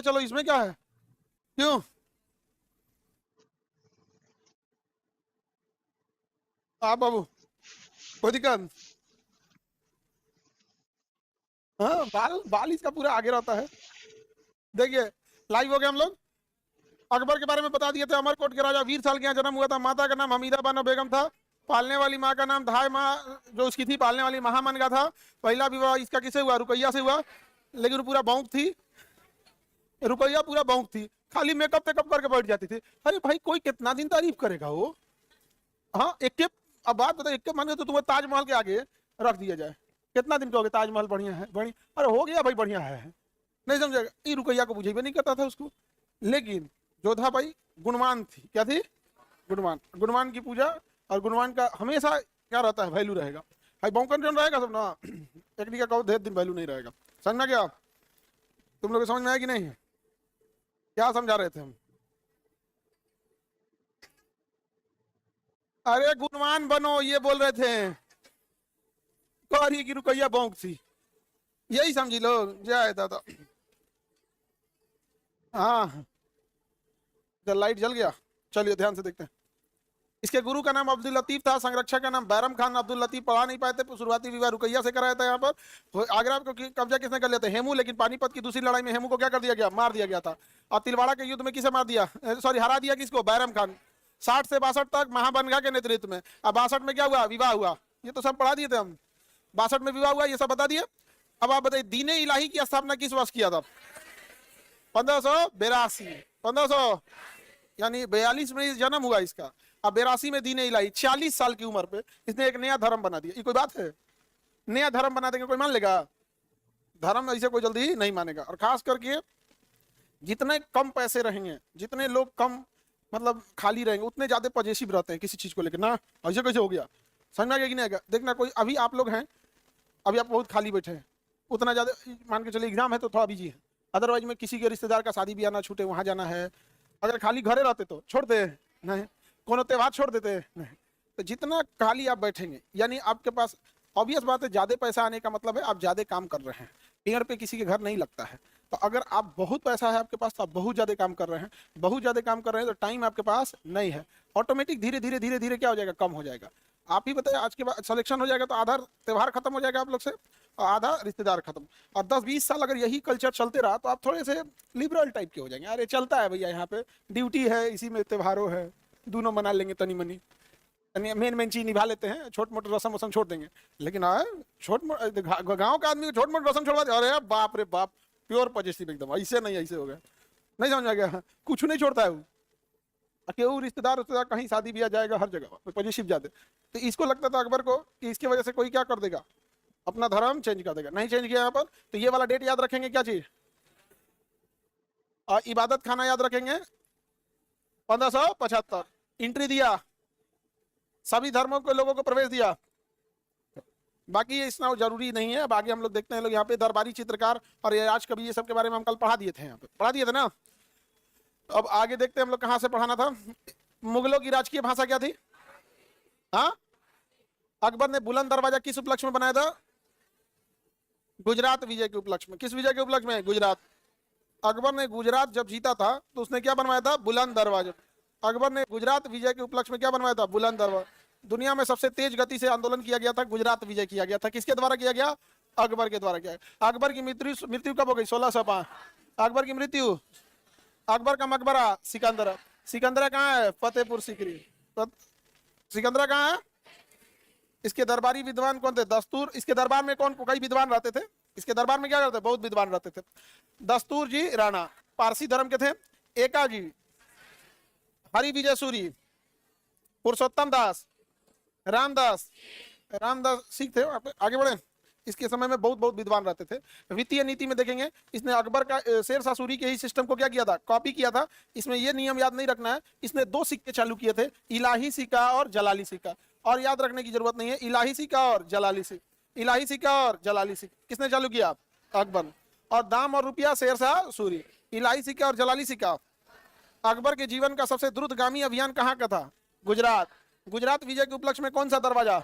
चलाते चलो, इसमें क्या है, क्यों? आप बाबू, कोई दिक्कत? हाँ, बाल बाल इसका पूरा आगे रहता है। देखिए, लाइव हो गए हम लोग। अकबर के बारे में बता दिए थे। अमरकोट के राजा वीर साल के यहाँ जन्म हुआ था। माता का नाम हमीदा बानो बेगम था। पालने वाली माँ का नाम धाय माँ जो उसकी थी, पालने वाली महामन का था। पहला विवाह इसका किससे हुआ? रुकैया से हुआ, लेकिन वो पूरा बौंक थी। रुकैया पूरा बौंक थी, खाली मेकअप टेकअप करके बैठ जाती थी। अरे भाई, कोई कितना दिन तारीफ करेगा वो। हाँ, एक के अब बात बता, एक के मन तो तुम्हें ताजमहल के आगे रख दिया जाए, कितना दिन कहोगे ताजमहल बढ़िया है, बढ़िया? अरे हो गया भाई, बढ़िया है। नहीं समझेगा, ये रुकैया को बुझे भी नहीं करता था उसको। लेकिन जोधा भाई गुणवान थी। क्या थी? गुणवान। गुणवान की पूजा और गुणवान का हमेशा क्या रहता है, वैल्यू रहेगा। भाई बौकन जन रहेगा सब ना, एक का कहो ढेर दिन वैल्यू नहीं रहेगा। समझना क्या? तुम लोग समझ में आया कि नहीं? क्या समझा रहे थे हम? अरे गुणवान बनो ये बोल रहे थे। कौरी की रुकैया बौंक थी, यही समझी लोग। जय दादा। हाँ, जल लाइट जल गया। चलिए ध्यान से देखते हैं। इसके गुरु का नाम अब्दुल लतीफ था, संरक्षक का नाम बैरम खान। अब्दुल लतीफ पढ़ा नहीं पाए थे, शुरुआती विवाह रुकैया से कराया था। यहाँ पर आगरा को कब्जा किसने कर लिया था? हेमू। लेकिन पानीपत की दूसरी लड़ाई में हेमू को क्या कर दिया गया? मार दिया गया था। और तिलवाड़ा के युद्ध में किसे मार दिया, सॉरी हरा दिया किसको? बैरम खान। 60 से 62 तक महाबनगा के नेतृत्व में। अब 62 में क्या हुआ? विवाह हुआ। ये तो सब पढ़ा दिए थे हम। 62 में विवाह हुआ, ये सब बता दिए। अब आप बताइए, दीने इलाही की स्थापना किस वर्ष किया था? 1582। 1500 यानी 42 में जन्म हुआ इसका। अब 82 में दीने इलाही, 46 साल की उम्र पे इसने एक नया धर्म बना दिया। ये कोई बात है? नया धर्म बना देंगे कोई मान लेगा? धर्म ऐसे कोई जल्दी नहीं मानेगा। और खास करके जितने कम पैसे रहेंगे, जितने लोग कम मतलब खाली रहेंगे, उतने ज्यादा पॉजिटिव रहते हैं किसी चीज को लेकर ना। ऐसे कैसे हो गया? समझ में आ गया कि नहीं आएगा? देखना, कोई अभी आप लोग हैं, अभी आप बहुत खाली बैठे हैं, उतना ज्यादा मान के चलिए एग्जाम है तो थोड़ा बिजी है। अदरवाइज में किसी के रिश्तेदार का शादी ब्याह ना छूटे, वहां जाना है। अगर खाली घरे रहते तो छोड़ते नहीं, कोनो त्योहार छोड़ देते नहीं। तो जितना खाली आप बैठेंगे, यानी आपके पास ऑब्वियस बात है, ज्यादा पैसा आने का मतलब है आप ज्यादा काम कर रहे हैं। पेड़ पे किसी के घर नहीं लगता है। तो अगर आप बहुत पैसा है आपके पास तो आप बहुत ज्यादा काम कर रहे हैं, बहुत ज्यादा काम कर रहे हैं तो टाइम आपके पास नहीं है। ऑटोमेटिक धीरे धीरे धीरे धीरे क्या हो जाएगा? कम हो जाएगा। आप ही बताइए, आज के बाद सिलेक्शन हो जाएगा तो आधा त्योहार खत्म हो जाएगा आप लोग से, और आधा रिश्तेदार खत्म। और 10-20 साल अगर यही कल्चर चलते रहा तो आप थोड़े से लिबरल टाइप के हो जाएंगे। अरे चलता है भैया, यहाँ पे ड्यूटी है, इसी में त्योहारों है, दोनों मना लेंगे, तनी मनी मेन मेन चीज निभा लेते हैं, छोट मोट रसम वसम छोड़ देंगे। लेकिन छोट मोट गाँव का आदमी छोट मोट रसम छोड़वा दे, अरे बाप रे बाप, प्योर पॉजिटिव एकदम, ऐसे नहीं ऐसे हो गया। नहीं समझ आ गया? कुछ नहीं छोड़ता है वो। केहू रिश्तेदार कहीं शादी ब्याह जाएगा, हर जगह पॉजिटिव जाते। तो इसको लगता था अकबर को कि इसकी वजह से कोई क्या कर देगा, अपना धर्म चेंज कर देगा। नहीं चेंज किया यहाँ पर। तो ये वाला डेट याद रखेंगे, क्या चीज? और इबादत खाना याद रखेंगे, 1575 एंट्री दिया, सभी धर्मों के लोगों को प्रवेश दिया। बाकी ये इतना जरूरी नहीं है। अब आगे हम लोग देखते हैं। लोग यहाँ पे दरबारी चित्रकार और ये आज कभी ये सब के बारे में हम कल पढ़ा दिए थे, यहाँ पे पढ़ा दिए थे ना। अब आगे देखते हैं हम लोग कहाँ से पढ़ाना था। मुगलों की राजकीय भाषा क्या थी? हाँ, अकबर ने बुलंद दरवाजा किस उपलक्ष्य में बनाया था? गुजरात विजय के उपलक्ष्य में। किस विजय के उपलक्ष्य में? गुजरात। अकबर ने गुजरात जब जीता था तो उसने क्या बनवाया था? बुलंद दरवाजा। अकबर ने गुजरात विजय के उपलक्ष्य में क्या बनवाया था? बुलंद दरवाजा। दुनिया में सबसे तेज गति से आंदोलन किया गया था, गुजरात विजय किया गया था। किसके द्वारा किया गया? अकबर के द्वारा किया गया। अकबर की मृत्यु कब हो गई? 1605। अकबर की मृत्यु। अकबर का मकबरा सिकंदरा। सिकंदरा कहाँ है? फतेहपुर सीकरी। सिकंदरा कहाँ है? इसके दरबारी विद्वान कौन थे? दस्तूर। इसके दरबार में कौन कई विद्वान रहते थे? इसके दरबार में क्या करते? बहुत विद्वान रहते थे। दस्तूर जी राणा पारसी धर्म के थे। एका जी, हरि विजय सूरी, पुरुषोत्तम दास, रामदास। रामदास सिख थे। आगे बढ़े। इसके समय में बहुत बहुत विद्वान रहते थे। वित्तीय नीति में देखेंगे, इसने अकबर का शेर शाह सूरी के ही सिस्टम को क्या किया था? कॉपी किया था। इसमें यह नियम याद नहीं रखना है, इसने 2 सिक्के चालू किए थे, इलाही सिक्का और जलाली सिक्का। और याद रखने की जरूरत नहीं है, इलाही सिक्का और जलाली सिक्का, इलाही सिक्का और जलाली सिक्का किसने चालू किया? अकबर। और दाम और रुपया शेर शाह सूरी। इलाही सिक्का और जलाली सिक्का। अकबर के जीवन का सबसे द्रुतगामी अभियान कहाँ का था? गुजरात। गुजरात विजय के उपलक्ष्य में कौन सा दरवाजा?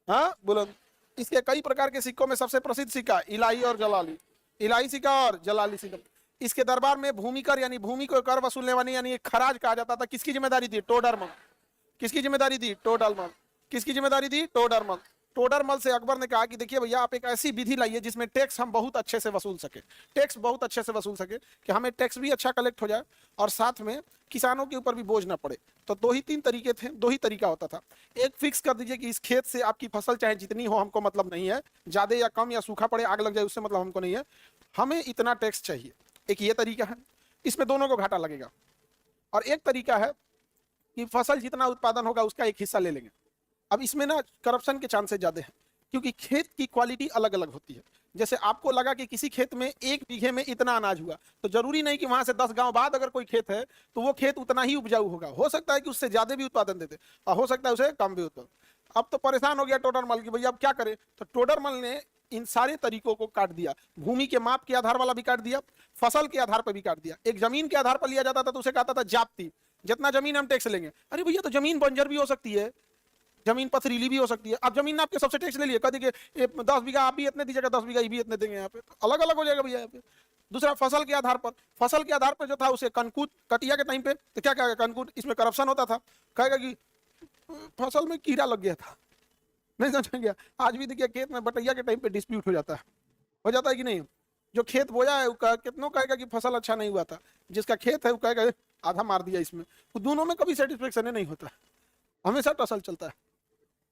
हाँ, बुलंद। इसके कई प्रकार के सिक्कों में सबसे प्रसिद्ध सिक्का इलाही और जलाली। इलाही सिक्का और जलाली सिक्का। इसके दरबार में भूमि कर यानी भूमि को कर वसूलने वाली यानी खराज कहा जाता था। किसकी जिम्मेदारी थी? टोडरमल। किसकी जिम्मेदारी थी? टोडरमल। किसकी जिम्मेदारी थी? टोडरमल। टोडरमल से अकबर ने कहा कि देखिए भैया, आप एक ऐसी विधि लाइए जिसमें टैक्स हम बहुत अच्छे से वसूल सके, टैक्स बहुत अच्छे से वसूल सके, कि हमें टैक्स भी अच्छा कलेक्ट हो जाए और साथ में किसानों के ऊपर भी बोझ ना पड़े। तो दो ही तीन तरीके थे, दो ही तरीका होता था। एक फिक्स कर दीजिए कि इस खेत से आपकी फसल चाहे जितनी हो हमको मतलब नहीं है, ज्यादा या कम या सूखा पड़े आग लग जाए उससे मतलब हमको नहीं है, हमें इतना टैक्स चाहिए। एक ये तरीका है, इसमें दोनों को घाटा लगेगा। और एक तरीका है कि फसल जितना उत्पादन होगा उसका एक हिस्सा ले लेंगे। अब इसमें ना करप्शन के चांसेस ज्यादा हैं, क्योंकि खेत की क्वालिटी अलग अलग होती है। जैसे आपको लगा कि किसी खेत में 1 बीघे में इतना अनाज हुआ, तो जरूरी नहीं कि वहां से 10 गांव बाद अगर कोई खेत है तो वो खेत उतना ही उपजाऊ होगा। हो सकता है कि उससे ज्यादा भी उत्पादन देते और हो सकता है उसे कम भी उत्पादन। अब तो परेशान हो गया टोडरमल की भैया अब क्या करे। तो टोडरमल ने इन सारे तरीकों को काट दिया। भूमि के माप के आधार वाला भी काट दिया, फसल के आधार पर भी काट दिया। एक जमीन के आधार पर लिया जाता था तो उसे कहता था जाप्ती, जितना जमीन हम टैक्स लेंगे। अरे भैया, तो जमीन बंजर भी हो सकती है, जमीन पथरीली भी हो सकती है। अब जमीन ने आपके सबसे टैक्स ले लिया, कह देखिए 10 बीघा आप भी इतने दीजिएगा, 10 बीघा ये भी इतने देंगे, यहाँ पे तो अलग अलग हो जाएगा भैया यहाँ पे। दूसरा, फसल के आधार पर, फसल के आधार पर जो था उसे कनकूट, कटिया के टाइम पे तो क्या कहेगा कनकूट, इसमें करप्शन होता था, कहेगा कि फसल में कीड़ा लग गया था, नहीं समझ गया। आज भी देखिए खेत में बटैया के टाइम पे डिस्प्यूट हो जाता है कि नहीं। जो खेत बोया है कितनों कहेगा कि फसल अच्छा नहीं हुआ था, जिसका खेत है वो कहेगा आधा मार दिया इसमें। तो दोनों में कभी सेटिस्फेक्शन नहीं होता, हमेशा टसल चलता है।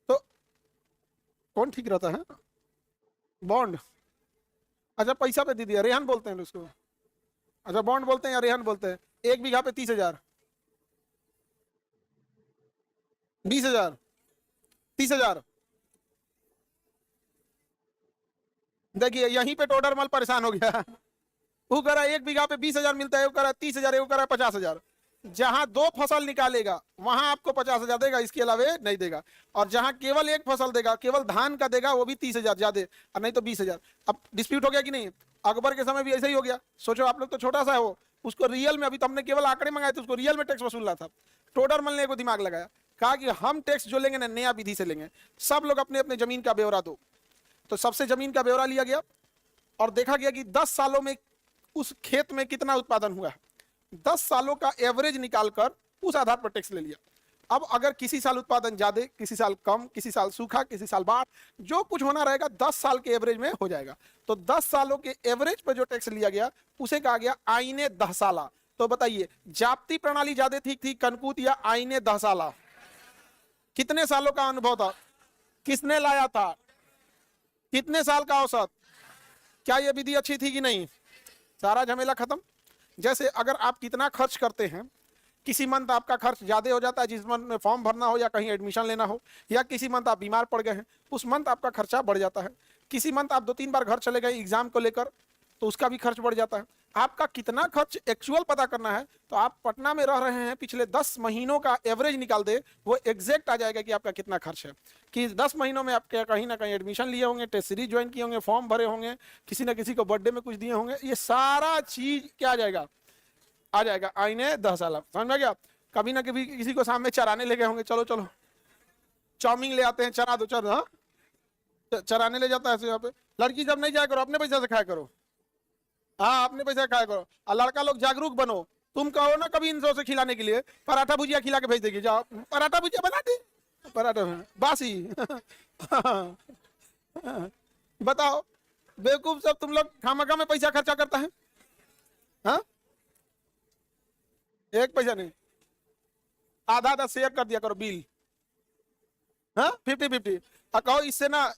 तो कौन ठीक रहता है? बॉन्ड। अच्छा, पैसा पे दे दिया, रेहन बोलते हैं उसको। अच्छा, बॉन्ड बोलते हैं या रेहन बोलते हैं। 1 बीघा पे 30,000, 20,000, 30,000। देखिए यहीं पे टोडरमल परेशान हो गया। वो कह रहा है 1 बीघा पे 20,000 मिलता है, वो कह रहा है 30,000, वो कह रहा है 50,000। जहां 2 फसल निकालेगा वहां आपको 50,000 देगा, इसके अलावा नहीं देगा। और जहां केवल 1 फसल देगा, केवल धान का देगा, वो भी 30,000 ज्यादा, और नहीं तो 20,000। अब डिस्प्यूट हो गया कि नहीं? अकबर के समय भी ऐसा ही हो गया। सोचो आप लोग तो छोटा सा हो, उसको रियल में, अभी तो हमने केवल आंकड़े मंगाए थे, उसको रियल में टैक्स वसूलना था। टोडरमल ने एक दिमाग लगाया, कहा कि हम टैक्स जो लेंगे ना नया विधि से लेंगे, सब लोग अपने अपने जमीन का ब्यौरा दो। तो सबसे जमीन का ब्यौरा लिया गया और देखा गया कि 10 सालों में उस खेत में कितना उत्पादन हुआ है। 10 सालों का एवरेज निकालकर उस आधार पर टैक्स ले लिया। अब अगर किसी साल उत्पादन ज्यादा, किसी साल कम, किसी साल सूखा, किसी साल बाढ़, जो कुछ होना रहेगा 10 साल के एवरेज में हो जाएगा। तो 10 सालों के एवरेज पर जो टैक्स लिया गया उसे कहा गया आईने दहसाला। तो बताइए, जाप्ती प्रणाली ज्यादा ठीक थी, कनकूत या आईने दहसाला? कितने सालों का अनुभव था? किसने लाया था? कितने साल का औसत? क्या यह विधि अच्छी थी कि नहीं? सारा झमेला खत्म। जैसे अगर आप कितना खर्च करते हैं, किसी मंथ आपका खर्च ज्यादा हो जाता है, जिस मंथ में फॉर्म भरना हो या कहीं एडमिशन लेना हो, या किसी मंथ आप बीमार पड़ गए हैं, उस मंथ आपका खर्चा बढ़ जाता है। किसी मंथ आप 2-3 बार घर चले गए एग्जाम को लेकर, तो उसका भी खर्च बढ़ जाता है। आपका कितना खर्च एक्चुअल पता करना है तो आप पटना में रह रहे हैं, पिछले 10 महीनों का एवरेज निकाल दे, वो एग्जैक्ट आ जाएगा कि आपका कितना खर्च है। कि 10 महीनों में आप कहीं ना कहीं एडमिशन लिए होंगे, टेस्ट सीरीज ज्वाइन किए होंगे, फॉर्म भरे होंगे, किसी ना किसी को बर्थडे में कुछ दिए होंगे, ये सारा चीज क्या आ जाएगा? आ जाएगा आईने दहसाला। समझ में गया? कभी ना कभी किसी को सामने चराने ले गए होंगे, चलो चलो चाउमीन ले आते हैं, चरा दो, चल हाँ, चराने ले जाता है ऐसे। यहाँ पे लड़की जब नहीं जाया करो, अपने पैसे से खाया करो। हाँ, अपने पैसे खाया करो। और लड़का लोग जागरूक बनो, तुम कहो ना कभी इन से खिलाने के लिए, पराठा भुजिया खिला के भेज देगी, जाओ पराठा भुजिया बना दे, पराठा बासी। बताओ, बेवकूफ सब तुम लोग खामखा में पैसा खर्चा करता है। हाँ, 1 पैसा नहीं, आधा आधा शेयर कर दिया करो बिल। हाँ, 50-50। और कहो इससे ना,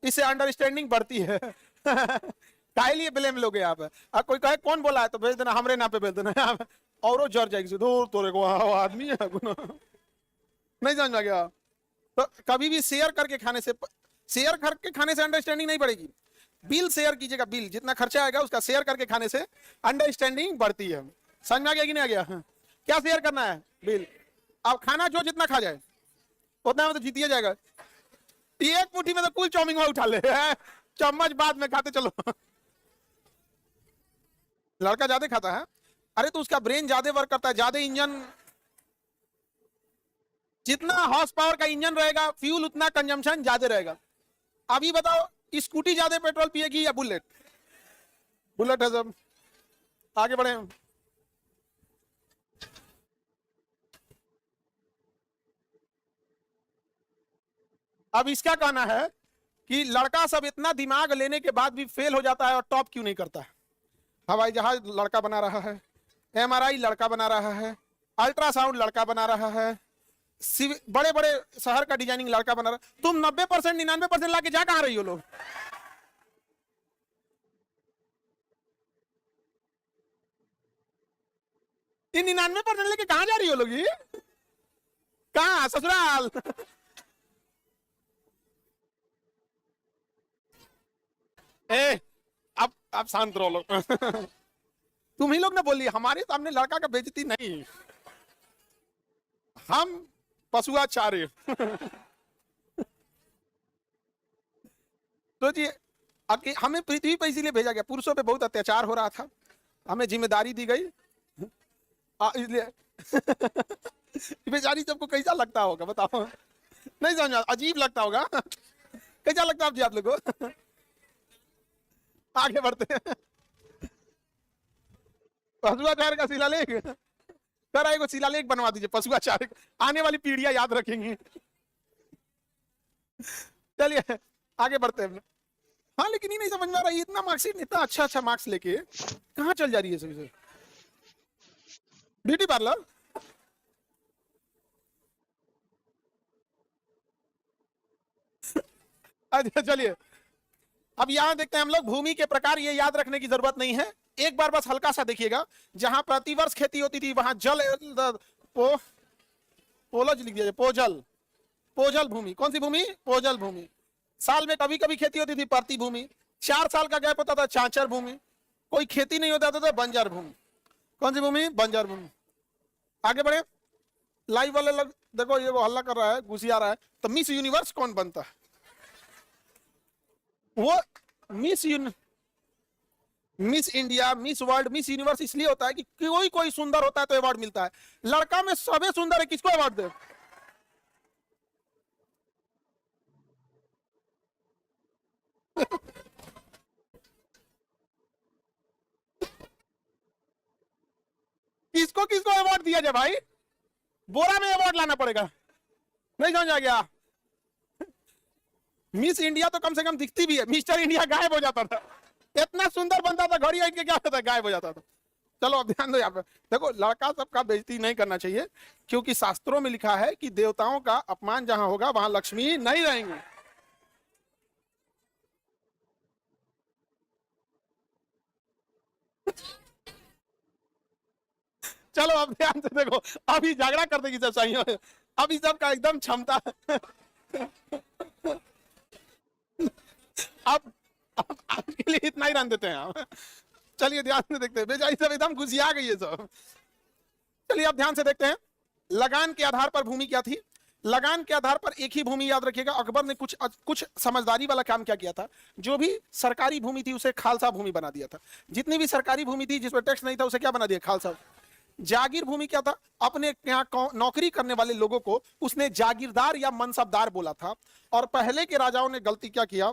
इससे अंडरस्टैंडिंग बढ़ती है। काहे लिए ब्लेम लोगे आप? कोई कहे कौन बोला है तो भेज देना, हमरे नाम पे भेज देना, और जर जाएगी दूर तोरे को आदमी है। नहीं समझ में गया? तो कभी भी शेयर करके खाने से अंडरस्टैंडिंग नहीं बढ़ेगी। बिल शेयर कीजिएगा, बिल जितना खर्चा आएगा उसका शेयर करके खाने से अंडरस्टैंडिंग बढ़ती है। समझ में आ गया कि नहीं आ गया? क्या शेयर करना है? बिल। अब खाना जो जितना खा जाए उतना में तो जीतिए जाएगा। एक मुट्ठी में तो कुल चाउमीन उठा ले, चम्मच बाद में खाते चलो। लड़का ज्यादा खाता है, अरे तो उसका ब्रेन ज्यादा वर्क करता है, ज्यादा इंजन, जितना हॉर्स पावर का इंजन रहेगा फ्यूल उतना कंजम्पशन ज्यादा रहेगा। अभी बताओ, स्कूटी ज्यादा पेट्रोल पिएगी या बुलेट? बुलेट है सब। आगे बढ़े। अब इसका कहना है कि लड़का सब इतना दिमाग लेने के बाद भी फेल हो जाता है और टॉप क्यों नहीं करता है। हवाई जहाज लड़का बना रहा है, एमआरआई लड़का बना रहा है, अल्ट्रासाउंड लड़का बना रहा है, बड़े बड़े शहर का डिजाइनिंग लड़का बना रहा है। तुम 90% 99% लाके जा कहां रही हो लोग? ये 99% लेके कहां जा रही हो लोग? ये कहां ससुराल? ए अब शांत रहो लोग। तुम ही लोग ने बोली हमारे सामने लड़का का बेइज्जती नहीं, हम पशुआचार्य। तो जी हमें पृथ्वी पर इसीलिए भेजा गया, पुरुषों पे बहुत अत्याचार हो रहा था, हमें जिम्मेदारी दी गई इसलिए। बेचारी सबको कैसा लगता होगा बताओ? नहीं समझा? अजीब लगता होगा। कैसा लगता है आप लोगों को? आगे बढ़ते हैं। पशुआचार्य का शिलालेख सर, एक शिलालेख बनवा दीजिए पशुआचार्य, आने वाली पीढ़ियां याद रखेंगी। चलिए आगे बढ़ते हैं। हाँ लेकिन ये नहीं समझ में आ रहा है, इतना मार्क्सिट इतना अच्छा अच्छा मार्क्स लेके कहाँ चल जा रही है सभी से? Beauty parlour? अच्छा चलिए अब यहां देखते हैं हम लोग। भूमि के प्रकार ये याद रखने की जरूरत नहीं है, एक बार बस हल्का सा देखिएगा। जहां प्रतिवर्ष खेती होती थी वहां जल पोलज लिख दिया, पोजल, पोजल भूमि। कौन सी भूमि? पोजल भूमि। साल में कभी कभी खेती होती थी प्रति भूमि। 4 साल का गैप होता था चांचर भूमि। कोई खेती नहीं होता था बंजर भूमि। कौन सी भूमि? बंजर भूमि। आगे बढ़े। लाइव वाले लोग देखो, ये वो हल्ला कर रहा है, घुसिया रहा है। तो मिस यूनिवर्स कौन बनता है? वो miss India, miss world, miss universe इसलिए होता है कि कोई सुंदर होता है तो अवार्ड मिलता है। लड़का में सबे सुंदर है, किसको अवार्ड दे? किसको किसको अवार्ड दिया जाए भाई? बोरा में अवार्ड लाना पड़ेगा। नहीं समझ आ गया? मिस इंडिया तो कम से कम दिखती भी है, मिस्टर इंडिया गायब हो जाता था। इतना सुंदर बनता था, घड़ी के क्या होता, गायब हो जाता था। चलो अब ध्यान दो यहाँ पे। देखो लड़का सबका बेइज्जती नहीं करना चाहिए, क्योंकि शास्त्रों में लिखा है कि देवताओं का अपमान जहां होगा वहां लक्ष्मी नहीं रहेंगे। चलो अब ध्यान से देखो, अभी झगड़ा कर देगी सब सही। अभी सबका एकदम क्षमता। अब आपके लिए इतना ही रन देते हैं हम। चलिए ध्यान से देखते हैं, बेचारी सब एकदम घुसिया गई है सब। चलिए अब ध्यान से देखते हैं। लगान के आधार पर भूमि क्या थी? लगान के आधार पर एक ही भूमि याद रखिएगा। अकबर ने कुछ समझदारी वाला काम क्या किया था, जो भी सरकारी भूमि थी उसे खालसा भूमि बना दिया था। जितनी भी सरकारी भूमि थी जिसमें टैक्स नहीं था उसे क्या बना दिया? खालसा। जागीर भूमि क्या था? अपने यहाँ नौकरी करने वाले लोगों को उसने जागीरदार या मनसबदार बोला था। और पहले के राजाओं ने गलती क्या किया?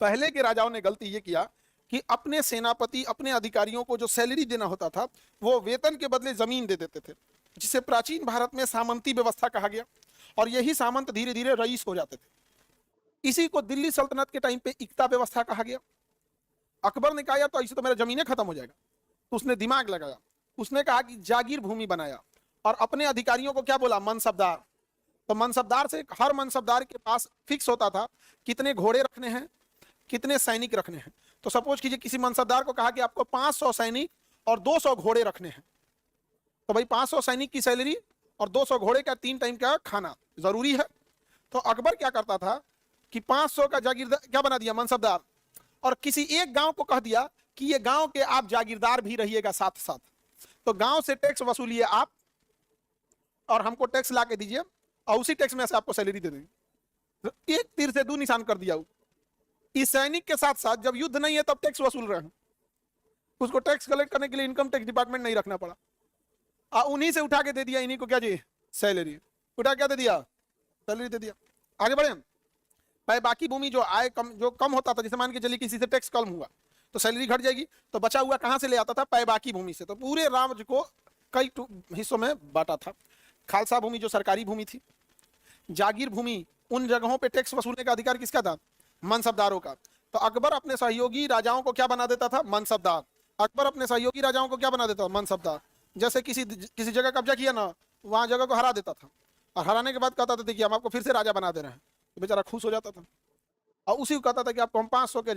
पहले के राजाओं ने गलती ये किया कि अपने सेनापति, अपने अधिकारियों को जो सैलरी देना होता था वो वेतन के बदले जमीन दे देते थे, जिसे प्राचीन भारत में सामंती व्यवस्था कहा गया। और यही सामंत धीरे धीरे रईस हो जाते थे। इसी को दिल्ली सल्तनत के टाइम पे इक्ता व्यवस्था कहा गया। अकबर ने कहा यार तो ऐसे तो मेरा जमीनें खत्म हो जाएगा, तो उसने दिमाग लगाया। उसने कहा कि जागीर भूमि बनाया और अपने अधिकारियों को क्या बोला? मनसबदार। तो मनसबदार से हर मनसबदार के पास फिक्स होता था कितने घोड़े रखने हैं, कितने सैनिक रखने हैं। तो सपोज कीजिए किसी मनसबदार को कहा कि आपको 500 सैनिक और 200 घोड़े रखने हैं, तो भाई 500 सैनिक की सैलरी और 200 घोड़े का 3 टाइम का खाना जरूरी है। तो अकबर क्या करता था कि 500 का जागीरदार क्या बना दिया? मनसबदार। और किसी एक गांव को कह दिया कि ये गांव के आप जागीरदार भी रहिएगा साथ साथ। तो गांव से टैक्स वसूलिए आप और हमको टैक्स ला के दीजिए और उसी टैक्स में से आपको सैलरी दे देंगे। तो एक तीर से 2 निशान कर दिया। इस सैनिक के साथ साथ जब युद्ध नहीं है तब टैक्स वसूल रहे हैं, उसको टैक्स कलेक्ट करने के लिए इनकम टैक्स डिपार्टमेंट नहीं रखना पड़ा। उन्हीं से उठा के दे दिया, इन्हीं को क्या चाहिए? सैलरी। उठा क्या दे दिया? सैलरी दे दिया। आगे बढ़े। भाई बाकी भूमि जो आय कम, जो कम होता था, जैसे मान के चलिए किसी से टैक्स कम हुआ तो सैलरी घट जाएगी, तो बचा हुआ कहां से ले आता था? पैबाकी भूमि से। तो पूरे राज्य को कई हिस्सों में बांटा था। खालसा भूमि जो सरकारी भूमि थी, जागीर भूमि, उन जगहों पे टैक्स वसूलने का अधिकार किसका था? मनसबदारों का। तो अकबर अपने सहयोगी राजाओं को क्या बना देता था? मनसबदार। अकबर अपने सहयोगी राजाओं को क्या बना देता था? मनसबदार। जैसे किसी जगह कब्जा किया ना, वहां जगह को हरा देता था, और हराने के बाद कहता था देखिए हम आपको फिर से राजा बना दे रहे हैं, तो बेचारा खुश हो जाता था। और उसी को कहता था कि आपको हम 500 के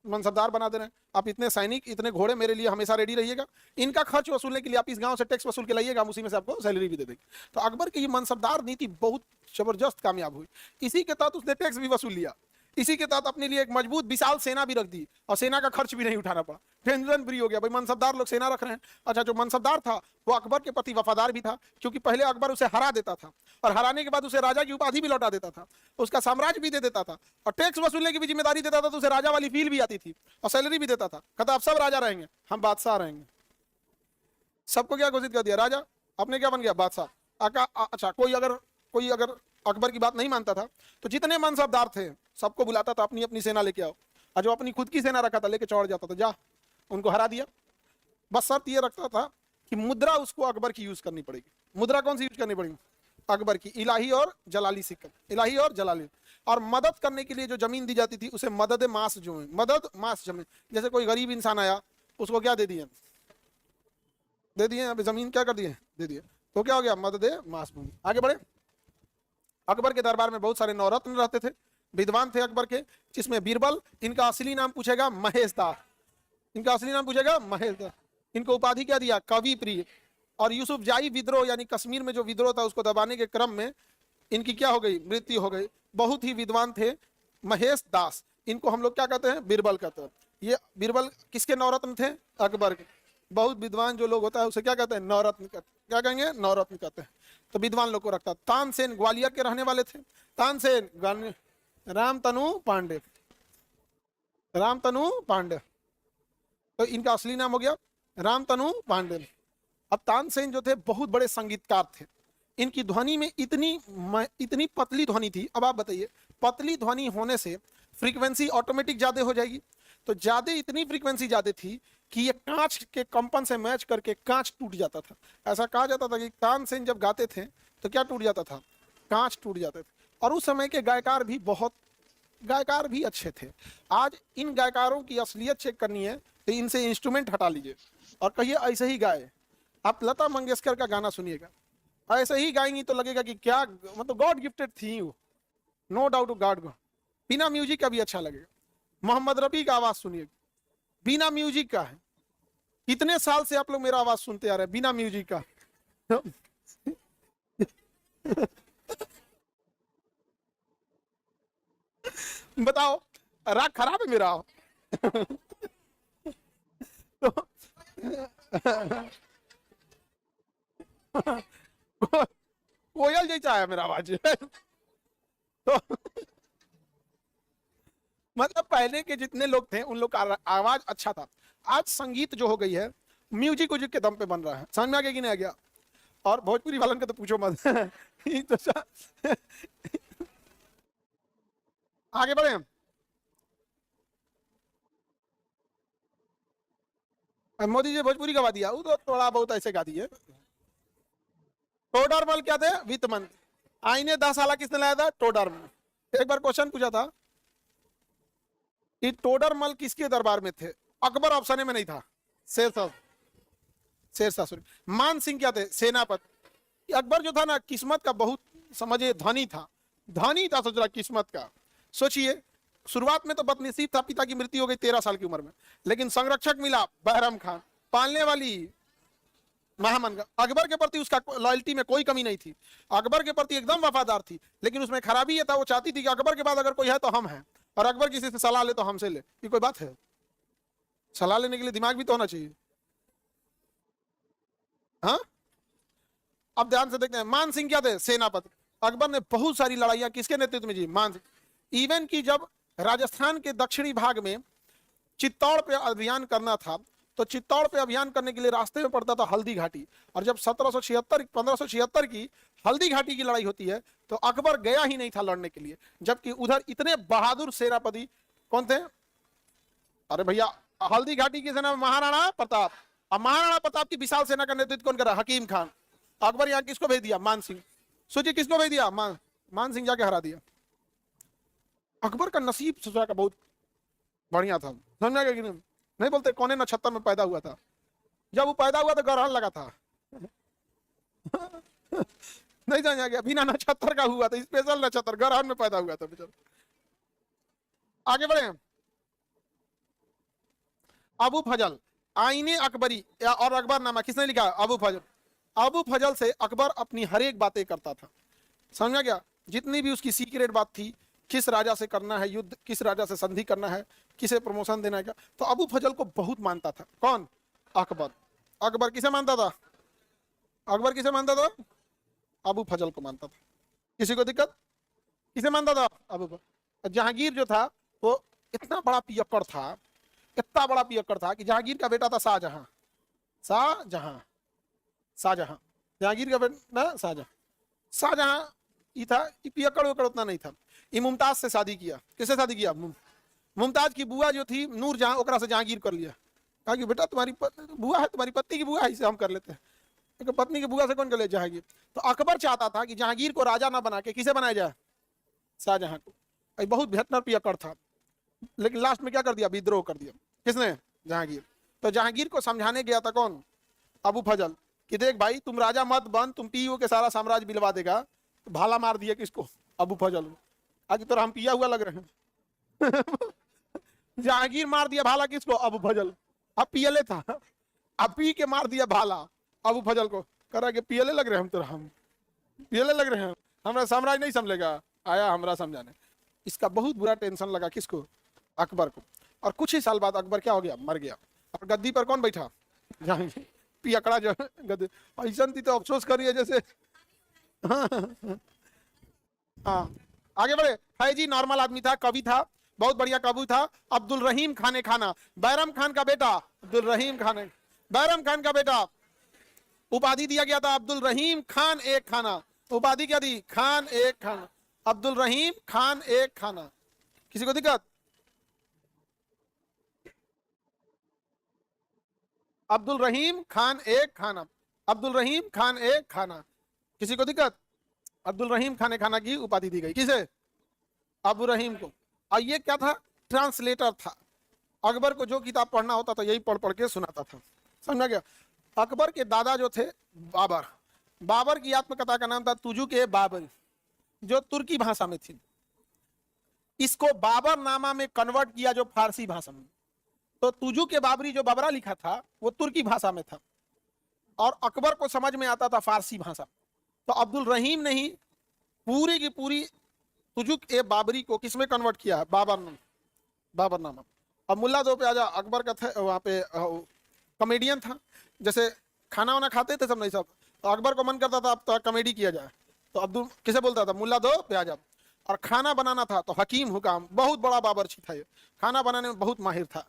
मनसबदार बना दे रहे हैं, आप इतने सैनिक इतने घोड़े मेरे लिए हमेशा रेडी रहिएगा, इनका खर्च वसूलने के लिए आप इस गांव से टैक्स वसूल के लाइएगा, हम उसी में से आपको सैलरी भी दे देंगे। तो अकबर की ये मनसबदार नीति बहुत जबरदस्त कामयाब हुई। इसी के तहत उसने टैक्स भी वसूल लिया, इसी के तहत अपने लिए एक मजबूत विशाल सेना भी रख दी, और सेना का खर्च भी नहीं उठाना पड़ा। टेंशन फ्री हो गया, भाई मनसबदार लोग सेना रख रहे हैं। अच्छा, जो मनसबदार था वो अकबर के प्रति वफादार भी था, क्योंकि पहले अकबर उसे हरा देता था और हराने के बाद उसे राजा की उपाधि भी लौटा देता था, उसका साम्राज्य भी दे देता था, और टैक्स वसूलने की भी जिम्मेदारी देता था, तो उसे राजा वाली फील भी आती थी, और सैलरी भी देता था। कहता आप सब राजा रहेंगे, हम बादशाह रहेंगे। सबको क्या घोषित कर दिया? राजा। अपने क्या बन गया? बादशाह। अच्छा, कोई अगर अकबर की बात नहीं मानता था, तो जितने मनसबदार थे सबको बुलाता था, अपनी अपनी सेना लेके आओ, और जो अपनी खुद की सेना रखा था लेके चौड़ जाता था, जा उनको हरा दिया। बस शर्त ये रखता था कि मुद्रा उसको अकबर की यूज करनी पड़ेगी। मुद्रा कौन सी यूज करनी पड़ेगी? अकबर की, इलाही और जलाली सिक्का, इलाही और जलाली। और मदद करने के लिए जो जमीन दी जाती थी उसे मदद मास मदद मास जमीन। जैसे कोई गरीब इंसान आया, उसको क्या दे दिए? दे दिए, अभी जमीन क्या कर दिए? दे दिए, तो क्या हो गया? मदद मास भूमि। आगे बढ़े। अकबर के दरबार में बहुत सारे नौरत्न रहते थे, विद्वान थे अकबर के, जिसमें बीरबल, इनका असली नाम पूछेगा महेशदार, इनका असली नाम पूछेगा महेशदार। इनको उपाधि क्या दिया? कवि प्रिय। और यूसुफ जाई विद्रोह, यानी कश्मीर में जो विद्रोह था उसको दबाने के क्रम में इनकी क्या हो गई? मृत्यु हो गई। बहुत ही विद्वान थे महेश दास, इनको हम लोग क्या कहते हैं? बीरबल कहते हैं। ये बीरबल किसके नौरत्न थे? अकबर के। बहुत विद्वान जो लोग होता है उसे क्या कहते हैं? नौरत्न कहते हैं। क्या कहेंगे? नौरत्न कहते हैं। तो विद्वान लोग को रखता। तानसेन ग्वालियर के रहने वाले थे। तानसेन रामतनु पांडे, रामतनु पांडे, तो इनका असली नाम हो गया रामतनु पांडे। अब तानसेन जो थे बहुत बड़े संगीतकार थे, इनकी ध्वनि में इतनी पतली ध्वनि थी। अब आप बताइए, पतली ध्वनि होने से फ्रीक्वेंसी ऑटोमेटिक ज्यादा हो जाएगी, तो ज्यादा इतनी फ्रीक्वेंसी ज्यादा थी कि ये कांच के कंपन से मैच करके कांच टूट जाता था। ऐसा कहा जाता था कि तानसेन जब गाते थे तो क्या टूट जाता था? कांच टूट जाते थे। और उस समय के गायकार भी अच्छे थे। आज इन गायकारों की असलियत चेक करनी है तो इनसे इंस्ट्रूमेंट हटा लीजिए और कहिए ऐसे ही गाए। आप लता मंगेशकर का गाना सुनिएगा, ऐसे ही गाएंगी तो लगेगा कि क्या मतलब गॉड गिफ्टेड थी वो, नो डाउट गॉड। बिना म्यूजिक का भी अच्छा लगेगा। मोहम्मद रफी का आवाज सुनिए, बिना म्यूजिक का है। कितने साल से आप लोग मेरा आवाज सुनते आ रहे हैं बिना म्यूजिक का? बताओ, राग खराब है मेरा? तो कोयल जैसा है मेरा आवाज। तो मतलब पहले के जितने लोग थे उन लोग का आवाज अच्छा था। आज संगीत जो हो गई है म्यूजिक व्यूजिक के दम पे बन रहा है। समझ में आ गया कि नहीं आ गया? और भोजपुरी वालन का तो पूछो मत। तो आगे बढ़े हम। मोदी जी भोजपुरी गवा दिया, वो तो थोड़ा बहुत ऐसे गा दिए। टोडरमल क्या थे? वित्त मंत्री। आईने 10 साल किसने लाया था? टोडरमल। एक बार क्वेश्चन पूछा था कि टोडरमल किसके दरबार में थे? अकबर ऑप्शन में नहीं था, शेरशाह सूरी। मान सिंह क्या थे? सेनापति। अकबर जो था ना, किस्मत का बहुत समझिए धनी था, सोच रहा किस्मत का। सोचिए, शुरुआत में तो बदनसीब था, पिता की मृत्यु हो गई 13 साल की उम्र में, लेकिन संरक्षक मिला बहरम खान, पालने वाली महामन। अकबर के प्रति उसका लॉयल्टी में कोई कमी नहीं थी, अकबर के प्रति एकदम वफादार थी। लेकिन उसमें खराबी यह था, वो चाहती थी कि अकबर के बाद अगर कोई है तो हम हैं, और अकबर किसी से सलाह ले तो हमसे ले। ये कोई बात है? सलाह लेने के लिए दिमाग भी तो होना चाहिए। हाँ, अब ध्यान से देखते हैं। मान सिंह क्या थे? सेनापति। अकबर ने बहुत सारी लड़ाइयां किसके नेतृत्व में जी? मान सिंह। इवन की जब राजस्थान के दक्षिणी भाग में चित्तौड़ पे अभियान करना था, तो चित्तौड़ पे अभियान करने के लिए रास्ते में पड़ता था हल्दी घाटी। और जब 1576 की हल्दी घाटी की लड़ाई होती है तो अकबर गया ही नहीं था लड़ने के लिए, जबकि उधर इतने बहादुर सेनापति कौन थे? अरे भैया, हल्दी घाटी की सेना में महाराणा प्रताप। अब महाराणा प्रताप की विशाल सेना का नेतृत्व कौन करा? हकीम खान। अकबर यहाँ किसको भेज दिया? मान सिंह। सोचिए किसको भेज दिया? मान सिंह जाके हरा दिया। अकबर का नसीब ससुरा का बहुत बढ़िया था, समझा कि नहीं? नहीं बोलते कौने नक्षत्र में पैदा हुआ था? जब वो पैदा हुआ तो ग्रहण लगा था। नहीं समझा गया? बिना नक्षत्र का हुआ था, स्पेशल नक्षत्र, ग्रहण में पैदा हुआ था बेचारा। आगे बढ़े। अबू फजल आईने अकबरी और अकबरनामा किसने लिखा? अबू फजल। अबू फजल से अकबर अपनी हर एक बातें करता था, समझा गया? जितनी भी उसकी सीक्रेट बात थी, किस राजा से करना है युद्ध, किस राजा से संधि करना है, किसे प्रमोशन देना है, क्या, तो अबू फजल को बहुत मानता था। कौन? अकबर। अकबर किसे मानता था? अकबर किसे मानता था? अबू फजल को मानता था। किसी को दिक्कत? किसे मानता था? अबू फजल। जहांगीर जो था वो इतना बड़ा पियक्कड़ था, इतना बड़ा पियक्कड़ था कि जहांगीर का बेटा था शाहजहां। शाहजहां शाहजहां जहांगीर का बेटा शाहजहां। शाहजहां ये था, ये पियक्कड़ उकड़ उतना नहीं था। ये मुमताज से शादी किया। किससे शादी किया? मुमताज की बुआ जो थी नूरजहां, ओकरा से जहांगीर कर लिया। कहा कि बेटा तुम्हारी बुआ है, तुम्हारी पत्नी की बुआ है, इसे हम कर लेते हैं। तो पत्नी की बुआ से कौन कर ले? जहांगीर। तो अकबर चाहता था कि जहांगीर को राजा ना बना के किसे बनाया जाए? शाहजहां को। बहुत बेहतर पियक्कड़ था, लेकिन लास्ट में क्या कर दिया? विद्रोह कर दिया। किसने? जहांगीर। तो जहांगीर को समझाने गया था कौन? अबू फजल, कि देख भाई तुम राजा मत बन, तुम पीओ के सारा साम्राज्य बिलवा देगा। तो भाला मार दिया किसको? अबू फजल। आज तो हम पिया हुआ लग रहे हैं। जहांगीर मार दिया भाला किसको? अबू फजल। अब पियले था, अब पी के मार दिया भाला अबू फजल को। करा के पियले लग रहे हम, तो हम पियले लग रहे हैं, हमारा साम्राज्य नहीं समझेगा। आया हमरा समझाने। इसका बहुत बुरा टेंशन लगा किसको? अकबर को। और कुछ ही साल बाद अकबर क्या हो गया? मर गया। और गद्दी पर कौन बैठा? जहांगीर। पियकड़ा जो गद्दी ऐसा थी तो अफसोस करिए जैसे। हाँ आगे बढ़े। फैजी नॉर्मल आदमी था, कवि था, बहुत बढ़िया कवि था। अब्दुल रहीम खाने खाना, बैरम खान का बेटा। अब्दुल रहीम खान, बैरम खान का बेटा। उपाधि दिया गया था अब्दुल रहीम खान एक खाना। उपाधि क्या दी? खान एक खाना। अब्दुल रहीम खान एक खाना। किसी को दिक्कत? अब्दुल रहीम खान एक खाना। अब्दुल रहीम खान एक खाना। किसी को दिक्कत? अब्दुल रहीम खाने खाना की उपाधि दी गई। किसे? अबू रहीम को। और ये क्या था? ट्रांसलेटर था। अकबर को जो किताब पढ़ना होता था यही पढ़ पढ़ के सुनाता था, समझा गया? अकबर के दादा जो थे बाबर, बाबर की आत्मकथा का नाम था तुजुक ए बाबर, जो तुर्की भाषा में थी। इसको बाबर नामा में कन्वर्ट किया जो फारसी भाषा में। तो तुजुक ए बाबरी जो बाबरा लिखा था वो तुर्की भाषा में था, और अकबर को समझ में आता था फारसी भाषा। तो अब्दुल रहीम ने ही पूरी की पूरी तुजुक ए बाबरी को किसमें कन्वर्ट किया? बाबरनामा। अब मुल्ला दो पे आजा। अकबर का था वहाँ पे कॉमेडियन था, जैसे खाना वाना खाते थे सब, नहीं सब। तो अकबर को मन करता था अब तो कॉमेडी किया जाए, तो अब्दुल किसे बोलता था? मुल्ला दो पे आजा। और खाना बनाना था तो हकीम हुकाम, बहुत बड़ा बावर्ची था ये, खाना बनाने में बहुत माहिर था।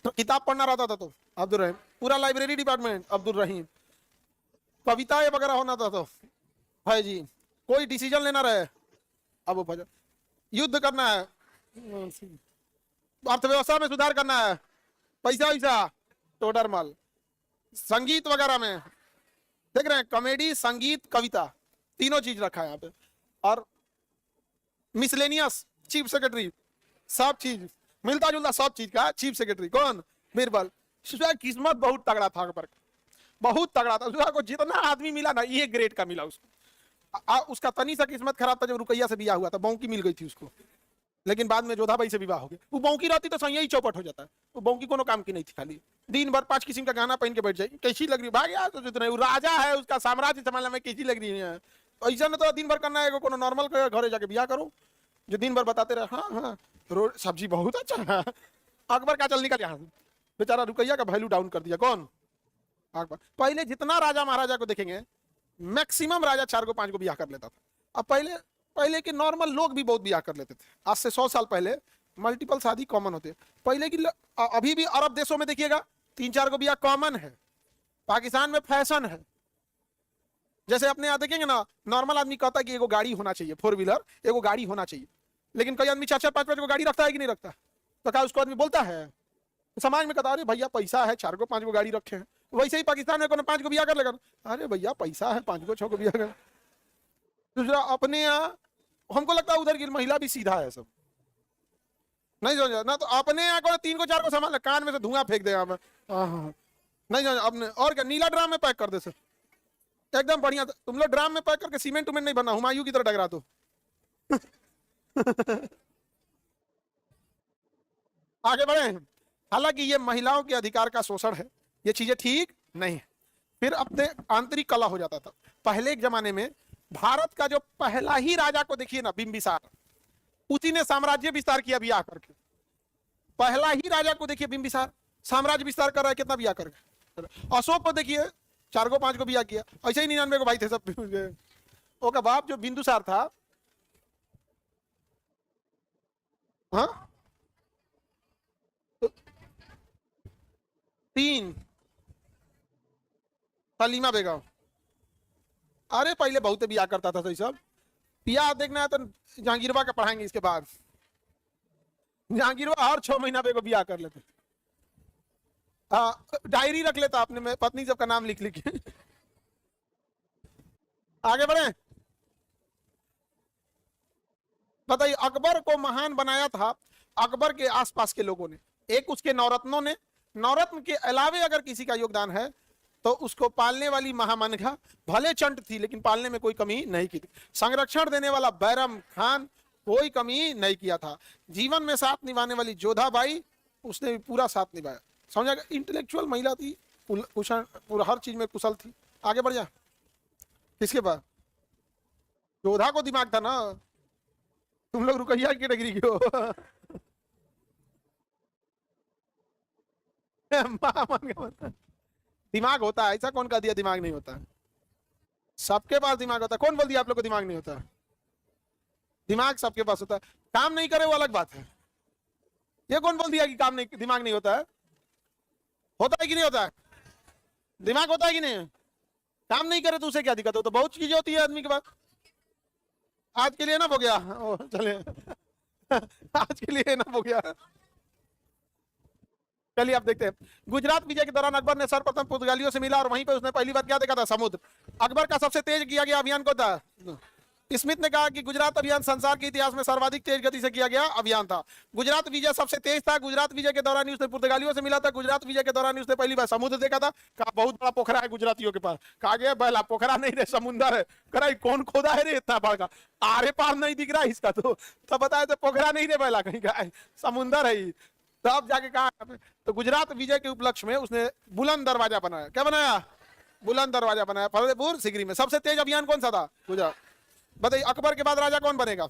तो किताब पढ़ना रहता था तो अब्दुल रहीम, पूरा लाइब्रेरी डिपार्टमेंट अब्दुल रहीम। कविताएं वगैरह होना था तो भाई जी, कोई डिसीजन लेना रहे अबू फजल, युद्ध करना है, अर्थव्यवस्था में सुधार करना है, पैसा वैसा टोडरमल, संगीत वगैरह में देख रहे हैं, कॉमेडी, संगीत, कविता, तीनों चीज रखा है यहाँ पे। और मिसलेनियस चीफ सेक्रेटरी, सब चीज मिलता जुलता सब चीज का चीफ सेक्रेटरी कौन? बीरबल। किस्मत बहुत तगड़ा था अकबर, बहुत तगड़ा था। को जितना आदमी मिला ना ये ग्रेड का मिला उसको। उसका तनी सा किस्मत खराब था जब रुकैया से बियाह हुआ था, बौकी मिल गई थी उसको, लेकिन बाद में जोधाबाई से विवाह हो गया। वो बौकी रहती तो सही ही चौपट हो जाता है। वो बौकी कोनो काम की नहीं थी, खाली दिन भर 5 किस्म का गाना पहन के बैठ जाए, कैसी लग रही भाग यार, तो जितना वो राजा है उसका साम्राज्य संभालने में कैसी लग रही है। ऐसा ना तो दिन भर करना है, कोनो नॉर्मल घरे जाके बियाह करो जो दिन भर बताते रहे हाँ हाँ रोड सब्जी बहुत अच्छा है। अकबर का चल निकल यहाँ से, बेचारा रुकैया का वैल्यू डाउन कर दिया कौन? अकबर। पहले जितना राजा महाराजा को देखेंगे मैक्सिमम राजा 4 को 5 को बियाह कर लेता था। अब पहले के नॉर्मल लोग भी बहुत बियाह कर लेते थे। आज से 100 साल पहले मल्टीपल शादी कॉमन होते हैं। पहले की अभी भी अरब देशों में देखिएगा 3-4 को बियाह कॉमन है। पाकिस्तान में फैशन है। जैसे अपने यहाँ देखेंगे ना, नॉर्मल आदमी कहता है कि एगो गाड़ी होना चाहिए, 4 व्हीलर एगो गाड़ी होना चाहिए, लेकिन कई आदमी 4-4 5-5 को गाड़ी रखता है कि नहीं रखता? तो क्या उसको आदमी बोलता है? समाज में कहता अरे भैया पैसा है, 4 को 5 को गाड़ी रखे हैं। वैसे ही पाकिस्तान में कोनो 5 को बिया कर लेगा, अरे भैया पैसा है, 5 को 6 को बिया कर। दूसरा अपने यहाँ, हमको लगता है उधर की महिला भी सीधा है सब, नहीं समझा ना, तो अपने यहाँ को 3 को 4 को सामान कान में से धुआं फेंक दे यहाँ पे। हाँ, नहीं समझा अपने, और क्या नीला ड्राम में पैक कर दे सर, एकदम बढ़िया। तुम लोग ड्राम में पैक करके सीमेंट उमेंट नहीं बना, हुमायूं की तरह डगरा दो। आगे बढ़े। हालांकि ये महिलाओं के अधिकार का शोषण है, ये चीजें ठीक नहीं है। फिर अपने आंतरिक कला हो जाता था। पहले एक जमाने में भारत का जो पहला ही राजा को देखिए ना, बिंबिसार, उसी ने साम्राज्य विस्तार किया ब्याह करके। पहला ही राजा को देखिए बिंबिसार, साम्राज्य विस्तार कर रहा है कितना ब्याह करके। अशोक को देखिए 4 को 5 को ब्याह किया, ऐसे ही 99 को भाई थे सब। ओका बाप जो बिंदुसार था, हाँ 3, सलीमा बेगम। अरे पहले बहुत ब्याह करता था सही सब। ब्याह देखना है तो जहांगीरवा का पढ़ाएंगे इसके बाद। जहांगीरवा हर 6 महीना पे को ब्याह कर लेते। डायरी रख लेता अपने में, पत्नी सबका नाम लिख लिख के। आगे बढ़े। बताइए अकबर को महान बनाया था अकबर के आसपास के लोगों ने, एक उसके नवरत्नों ने। नवरत्न के अलावे अगर किसी का योगदान है तो उसको पालने वाली महामनघा, भले चंट थी लेकिन पालने में कोई कमी नहीं की थी। संरक्षण देने वाला बैरम खान, कोई कमी नहीं किया था। जीवन में साथ निभाने वाली जोधाबाई, उसने भी पूरा साथ निभाया। समझा, इंटेलेक्चुअल महिला थी, कुशल, पूरा हर चीज में कुशल थी। आगे बढ़ जा। किसके पास जोधा को दिमाग था ना, तुम लोग रुकैया की कैटेगरी की हो। दिमाग होता है, ऐसा कौन कह दिया दिमाग नहीं होता? सबके पास दिमाग होता है। कौन बोल दिया आप लोग को दिमाग नहीं होता? दिमाग सबके पास होता है, काम नहीं करे वो अलग बात है। ये कौन बोल दिया कि काम नहीं, दिमाग नहीं होता है? होता है कि नहीं होता है? दिमाग होता है कि नहीं? काम नहीं करे तो उसे क्या दिक्कत हो? तो बहुत चीजें होती है आदमी के पास। आज के लिए ना हो गया, चले। आज के लिए ना हो गया। चलिए आप देखते हैं। गुजरात विजय के दौरान अकबर ने सर्वप्रथम पुर्तगालियों से मिला और वहीं पे उसने पहली बार क्या देखा था? समुद्र। अकबर का सबसे तेज किया गया अभियान कौन था? स्मिथ ने कहा कि गुजरात अभियान संसार के इतिहास में सर्वाधिक तेज गति से किया गया अभियान था। गुजरात विजय सबसे तेज था। गुजरात विजय के दौरान ही उसने पुर्तगालियों से मिला था। गुजरात विजय के दौरान ही उसने पहली बार समुद्र देखा था। कहा बहुत बड़ा पोखरा है गुजरातियों के पास। कहा गया पहला पोखरा नहीं रे, समुद्र है। करा कौन खोदा है रे इतना बड़ा? आरे पार नहीं दिख रहा इसका, तो बताए तो पोखरा नहीं रे पहला, कहीं का समुद्र है। तब जाके कहा, तो गुजरात विजय के उपलक्ष्य में उसने बुलंद दरवाजा बनाया। क्या बनाया? बुलंद दरवाजा बनाया फतेहपुर सीकरी में। सबसे तेज अभियान कौन सा था? गुजरात। बताइए अकबर के बाद राजा कौन बनेगा?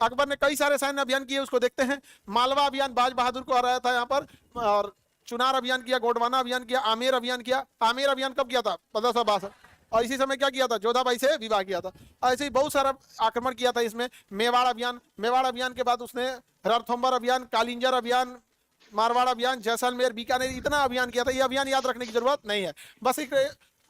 अकबर ने कई सारे सैन्य अभियान किए, उसको देखते हैं। मालवा अभियान, बाज बहादुर को हराया था यहाँ पर। और चुनार अभियान किया, गोडवाना अभियान किया, आमेर अभियान किया। आमेर अभियान कब किया था? 1562। और इसी समय क्या किया था? जोधाबाई से विवाह किया था। ऐसे ही बहुत सारा आक्रमण किया था इसमें। मेवाड़ अभियान, मेवाड़ अभियान के बाद उसने रणथंभौर अभियान, कालिंजर अभियान, मारवाड़ अभियान, जैसलमेर, बीकानेर, इतना अभियान किया था। ये अभियान याद रखने की जरूरत नहीं है। बस एक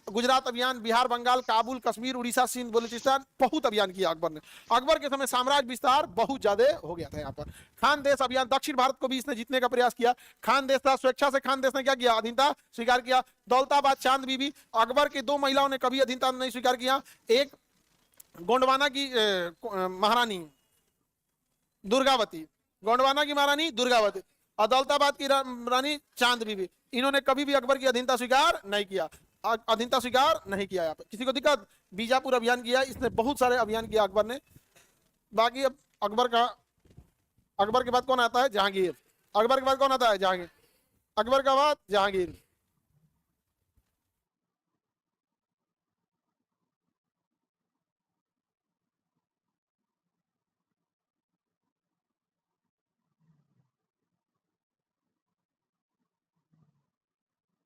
गुजरात अभियान, बिहार, बंगाल, काबुल, कश्मीर, उड़ीसा, सिंध, बलूचिस्तान, बहुत अभियान किया अकबर ने। अकबर के समय साम्राज्य विस्तार बहुत ज्यादा हो गया था यहाँ पर। खान देश अभियान, दक्षिण भारत को भी इसने जीतने का प्रयास किया। खान देश था, स्वेच्छा से खान देश ने क्या किया? अधीनता स्वीकार किया। दौलताबाद, चांद बीबी, अकबर की 2 महिलाओं ने कभी अधीनता नहीं स्वीकार किया। एक गोंडवाना की महारानी दुर्गावती, गोंडवाना की महारानी दुर्गावती, और दौलताबाद की रानी चांद बीबी, इन्होंने कभी भी अकबर की अधीनता स्वीकार नहीं किया। अधीनता स्वीकार नहीं किया। यहाँ पे किसी को दिक्कत? बीजापुर अभियान किया इसने, बहुत सारे अभियान किया अकबर ने। बाकी अब अकबर के बाद कौन आता है? जहांगीर। अकबर के बाद कौन आता है? जहांगीर। अकबर के बाद जहांगीर।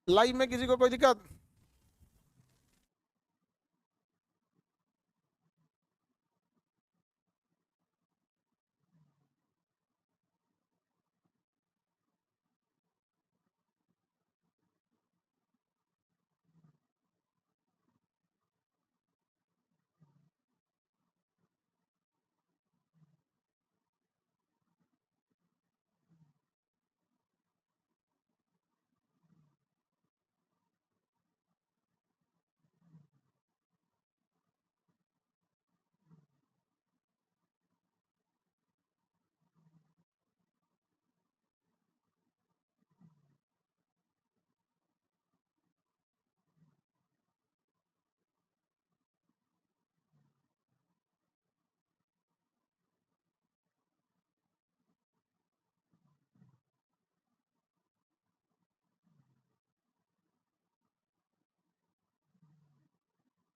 लाइव में किसी को कोई दिक्कत?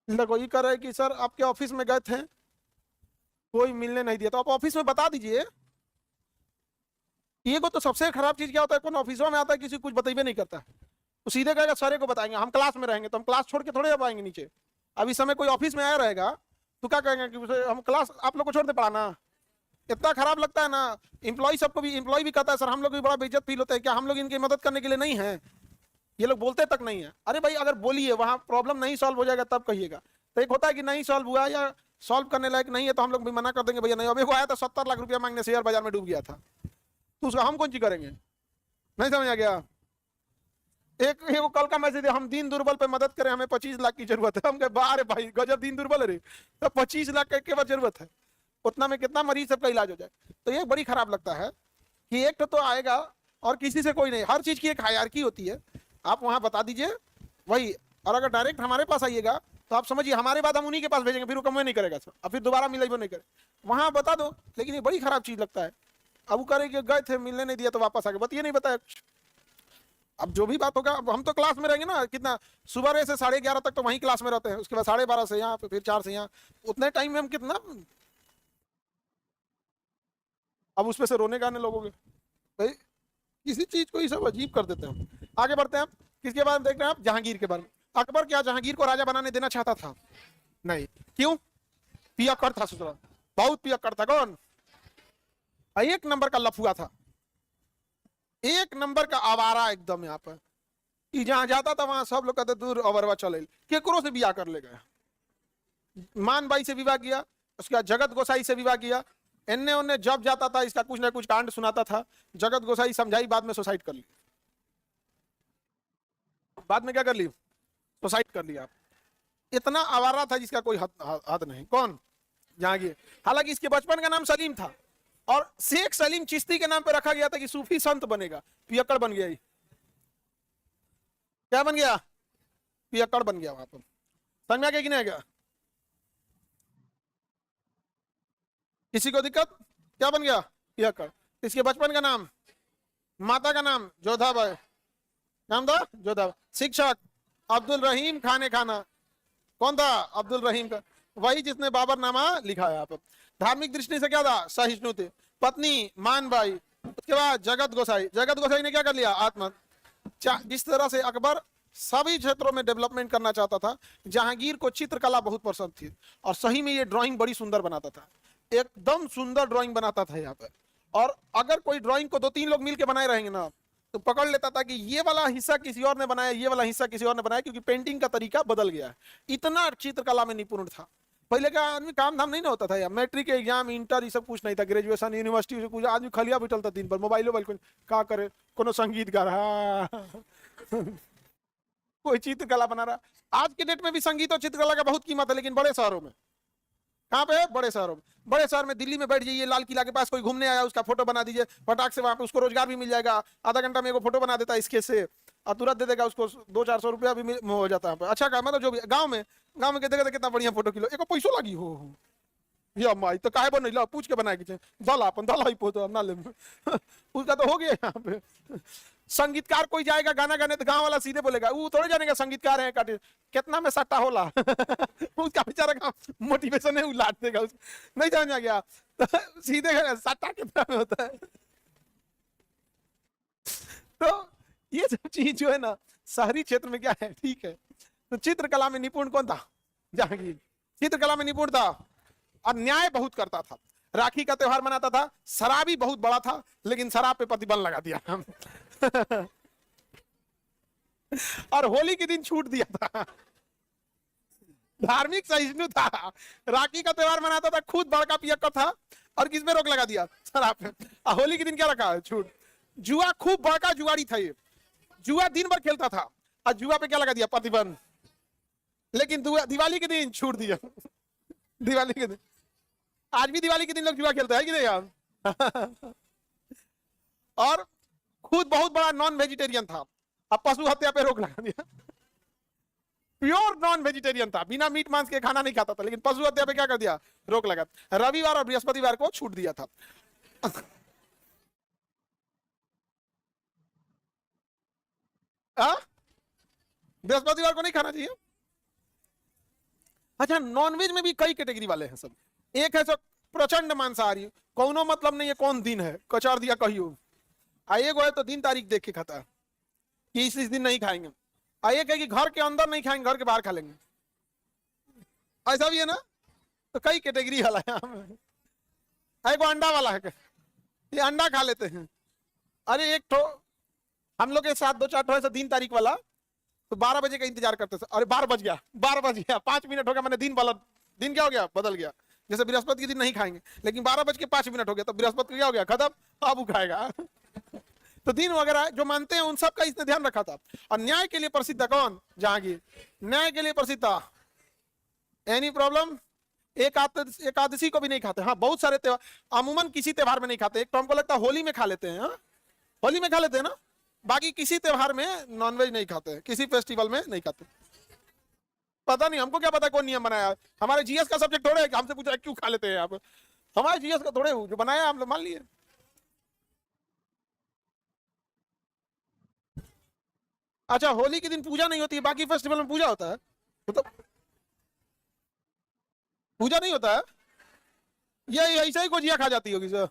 देखो ये कर रहे कि सर आपके ऑफिस में गए थे, कोई मिलने नहीं दिया, तो आप ऑफिस में बता दीजिए। ये तो सबसे खराब चीज क्या होता है, कौन ऑफिस में आता है किसी कुछ बताइए नहीं करता, तो सीधे कहेगा सारे को बताएंगे, हम क्लास में रहेंगे तो हम क्लास छोड़ के थोड़े अब आएंगे नीचे। अब इस समय कोई ऑफिस में आया रहेगा तो क्या कहेंगे कि हम क्लास आप लोग को छोड़ दे पढ़ाना। इतना खराब लगता है ना। इंप्लॉय सबको भी, इंप्लॉय भी कहता है सर हम लोग भी बड़ा बेइज्जत फील होता है, क्या हम लोग इनकी मदद करने के लिए नहीं है? ये लोग बोलते तक नहीं है। अरे भाई अगर बोलिए वहां प्रॉब्लम नहीं सॉल्व हो जाएगा तब कहिएगा। तो एक होता है कि नहीं सॉल्व हुआ या सॉल्व करने लायक नहीं है तो हम लोग भी मना कर देंगे भैया नहीं। अभी वो आया था 70 लाख रुपया मांगने, शेयर बाजार में डूब गया था, तो उसका हम कौन सी करेंगे? नहीं समझ आ गया? एक एक कल का मैसेज, हम दीन दुर्बल पे मदद करें, हमें 25 लाख की जरूरत है। हम कहे बारे भाई गजब दीन दुर्बल है रे, तो 25 लाख के बाद जरूरत है, उतना में कितना मरीज सबका इलाज हो जाए। तो ये बड़ी खराब लगता है कि एक तो आएगा और किसी से कोई नहीं, हर चीज की एक हायरार्की होती है, आप वहां बता दीजिए वही। और अगर डायरेक्ट हमारे पास आइएगा तो आप समझिए हमारे बाद हम उन्हीं के पास भेजेंगे, फिर वो कम नहीं करेगा सर, अब फिर दोबारा मिले वो नहीं करे, वहां बता दो। लेकिन ये बड़ी खराब चीज लगता है। अब वो करे कि गए थे मिलने नहीं दिया तो वापस आ गए, बत ये नहीं बताया कुछ। अब जो भी बात होगा, अब हम तो क्लास में रहेंगे ना, कितना सुबह से 11:30 तक तो वहीं क्लास में रहते हैं, उसके बाद 12:30 से यहाँ, फिर 4 से यहाँ, उतने टाइम में हम कितना, अब उसमें से रोने गाने लोगोगे भाई। किसी चीज को ही सब अजीब कर देते हैं। आगे बढ़ते हैं, किसके बारे में देख रहे हैं आप? जहांगीर के बारे में। अकबर क्या जहांगीर को राजा बनाने देना चाहता था? नहीं। क्यों? पियक्कड़ था ससुरा, बहुत पियक्कड़ था। कौन? एक नंबर का लफुआ था, एक नंबर का आवारा एकदम। यहाँ पर जहां जाता था वहां सब लोग कहते दूर अवरवा चले, केकरो से बिया कर ले गया। मान बाई से विवाह किया, उसके बाद जगत गोसाई से विवाह किया। एन्ने उन्ने जब जाता था इसका कुछ ना कुछ कांड सुनाता था, जगत गोसाई समझाई, बाद में सुसाइड कर ली। बाद में क्या कर ली? सुसाइड कर लिया। इतना आवारा था जिसका कोई हद नहीं। कौन? जहांगीर। हालांकि इसके बचपन का नाम सलीम था, और शेख सलीम चिश्ती के नाम पे रखा गया था कि सूफी संत बनेगा। पियक्कड़ बन गया। क्या बन गया? पियक्कड़ बन गया वहां पर। समझ में आ गया कि नहीं आ गया? किसी को दिक्कत? क्या बन गया? पियक्कड़। इसके बचपन का नाम, माता का नाम जोधाबाई, नाम था जोधा। शिक्षक अब्दुल रहीम खाने खाना। कौन था? अब्दुल रहीम का, वही जिसने बाबरनामा लिखा है। आप धार्मिक दृष्टि से क्या था? सहिष्णु थे। पत्नी मानबाई। उसके बाद जगत गोसाई, जगत गोसाई ने क्या कर लिया? आत्मा। जिस तरह से अकबर सभी क्षेत्रों में डेवलपमेंट करना चाहता था, जहांगीर को चित्रकला बहुत पसंद थी, और सही में ये ड्राइंग बड़ी सुंदर बनाता था, एकदम सुंदर ड्राइंग बनाता था यहाँ पे। और अगर कोई ड्राइंग को 2-3 लोग मिलके बनाए रहेंगे ना, तो पकड़ लेता था कि ये वाला हिस्सा किसी और ने बनाया, ये वाला हिस्सा किसी और ने बनाया, क्योंकि पेंटिंग का तरीका बदल गया है। इतना चित्रकला में निपुण था। पहले का आदमी काम धाम नहीं ना होता था यार, मैट्रिक एग्जाम, इंटर, ये सब कुछ नहीं था, ग्रेजुएशन, यूनिवर्सिटी से कुछ, आदमी खलिया बैठल था दिन भर मोबाइल का करे, कोनो संगीतकार कोई चित्रकला बना रहा। आज के डेट में भी संगीत और चित्रकला का बहुत कीमत है, लेकिन बड़े शहरों में। कहाँ पे है? बड़े शहरों में। बड़े शहर में दिल्ली में बैठ जाइए, लाल किला के पास कोई घूमने आया, उसका फोटो बना दीजिए फटाक से, वहां पे उसको रोजगार भी मिल जाएगा। आधा घंटा में एगो फोटो बना देता है इसके से, और तुरंत दे देगा उसको 200-400 रुपया भी हो जाता है। अच्छा का मतलब जो भी गाँव में देगा कितना बढ़िया फोटो किलो, एक पैसों लगी हो या माई तो काहे बन पूछ के बनाए के दल अपन दल ही पोतो ना ले उसका तो हो गया। यहाँ पे संगीतकार कोई जाएगा गाना गाने तो गांव वाला सीधे बोलेगा वो थोड़े जानेगा संगीतकार है काटे कितना में सट्टा होला उसका बेचारा का मोटिवेशन है, वो लाट देगा उसको। नहीं समझ आ गया? तो सीधे सट्टा कितना में होता है। तो ये सब चीज जो है ना, शहरी क्षेत्र में क्या है, ठीक है। तो चित्रकला में निपुण कौन था? जहांगीर। चित्रकला में निपुण था, और न्याय बहुत करता था। राखी का त्योहार मनाता था, शराबी बहुत बड़ा था, लेकिन शराब पे प्रतिबंध लगा दिया और होली के दिन छूट दिया था। धार्मिक सहिष्णु था, राखी का त्योहार मनाता था, खुद बड़का पियक्कड़ था, और किस में रोक लगा दिया? शराब पे। होली के दिन क्या रखा? छूट। जुआ, खूब बड़का जुआरी था ये, जुआ दिन भर खेलता था, और जुआ पे क्या लगा दिया? प्रतिबंध। लेकिन दिवाली के दिन छूट दिया। दिवाली के दिन, आज भी दिवाली के दिन लोग जुआ खेलते हैं कि नहीं यार? और खुद बहुत बड़ा नॉन वेजिटेरियन था, अब पशु हत्या पे रोक लगा दिया। प्योर नॉन वेजिटेरियन था, बिना मीट मांस के खाना नहीं खाता था, लेकिन पशु हत्या पे क्या कर दिया? रोक लगा। रविवार और बृहस्पतिवार को छूट दिया था। बृहस्पतिवार को नहीं खाना चाहिए। अच्छा, नॉनवेज में भी कई कैटेगरी वाले हैं सब। एक है सब प्रचंड मांसाहारी, कौनो मतलब नहीं है कौन दिन है, कचार दिया कहियो। आ एगो है तो दिन तारीख देख के खाता है कि इस दिन नहीं खाएंगे। आ एक है कि घर के अंदर नहीं खाएंगे, घर के बाहर खा लेंगे। ऐसा भी है ना, तो कई कैटेगरी वाला है यहाँ में। एगो अंडा वाला है, ये अंडा खा लेते हैं। अरे एक ठो हम लोग के साथ दो चार ठो ऐसा दिन तारीख वाला, तो 12 बजे का इंतजार करते थे। अरे 12 बज गया, 12 बज गया, 5 मिनट हो गया, मैंने दिन बदल, दिन क्या हो गया, बदल गया। जैसे बृहस्पति के दिन नहीं खाएंगे, लेकिन 12 बज के 5 मिनट हो गया, तो बृहस्पति क्या हो गया, खत्म, अब वो खाएगा। तो दिन वगैरह जो मानते हैं उन सब का इसने ध्यान रखा था। और न्याय के लिए प्रसिद्ध था कौन, जहांगीर। न्याय के लिए प्रसिद्ध था। एनी प्रॉब्लम, एकादशी को भी नहीं खाते। हाँ, बहुत सारे त्योहार, अमूमन किसी त्योहार में नहीं खाते। एक तो हमको लगता है होली में खा लेते हैं। हाँ, होली में खा लेते हैं ना, बाकी किसी त्योहार में नॉनवेज नहीं खाते, किसी फेस्टिवल में नहीं खाते। पता नहीं, हमको क्या पता कौन नियम बनाया है। हमारे जीएस का सब्जेक्ट थोड़े है कि हमसे पूछा क्यों खा लेते हैं आप। हमारे जीएस का थोड़े जो बनाया हम लोग मान लिए। अच्छा, होली के दिन पूजा नहीं होती है, बाकी फेस्टिवल में पूजा होता है। तो पूजा नहीं होता है, ये ऐसे ही गुजिया खा जाती होगी सर।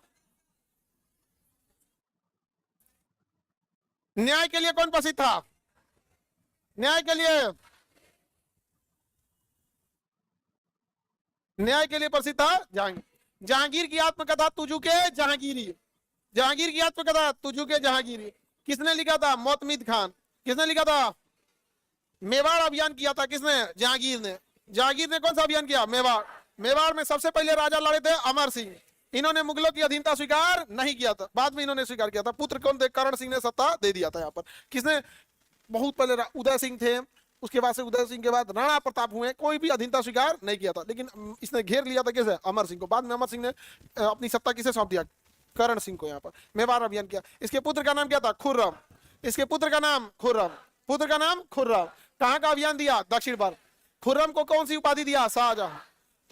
न्याय के लिए कौन प्रसिद्ध था, न्याय के लिए, न्याय के लिए प्रसिद्ध था जहांगीर। जहांगीर की आत्मकथा तुझू के जहांगीरी, जहांगीर की आत्मकथा तुझू के जहांगीरी किसने लिखा था, मोतमिद खान। किसने लिखा था, मेवाड़ अभियान किया था किसने, जहांगीर ने। जहांगीर ने कौन सा अभियान किया, मेवाड़। मेवाड़ में सबसे पहले राजा लड़े थे अमर सिंह। इन्होंने मुगलों की अधीनता स्वीकार नहीं किया था, बाद में इन्होंने स्वीकार किया था। पुत्र कौन थे, करण सिंह ने सत्ता दे दिया था यहाँ पर। किसने, बहुत पहले उदय सिंह थे, उसके बाद से उदय सिंह के बाद राणा प्रताप हुए, कोई भी अधीनता स्वीकार नहीं किया था। लेकिन इसने घेर लिया था किसे, अमर सिंह को। बाद में अमर सिंह ने अपनी सत्ता किसे सौंप दिया, करण सिंह को। यहाँ पर मेवाड़ अभियान किया। इसके पुत्र का नाम क्या था, खुर्रम। इसके पुत्र का नाम खुर्रम, पुत्र का नाम खुर्रम। कहाँ का अभियान दिया, दक्षिण भारत। खुर्रम को कौन सी उपाधि दिया, शाहजहां।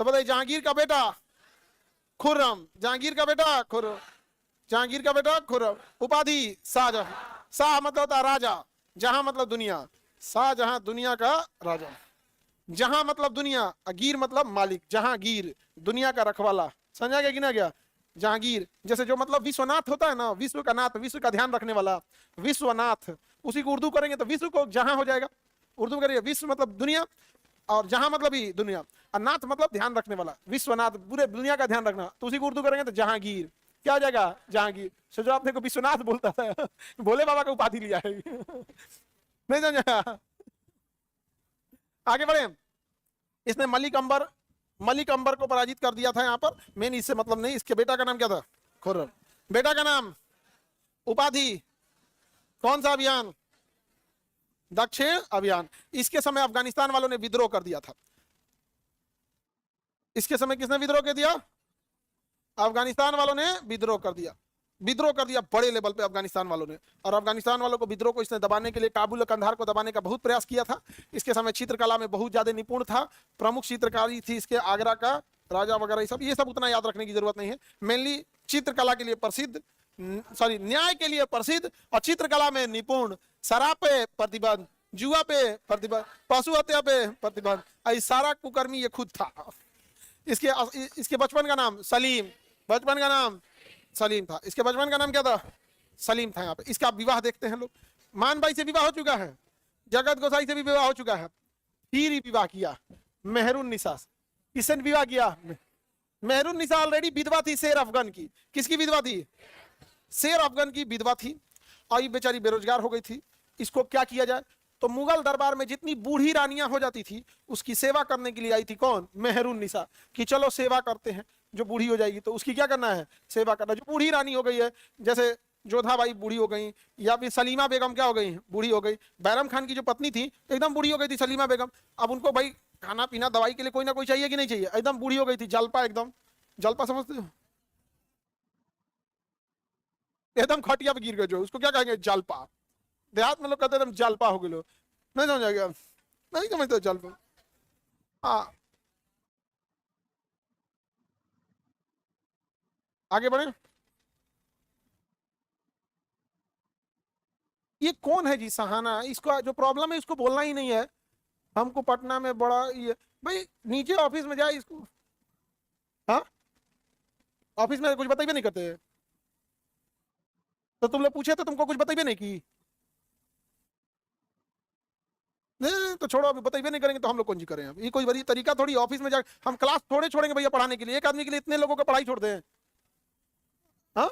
तो बताइए, जहांगीर का बेटा खुर्रम, जहांगीर का बेटा खुर्रम, जहांगीर का बेटा खुर्रम, उपाधि शाहजहां। शाह मतलब होता राजा, जहां मतलब दुनिया, शाहजहां दुनिया का राजा। जहां मतलब दुनिया, अगीर मतलब मालिक, जहांगीर दुनिया का रखवाला। समझा गया कि ना गया, जहांगीर। जैसे जो मतलब विश्वनाथ होता है ना, विश्व का नाथ, विश्व का ध्यान रखने वाला, विश्वनाथ। उसी को उर्दू करेंगे तो विश्व को जहां हो जाएगा। उर्दू करिए, विश्व मतलब दुनिया, और जहां मतलब ही दुनिया, और नाथ मतलब ध्यान रखने वाला, विश्वनाथ, पूरे दुनिया का ध्यान रखना। तो उसी को उर्दू करेंगे तो जहांगीर। क्या हो जाएगा, जहांगीर। सो जो आपने को विश्वनाथ बोलता था, भोले बाबा का उपाधि लिया है। नहीं समझा, आगे बढ़े। इसने मलिक अंबर को पराजित कर दिया था यहाँ पर। मेन इससे मतलब नहीं। इसके बेटा का नाम क्या था, खुर्रम। बेटा का नाम, उपाधि, कौन सा अभियान, दक्षिण अभियान। इसके समय अफगानिस्तान वालों ने विद्रोह कर दिया था। इसके समय किसने विद्रोह कर दिया, अफगानिस्तान वालों ने विद्रोह कर दिया। विद्रोह कर दिया बड़े लेवल पे अफगानिस्तान वालों ने। और अफगानिस्तान वालों को, विद्रोह को इसने दबाने के लिए, काबुल और कंधार को दबाने का बहुत प्रयास किया था। इसके समय चित्रकला में बहुत ज्यादा निपुण था। प्रमुख चित्रकारी थी इसके आगरा का राजा वगैरह, सब ये सब उतना याद रखने की जरूरत नहीं है। मेनली चित्रकला के लिए प्रसिद्ध, सॉरी न्याय के लिए प्रसिद्ध, और चित्रकला में निपुण। शराब पे प्रतिबंध, जुआ पे प्रतिबंध, पशु हत्या पे प्रतिबंध, सारा कुकर्मी ये खुद था। इसके बचपन का नाम सलीम, बचपन का नाम सलीम था। इसके बचपन का नाम क्या था, सलीम था। यहाँ पे इसका विवाह देखते हैं लोग। मान भाई से विवाह हो चुका है, जगत गोसाई से भी विवाह हो चुका है, फिर ही विवाह किया मेहरुन निसा से। किसने विवाह किया, मेहरुन निसा ऑलरेडी विधवा थी शेर अफगन की। किसकी विधवा थी, शेर अफगन की विधवा थी, और ये बेचारी बेरोजगार हो गई थी। इसको क्या किया जाए, तो मुगल दरबार में जितनी बूढ़ी रानियां हो जाती थी, उसकी सेवा करने के लिए आई थी कौन, मेहरुन निसा। कि चलो सेवा करते हैं, जो बूढ़ी हो जाएगी तो उसकी क्या करना है, सेवा करना। जो बूढ़ी रानी हो गई है, जैसे जोधाबाई बूढ़ी हो गई, या फिर सलीमा बेगम क्या हो गई, बूढ़ी हो गई। बैरम खान की जो पत्नी थी एकदम बूढ़ी हो गई थी, सलीमा बेगम। अब उनको भाई खाना पीना दवाई के लिए कोई ना कोई चाहिए कि नहीं चाहिए, एकदम बूढ़ी हो गई थी, जलपा एकदम। जलपा समझते हो, एकदम खटिया पे गिर गए, जो उसको क्या कहेंगे, जलपा। देहात में लोग कहते हैं जलपा हो गए लोग, नहीं समझ आएगा, नहीं समझते जलपा। हाँ, आगे बढ़े। ये कौन है जी, सहाना। इसका जो प्रॉब्लम है इसको बोलना ही नहीं है। हमको पटना में बड़ा ये भाई नीचे ऑफिस में जाए इसको, हाँ ऑफिस में कुछ बताइए नहीं करते, तो तुम लोग पूछे तो तुमको कुछ बताइए नहीं की, नहीं तो छोड़ो, अभी बताइए नहीं करेंगे तो हम लोग कौन सी करें, अब ये कोई बड़ी तरीका थोड़ी, ऑफिस में जा हम क्लास थोड़े छोड़ेंगे भैया पढ़ाने के लिए, एक आदमी के लिए इतने लोगों का पढ़ाई छोड़ दें, हाँ।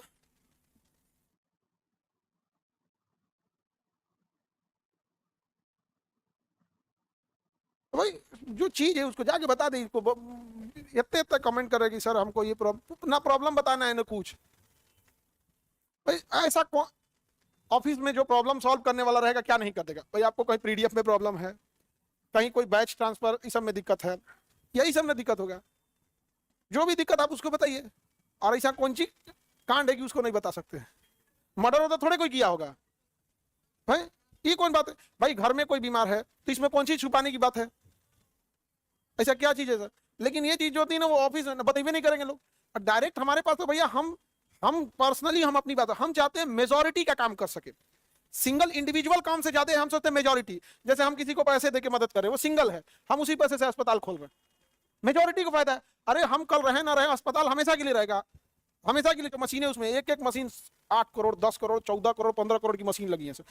तो भाई जो चीज है उसको जाके बता दे, इसको इतने इतने कमेंट करे कि सर हमको ये ना प्रॉब्लम बताना है ना कुछ, भाई ऐसा ऑफिस में जो प्रॉब्लम सॉल्व करने वाला रहेगा क्या नहीं कर देगा भाई, आपको कहीं पीडीएफ में प्रॉब्लम है, कहीं कोई बैच ट्रांसफर इस सब में दिक्कत है, यही सब में दिक्कत होगा, जो भी दिक्कत आप उसको बताइए, और ऐसा कौन सी कांड है कि उसको नहीं बता सकते, मर्डर होता थोड़े कोई किया होगा भाई, ये कौन बात है भाई, घर में कोई बीमार है तो इसमें कौन सी छुपाने की बात है, ऐसा क्या चीज है सर, लेकिन ये चीज जो होती है ना वो ऑफिस में बताइए नहीं करेंगे लोग, और डायरेक्ट हमारे पास तो भैया हम पर्सनली हम अपनी बात हम चाहते हैं मेजोरिटी का काम कर सके, सिंगल इंडिविजुअल काम से ज्यादा हम सोचते हैं मेजोरिटी, जैसे हम किसी को पैसे देके मदद करें, वो सिंगल है, हम उसी पैसे से अस्पताल खोल रहे हैं, मेजोरिटी को फायदा है, अरे हम कल रहे ना रहे अस्पताल हमेशा के लिए रहेगा, हमेशा के लिए, मशीनें उसमें एक एक मशीन 8 करोड़ 10 करोड़ 14 करोड़ 15 करोड़ की मशीन लगी है सर,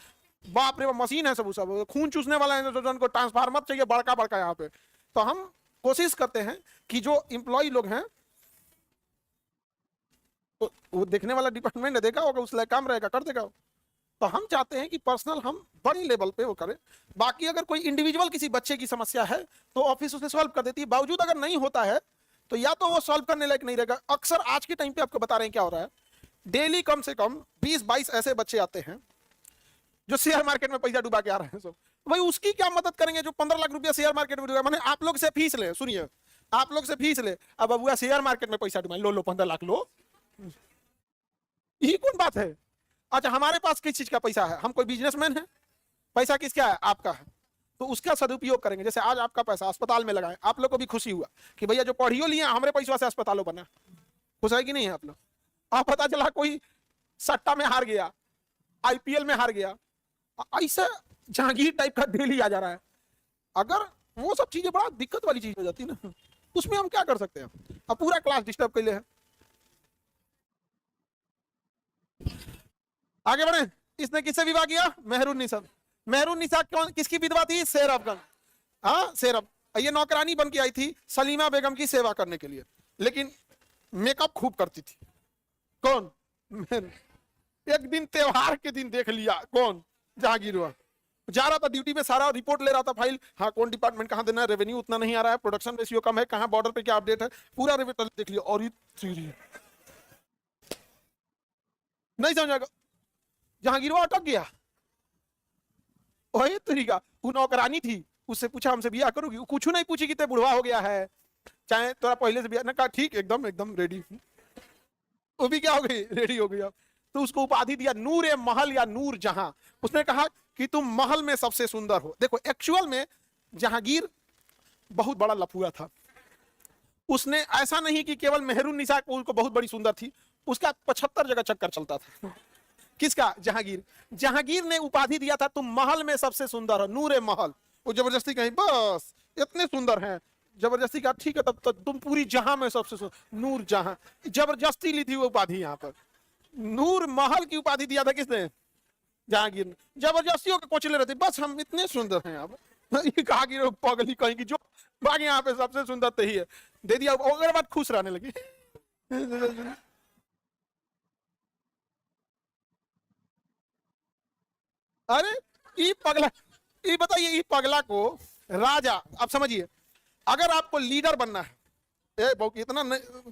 बाप रे मशीन है सब, सब खून चूसने वाला है, जो उनको ट्रांसफार्मर चाहिए बड़का बड़का यहाँ पे, तो हम कोशिश करते हैं कि जो इंप्लॉय लोग हैं, तो वो देखने वाला डिपार्टमेंट है, देखा होगा उस लायक काम रहेगा कर देगा, तो हम चाहते हैं कि पर्सनल हम बड़ी लेवल पे वो करें, बाकी अगर कोई इंडिविजुअल किसी बच्चे की समस्या है तो ऑफिस उसे सॉल्व कर देती है, बावजूद अगर नहीं होता है तो या तो वो सॉल्व करने लायक नहीं रहेगा, अक्सर आज के टाइम पे आपको बता रहे हैं क्या हो रहा है, डेली कम से कम 20-22 ऐसे बच्चे आते हैं जो शेयर मार्केट में पैसा डुबा के आ रहे हैं, सब भाई उसकी क्या मदद करेंगे, जो 15 लाख रुपया शेयर मार्केट में डुबा, मैंने आप लोग से फीस ले, सुनिए आप लोग से फीस ले, अब अबुआ शेयर मार्केट में पैसा डुबा, लो लो 15 लाख लो, यही कौन बात है, अच्छा हमारे पास किस चीज का पैसा है, हम कोई बिजनेसमैन है, पैसा किसका है, आपका है, तो उसका सदुपयोग करेंगे, जैसे आज आपका पैसा अस्पताल में लगाए, आप लोग को भी खुशी हुआ कि भैया जो पढ़ियो लिए हमारे पैसों से अस्पतालों बना, खुश है कि नहीं है आप लोग, आप पता चला कोई सट्टा में हार गया, आईपीएल में हार गया, ऐसा जहांगीर टाइप का डेली आ जा रहा है, अगर वो सब चीजें बड़ा दिक्कत वाली चीज हो जाती है ना, उसमें हम क्या कर सकते हैं, अब पूरा क्लास डिस्टर्ब कर ले है, आगे बढ़े, इसने किससे विवाह किया, मेहरुन्निसा, मेहरुन्निसा कौन किसकी विधवा थी, शेर अफगन, हाँ शेर अफगन, ये नौकरानी बन के आई थी सलीमा बेगम की सेवा करने के लिए, लेकिन मेकअप खूब करती थी, कौन, एक दिन त्योहार के दिन देख लिया, कौन, जहांगीर हुआ, जा रहा था ड्यूटी में, सारा रिपोर्ट ले रहा था फाइल, हाँ कौन डिपार्टमेंट कहाँ देना है, रेवेन्यू उतना नहीं आ रहा है, प्रोडक्शन रेशियो कम है, कहाँ बॉर्डर पे क्या अपडेट है, पूरा रिपोर्ट देख लिया, और नहीं समझा, जहांगीरवा अटक गया, वही तरीका, वो नौकरानी थी, उससे पूछा हमसे बियाह करोगी, कुछ नहीं पूछी कि ते बुढ़वा हो गया है, चाहे तोरा पहले से बियाह, ना कहा ठीक एकदम एकदम रेडी, वो भी क्या हो गई, रेडी हो गई, तो उसको उपाधि दिया नूर ए महल या नूर जहां, उसने कहा कि तुम महल में सबसे सुंदर हो, देखो एक्चुअल में जहांगीर बहुत बड़ा लफुआ था, उसने ऐसा नहीं कि केवल मेहरुन्निसा को बहुत बड़ी सुंदर थी, उसका 75 जगह चक्कर चलता था, किसका, जहांगीर, जहांगीर ने उपाधि दिया था तुम महल में सबसे सुंदर हो, नूरे महल, वो जबरदस्ती कहीं बस इतने सुंदर हैं, जबरदस्ती का ठीक है तब तो तुम पूरी जहां में सबसे सुंदर, नूर जहां, जबरदस्ती ली थी वो उपाधि, यहाँ पर नूर महल की उपाधि दिया था किसने, जहांगीर ने, जबरदस्ती होकर कोचले रहते, बस हम इतने सुंदर हैं, अब ये कहा कि पगली कहीं की जो बाकी यहाँ पे सबसे सुंदर तो ही है, दे दिया, अगर बात खुश रहने लगी, अरे ये पगला, ये बताइए ये पगला को राजा, आप समझिए अगर आपको लीडर बनना है, इतना नहीं,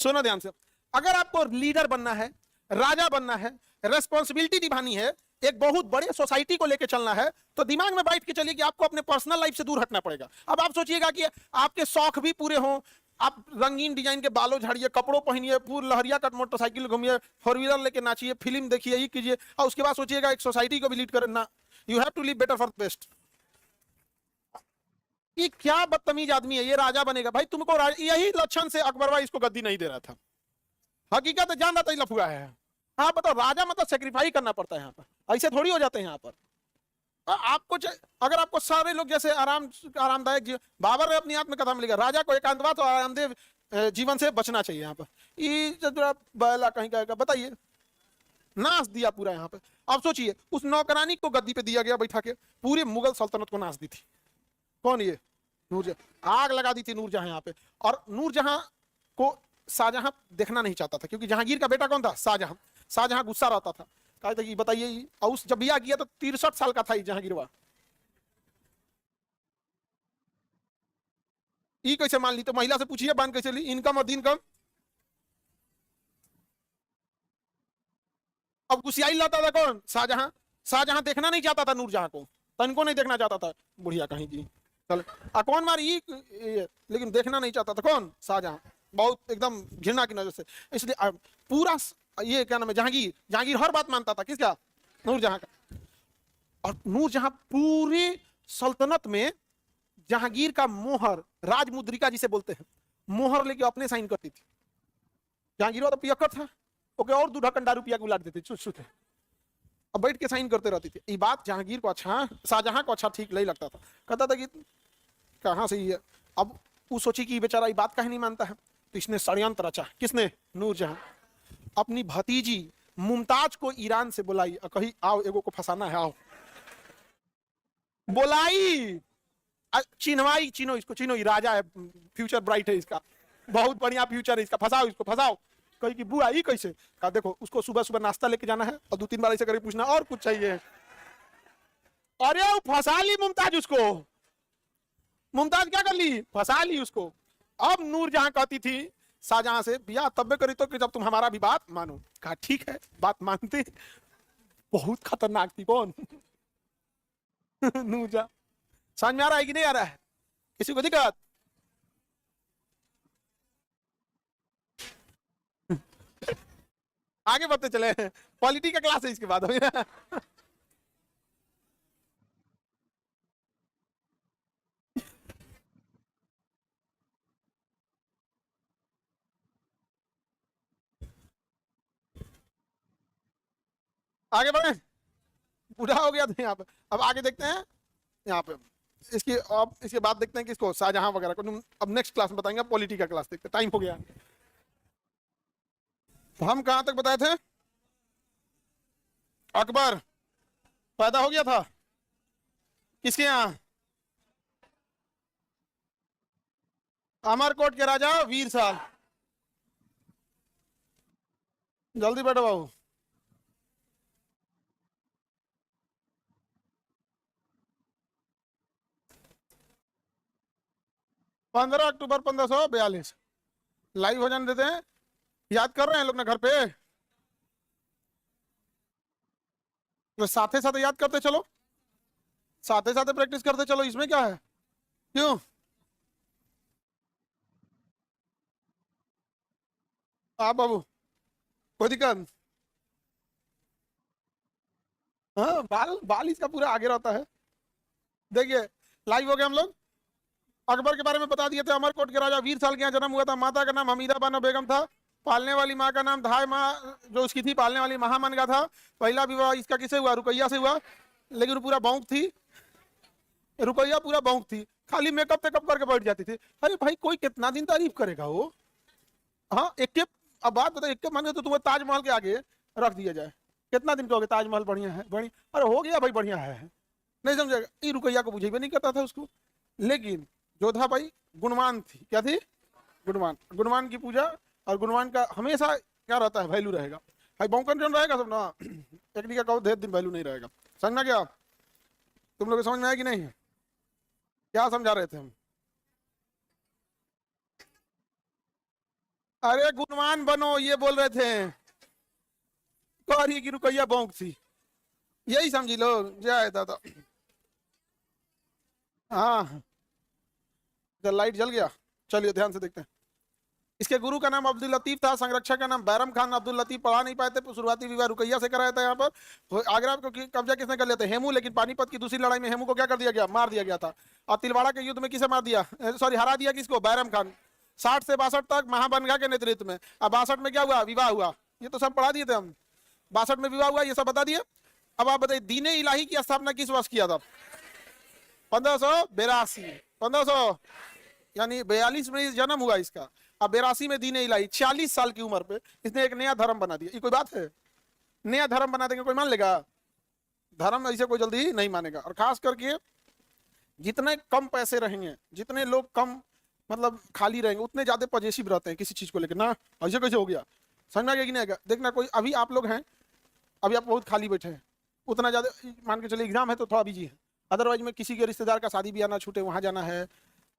सुनो ध्यान से, अगर आपको लीडर बनना है, राजा बनना है, रेस्पॉन्सिबिलिटी निभानी है, एक बहुत बड़े सोसाइटी को लेकर चलना है, तो दिमाग में बैठ के चलिए कि आपको अपने पर्सनल लाइफ से दूर हटना पड़ेगा, अब आप सोचिएगा कि आपके शौक भी पूरे हों, आप रंगीन डिजाइन के बालों झाड़िए, कपड़ों पहनिए, पूरी लहरिया कट मोटरसाइकिल घूमिए, 4 व्हीलर लेके नाचिए, फिल्म देखिए, ये कीजिए, और उसके बाद सोचिएगा एक सोसाइटी को भी लीड करना, you have to live better for best, ये क्या बदतमीज आदमी है, ये राजा बनेगा भाई, तुमको यही लक्षण से अकबर भाई इसको गद्दी नहीं दे रहा था, हकीकत जान रहा था लफुआ है, हाँ बताओ, राजा मतलब सेक्रीफाई करना पड़ता है यहाँ पर, ऐसे थोड़ी हो जाते हैं यहाँ पर, आपको अगर आपको सारे लोग जैसे आरामदायक जीवन, बाबर ने अपनी आत्मकथा में लिखा, राजा को एकांतवास और आरामदेह जीवन से बचना चाहिए। यहाँ पर ये बैला कहीं का बताइए, नाश दिया पूरा यहाँ पे। अब सोचिए उस नौकरानी को गद्दी पे दिया गया बैठा के, पूरे मुगल सल्तनत को नाश दी थी। कौन? ये नूरजहां। आग लगा दी थी नूरजहां यहाँ पे। और नूरजहां को शाहजहां देखना नहीं चाहता था, क्योंकि जहांगीर का बेटा कौन था? शाहजहां। शाहजहां गुस्सा रहता था, कहा था कि बताइए, और उस जब बिया किया तो 63 साल का था जहांगीरवा। ये कैसे मान ली? तो महिला से पूछिए बांध कैसे ली, इनकम और दिन कम। अब गुस्सियाई लाता था कौन? शाहजहां। शाहजहां देखना नहीं चाहता था नूरजहां को, तनको नहीं देखना चाहता था, बुढ़िया कहीं की। चल कौन मारी, लेकिन देखना नहीं चाहता था कौन? शाहजहां। बहुत एकदम घृणा की नजर से। इसलिए पूरा ये क्या नाम है, जहांगीर। जहांगीर हर बात मानता था किसका? नूरजहां का। और नूरजहां पूरी सल्तनत में जहांगीर का मोहर, राजमुद्रिका जिसे बोलते हैं, मोहर लेके अपने साइन करती थी। जहांगीर तो पियक्कर था, ओके, और दूधा कंडा रुपया को उलाट देते छुट। अब बैठ के साइन करते रहती थी। ये बात जहांगीर को अच्छा, शाहजहां को अच्छा ठीक नहीं लगता था। कहता था कि कहां से ही है। अब वो सोची कि बेचारा ये बात कहीं नहीं मानता है, तो इसने षड्यंत्र रचा। किसने? नूरजहां। अपनी भतीजी मुमताज को ईरान से बुलाई और कही आओ एगो को फंसाना है, आओ। बुलाई, चिन्हवाई, चिन्हो इसको, चिन्हो, राजा है, फ्यूचर ब्राइट है इसका, बहुत बढ़िया फ्यूचर है इसका, फंसाओ इसको, फंसाओ। कही कि बुआ ये कैसे? कहा देखो उसको सुबह सुबह नाश्ता लेके जाना है और 2-3 बार ऐसे करके पूछना और कुछ चाहिए। अरे वो फंसा ली मुमताज उसको। मुमताज क्या कर ली? फंसा ली उसको। अब नूरजहां कहती थी शाहजहां से, बिया तब्बे करी तो कि जब तुम हमारा भी बात मानो। कहा ठीक है, बात मानते। बहुत खतरनाक थी। कौन? नूरजहां। समझ में आ रहा है कि नहीं आ रहा है? किसी को दिक्कत? आगे बढ़ते चले, पॉलिटी का क्लास है इसके बाद। आगे बढ़े, बूढ़ा हो गया था यहाँ पे। अब आगे देखते हैं यहाँ पे इसकी। अब इसके बाद देखते हैं कि इसको शाहजहां वगैरह को अब नेक्स्ट क्लास में बताएंगे। पॉलिटी का क्लास देखते, टाइम हो गया। तो हम कहां तक बताए थे? अकबर पैदा हो गया था किसके यहाँ? अमरकोट के राजा वीर साल। जल्दी बैठो बाबू। 15 अक्टूबर 1542। लाइव हो जाने देते हैं। याद कर रहे हैं लोग ना घर पे? तो साथे साथे याद करते चलो, साथे साथे प्रैक्टिस करते चलो, इसमें क्या है? क्यों? आप बाबू कोई दिक्कत? हाँ, बाल बाल इसका पूरा आगे रहता है। देखिए लाइव हो गए हम लोग। अकबर के बारे में बता दिए थे। अमरकोट के राजा वीर साल के यहाँ जन्म हुआ था। माता का नाम हमीदा बानो बेगम था। पालने वाली माँ का नाम धाय माँ जो उसकी थी, पालने वाली महामन का था। पहला विवाह इसका किसे हुआ? रुकैया से हुआ, लेकिन पूरा बौंक थी। रुकैया पूरा बौंक थी, खाली मेकअप टेकअप करके बैठ जाती थी। अरे भाई कोई कितना दिन तारीफ करेगा वो? हाँ एक के, अब बात बताओ, एक के मन तो तुम्हें ताजमहल के आगे रख दिया जाए, कितना दिन कहोगे ताजमहल बढ़िया है, बढ़िया? अरे हो गया भाई, बढ़िया है। नहीं समझेगा। ये रुकैया को बुझे भी नहीं करता था उसको। लेकिन जोधा बाई गुणवान थी। क्या थी? गुणवान। गुणवान की पूजा, और गुणवान का हमेशा क्या रहता है? वैल्यू रहेगा। भाई बौकन जो रहेगा सब ना, एक का कहो ढेर दिन वैल्यू नहीं रहेगा। समझना क्या? तुम लोग समझ में आया कि नहीं? क्या समझा रहे थे हम? अरे गुणवान बनो ये बोल रहे थे। की रुकैया बौक थी, यही समझी लो। जय दादा। हाँ लाइट जल गया। चलिए ध्यान से देखते हैं। इसके गुरु का नाम अब्दुल लतीफ था, संरक्षक का नाम बैरम खान। अब्दुल लतीफ पढ़ा नहीं पाए थे, शुरुआती विवाह रुकैया से कराया था। यहाँ पर तो आगरा को कब्जा किसने कर लिया था? हेमू। लेकिन पानीपत की दूसरी लड़ाई में हेमू को क्या कर दिया गया? मार दिया गया था। और तिलवाड़ा के युद्ध में किसे मार दिया? सॉरी हरा दिया किसको? बैरम खान। 60 से 62 तक महाबनगा के नेतृत्व में। अब 62 में क्या हुआ? विवाह हुआ। ये तो सब पढ़ा दिए थे हम। 62 में विवाह हुआ, ये सब बता दिए। अब आप बताइए दीन इलाही की स्थापना किस वर्ष किया था? 1582। 1500 यानी 42 में जन्म हुआ इसका। अब 82 में दीन इलाही, 40 साल की उम्र पे इसने एक नया धर्म बना दिया। ये कोई बात है? नया धर्म बना देंगे कोई मान लेगा? धर्म ऐसे कोई जल्दी नहीं मानेगा। और खास करके जितने कम पैसे रहेंगे, जितने लोग कम मतलब खाली रहेंगे, उतने ज्यादा पॉजिटिव रहते हैं किसी चीज को लेकर ना। ऐसे कैसे हो गया, समझ में आ गया कि नहीं आएगा? देखना कोई अभी आप लोग हैं, अभी आप बहुत खाली बैठे हैं, उतना ज्यादा मान के चलिए एग्जाम है तो थोड़ा बिजी है, अदरवाइज में किसी के रिश्तेदार का शादी ब्याह ना छूटे वहां जाना है।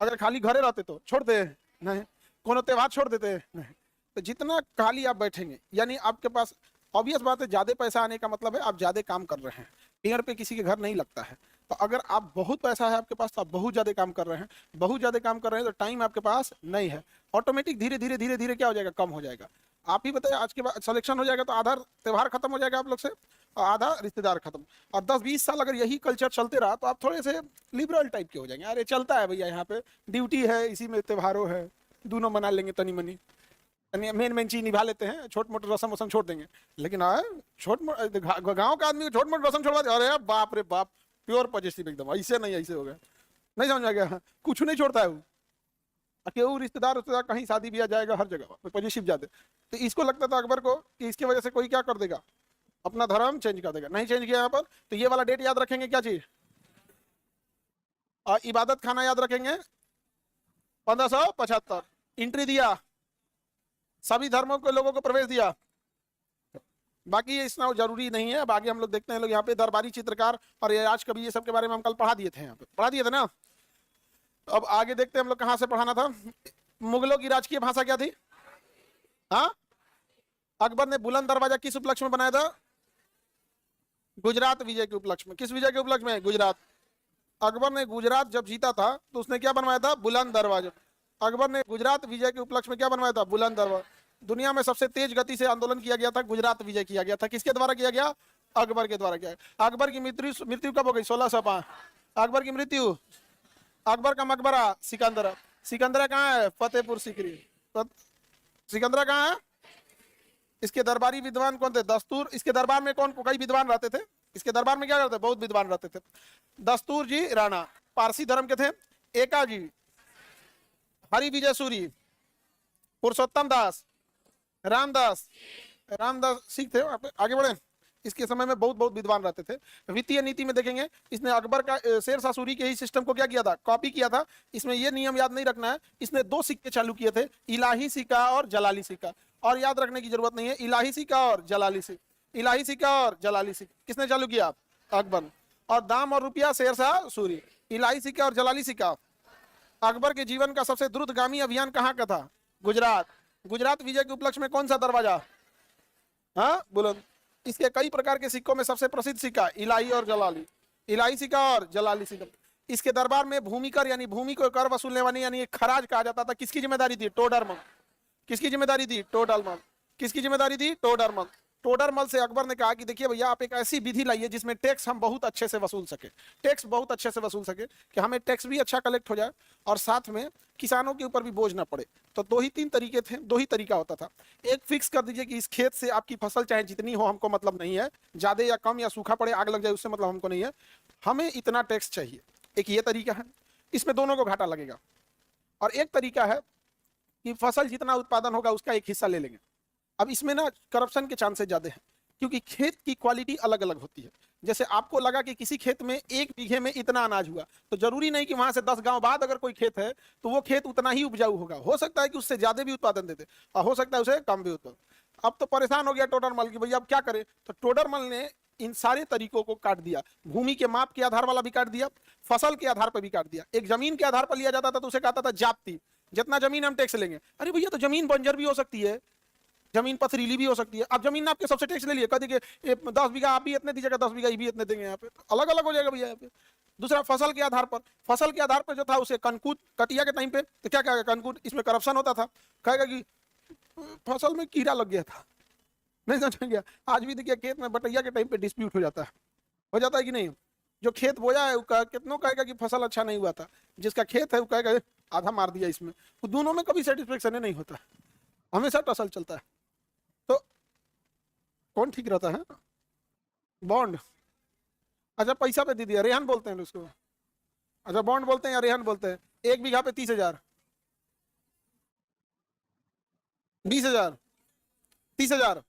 अगर खाली घरे रहते तो छोड़ते नहीं, कोनो त्योहार छोड़ देते नहीं। तो जितना खाली आप बैठेंगे यानी आपके पास ऑब्वियस बात है ज्यादा पैसा आने का मतलब है आप ज्यादा काम कर रहे हैं। पेड़ पे किसी के घर नहीं लगता है। तो अगर आप बहुत पैसा है आपके पास तो आप बहुत ज्यादा काम कर रहे हैं, बहुत ज्यादा काम कर रहे हैं तो टाइम आपके पास नहीं है, ऑटोमेटिक धीरे धीरे धीरे धीरे क्या हो जाएगा, कम हो जाएगा। आप ही बताइए आज के बाद सिलेक्शन हो जाएगा तो आधा त्योहार खत्म हो जाएगा आप लोग से और आधा रिश्तेदार खत्म। और 10-20 साल अगर यही कल्चर चलते रहा तो आप थोड़े से लिबरल टाइप के हो जाएंगे। अरे चलता है भैया, यहाँ पे ड्यूटी है, इसी में त्योहारों है, दोनों मना लेंगे, तनी मनी मेन चीज निभा लेते हैं, छोट मोट रसम वसम छोड़ देंगे। लेकिन छोट मोट गाँव का आदमी छोट मोट रसम छोड़वा दे, अरे बाप रे बाप, प्योर पॉजिटिव एकदम, ऐसे नहीं ऐसे हो गया, नहीं समझ आ गया, कुछ नहीं छोड़ता है वो। केहू रिश्तेदार कहीं शादी ब्याह जाएगा हर जगह पॉजिटिव जाते। तो इसको लगता था अकबर को कि इसकी वजह से कोई क्या कर देगा, अपना धर्म चेंज कर देगा। नहीं चेंज किया यहाँ पर। तो ये वाला डेट याद रखेंगे, क्या चीज, और इबादत खाना याद रखेंगे 1575। एंट्री दिया, सभी धर्मों के लोगों को प्रवेश दिया। बाकी ये इतना जरूरी नहीं है। अब आगे हम लोग देखते हैं। लोग यहाँ पे दरबारी चित्रकार और ये आज कभी ये सब के बारे में हम कल पढ़ा दिए थे, यहाँ पे पढ़ा दिए थे ना। अब आगे देखते हैं हम लोग कहाँ से पढ़ाना था। मुगलों की राजकीय भाषा क्या थी? हाँ, अकबर ने बुलंद दरवाजा किस उपलक्ष्य में बनाया था? गुजरात विजय के उपलक्ष्य में। किस विजय के उपलक्ष्य में? गुजरात। अकबर ने गुजरात जब जीता था तो उसने क्या बनवाया था? बुलंद दरवाजा। अकबर ने गुजरात विजय के उपलक्ष्य में क्या बनवाया था? बुलंद दरवाजा। दुनिया में सबसे तेज गति से आंदोलन किया गया था, गुजरात विजय किया गया था। किसके द्वारा किया गया? अकबर के द्वारा किया गया। अकबर की मृत्यु कब हो गई? 1605। अकबर की मृत्यु। अकबर का मकबरा सिकंदरा। सिकंदरा कहाँ है? फतेहपुर सीकरी। सिकंदरा कहाँ है? इसके दरबारी विद्वान कौन थे? दस्तूर। इसके दरबार में कौन कई विद्वान रहते थे? इसके दरबार में क्या करते? बहुत विद्वान रहते थे। दस्तूर जी राणा पारसी धर्म के थे। एका जी, हरि विजय सूरी, पुरुषोत्तम दास, रामदास। रामदास सिख थे। आगे बढ़े। इसके समय में बहुत बहुत विद्वान रहते थे। वित्तीय नीति में देखेंगे, इसने अकबर का शेरशाह सूरी के ही सिस्टम को क्या किया था? कॉपी किया था। इसमें ये नियम याद नहीं रखना है, इसने 2 सिक्के चालू किए थे, इलाही सिक्का और जलाली सिक्का। और याद रखने की जरूरत नहीं है, इलाही सिक्का और जलाली सिक्का। इलाही सिक्का और जलाली सिक्का किसने चालू किया? अकबर। और दाम और रुपया शेरशाह सूरी। इलाही सिक्का और जलाली सिक्का। अकबर के जीवन का सबसे द्रुतगामी अभियान कहाँ का था? गुजरात। गुजरात विजय के उपलक्ष्य में कौन सा दरवाजा? हाँ, बुलंद। इसके कई प्रकार के सिक्कों में सबसे प्रसिद्ध सिक्का इलाही और जलाली। इलाही सिक्का और जलाली सिक्का। इसके दरबार में भूमिकर यानी भूमि को कर वसूलने वाली यानी खराज कहा जाता था। किसकी जिम्मेदारी थी? टोडरमल। किसकी जिम्मेदारी थी? टोडरमल। किसकी जिम्मेदारी थी? टोडरमल। टोडरमल से अकबर ने कहा कि देखिए भैया, आप एक ऐसी विधि लाइए जिसमें टैक्स हम बहुत अच्छे से वसूल सके, टैक्स बहुत अच्छे से वसूल सके, कि हमें टैक्स भी अच्छा कलेक्ट हो जाए और साथ में किसानों के ऊपर भी बोझ ना पड़े। तो 2 ही 3 तरीके थे, 2 ही तरीका होता था। एक फिक्स कर दीजिए कि इस खेत से आपकी फसल चाहे जितनी हो हमको मतलब नहीं है, ज्यादा या कम या सूखा पड़े आग लग जाए उससे मतलब हमको नहीं है, हमें इतना टैक्स चाहिए। एक ये तरीका है, इसमें दोनों को घाटा लगेगा। और एक तरीका है कि फसल जितना उत्पादन होगा उसका एक हिस्सा ले लेंगे। अब इसमें ना करप्शन के चांसेस ज्यादा हैं, क्योंकि खेत की क्वालिटी अलग अलग होती है। जैसे आपको लगा कि किसी खेत में 1 बीघे में इतना अनाज हुआ, तो जरूरी नहीं कि वहां से 10 गांव बाद अगर कोई खेत है तो वो खेत उतना ही उपजाऊ होगा। हो सकता है कि उससे ज्यादा भी उत्पादन देते और हो सकता है उसे कम भी उत्पादन। अब तो परेशान हो गया टोडरमल की भैया अब क्या करे। तो टोडरमल ने इन सारे तरीकों को काट दिया। भूमि के माप के आधार वाला भी काट दिया, फसल के आधार पर भी काट दिया। एक जमीन के आधार पर लिया जाता था तो उसे कहता था जाप्ती, जितना जमीन हम टैक्स लेंगे। अरे भैया, तो जमीन बंजर भी हो सकती है, जमीन पथरीली भी हो सकती है। अब जमीन आपके सबसे टैक्स ले लिए, कह देंगे 10 बीघा आप भी इतने दीजिएगा, 10 बीघा ये भी इतने देंगे। यहाँ पे अलग अलग हो जाएगा भैया। यहाँ पे दूसरा फसल के आधार पर, फसल के आधार पर जो था उसे कनकूट, कटिया के टाइम पे तो क्या कहेगा कनकूट, इसमें करप्शन होता था। कहेगा कि फसल में कीड़ा लग गया था, नहीं समझ गया। आज भी देखिए खेत में बटैया के टाइम पे डिस्प्यूट हो जाता है कि नहीं। जो खेत बोया है कितनों कहेगा कि फसल अच्छा नहीं हुआ था, जिसका खेत है वो कहेगा आधा मार दिया इसमें। तो दोनों में कभी सेटिस्फेक्शन नहीं होता, हमेशा टसल चलता है। तो कौन ठीक रहता है? बॉन्ड। अच्छा पैसा पे दे दिया, रेहन बोलते हैं उसको। अच्छा बॉन्ड बोलते हैं या रेहन बोलते हैं। 1 बीघा पे 30,000, 20,000, 30,000।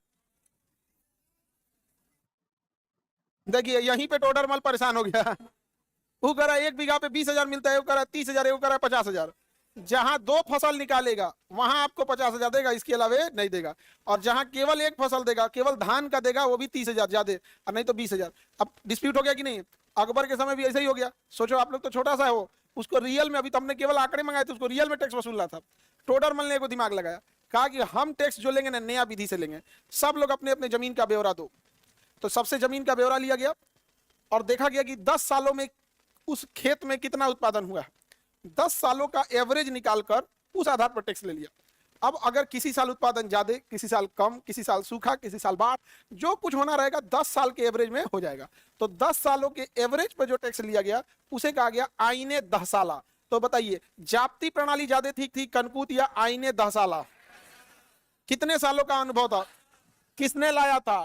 देखिए यहीं पे टोडर मल परेशान हो गया। वो कह रहा है 1 बीघा पे 20,000 मिलता है, वो कह रहा है 30,000, वो कह रहा है 50,000। जहां 2 फसल निकालेगा वहां आपको 50,000 देगा, इसके अलावा नहीं देगा। और जहां केवल 1 फसल देगा, केवल धान का देगा, वो भी 30,000 ज्यादा, और नहीं तो 20,000। अब डिस्प्यूट हो गया कि नहीं। अकबर के समय भी ऐसा ही हो गया। सोचो आप लोग तो छोटा सा है वो, उसको रियल में, अभी तो हमने केवल आंकड़े मंगाए थे, उसको रियल में टैक्स वसूलना था। टोडरमल ने को दिमाग लगाया, कहा कि हम टैक्स जो लेंगे ना नया विधि से लेंगे, सब लोग अपने अपने जमीन का ब्यौरा दो। तो सबसे जमीन का ब्यौरा लिया गया और देखा गया कि 10 सालों में उस खेत में कितना उत्पादन हुआ है। 10 सालों का एवरेज निकालकर उस आधार पर टैक्स ले लिया। अब अगर किसी साल उत्पादन ज्यादा, किसी साल कम, किसी साल सूखा, किसी साल बाढ़, जो कुछ होना रहेगा 10 साल के एवरेज में हो जाएगा। तो 10 सालों के एवरेज पर जो टैक्स लिया गया उसे कहा गया आईने दहसाला। तो बताइए जाप्ती प्रणाली ज्यादा ठीक थी, कनकूत या आईने दहसाला? कितने सालों का अनुभव था, किसने लाया था,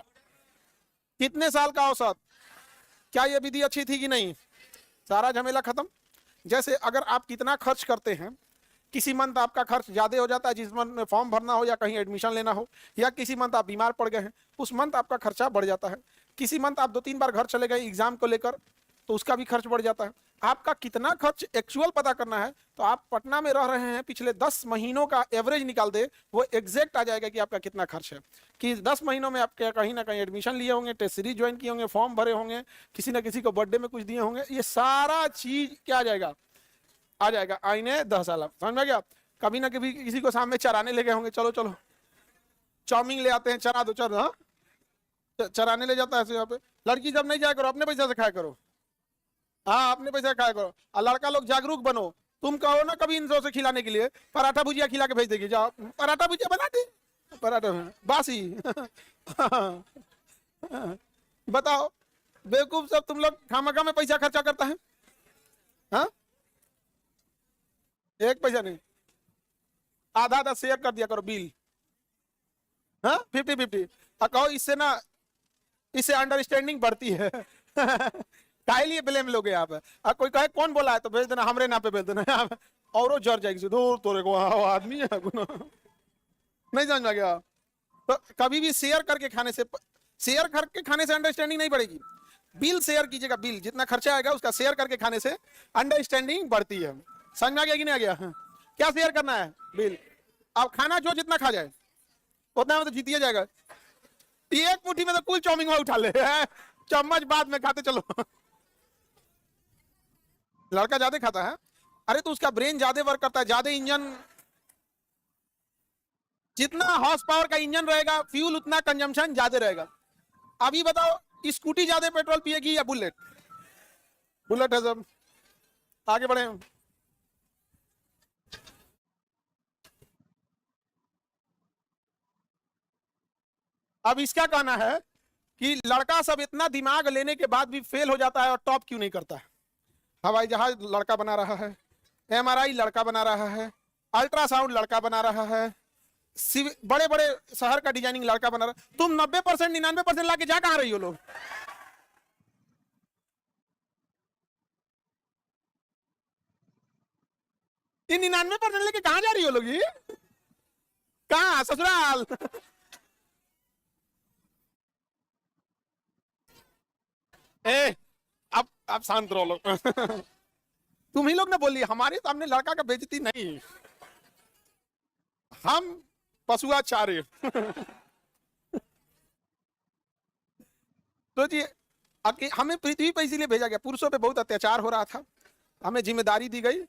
कितने साल का औसत, क्या यह विधि अच्छी थी कि नहीं? सारा झमेला खत्म। जैसे अगर आप कितना खर्च करते हैं, किसी मंथ आपका खर्च ज्यादा हो जाता है, जिस मंथ में फॉर्म भरना हो या कहीं एडमिशन लेना हो, या किसी मंथ आप बीमार पड़ गए हैं, उस मंथ आपका खर्चा बढ़ जाता है। किसी मंथ आप 2-3 बार घर चले गए एग्जाम को लेकर, तो उसका भी खर्च बढ़ जाता है। आपका कितना खर्च एक्चुअल पता करना है, तो आप पटना में रह रहे हैं, पिछले 10 महीनों का एवरेज निकाल दे, वो एग्जैक्ट आ जाएगा कि आपका कितना खर्च है। कि 10 महीनों में आप कहीं ना कहीं एडमिशन लिए होंगे, टेस्ट सीरीज ज्वाइन किए होंगे, फॉर्म भरे होंगे, किसी ना किसी को बर्थडे में कुछ दिए होंगे, ये सारा चीज क्या आ जाएगा, आ जाएगा आईने 10 साल। समझ में गया? कभी ना कभी किसी को सामने चराने ले गए होंगे, चलो चलो चाउमीन ले आते हैं, चरा दो, चलो। हाँ चराने ले जाता है ऐसे। यहाँ पे लड़की जब नहीं जाया करो, अपने पैसा से खाया करो। हाँ अपने पैसा खाया करो। और लड़का लोग जागरूक बनो, तुम कहो ना कभी इन से खिलाने के लिए, पराठा भुजिया खिला के भेज देगी, जाओ पराठा भुजिया बना दे, पराठा बासी। बताओ बेवकूफ सब तुम लोग, खामखा में पैसा खर्चा करता है। हाँ 1 पैसा नहीं, आधा आधा शेयर कर दिया करो बिल। हाँ 50-50। और कहो इससे ना, इससे अंडरस्टैंडिंग बढ़ती है। काहे लिए ब्लेम लोगे आप? कोई कहे कौन बोला है, तो भेज देना हमरे नाम पे, भेज देना। और जर जाएगी, दूर तोरे को आदमी है। नहीं समझ में गया? तो कभी भी शेयर करके खाने से, शेयर करके खाने से अंडरस्टैंडिंग नहीं बढ़ेगी। बिल शेयर कीजिएगा, बिल जितना खर्चा आएगा उसका शेयर करके खाने से अंडरस्टैंडिंग बढ़ती है। समझ में आ गया कि नहीं आ गया? क्या शेयर करना है? बिल। अब खाना जो जितना खा जाए उतना में तो जीतिए जाएगा। एक मुट्ठी में तो कुल चाउमीन उठा ले, चम्मच बाद में खाते चलो। लड़का ज्यादा खाता है, अरे तो उसका ब्रेन ज्यादा वर्क करता है, ज्यादा इंजन, जितना हॉर्स पावर का इंजन रहेगा फ्यूल उतना कंजम्पशन ज्यादा रहेगा। अभी बताओ स्कूटी ज्यादा पेट्रोल पिएगी या बुलेट? बुलेट है सब। आगे बढ़े। अब इसका कहना है कि लड़का सब इतना दिमाग लेने के बाद भी फेल हो जाता है और टॉप क्यों नहीं करता है? हवाई जहाज लड़का बना रहा है, एमआरआई लड़का बना रहा है, अल्ट्रासाउंड लड़का बना रहा है, बड़े बड़े शहर का डिजाइनिंग लड़का बना रहा है। तुम 90%, 99% लाके जा कहां रही हो लोग? इन 99% लेके कहां जा रही हो लोग? ये कहां, ससुराल? ए अब शांत रहो लोग। तुम ही लोग ने बोली हमारे सामने लड़का का बेइज्जती नहीं, हम पशुआचार्य। तो जी हमें पृथ्वी पर इसीलिए भेजा गया, पुरुषों पे बहुत अत्याचार हो रहा था, हमें जिम्मेदारी दी गई,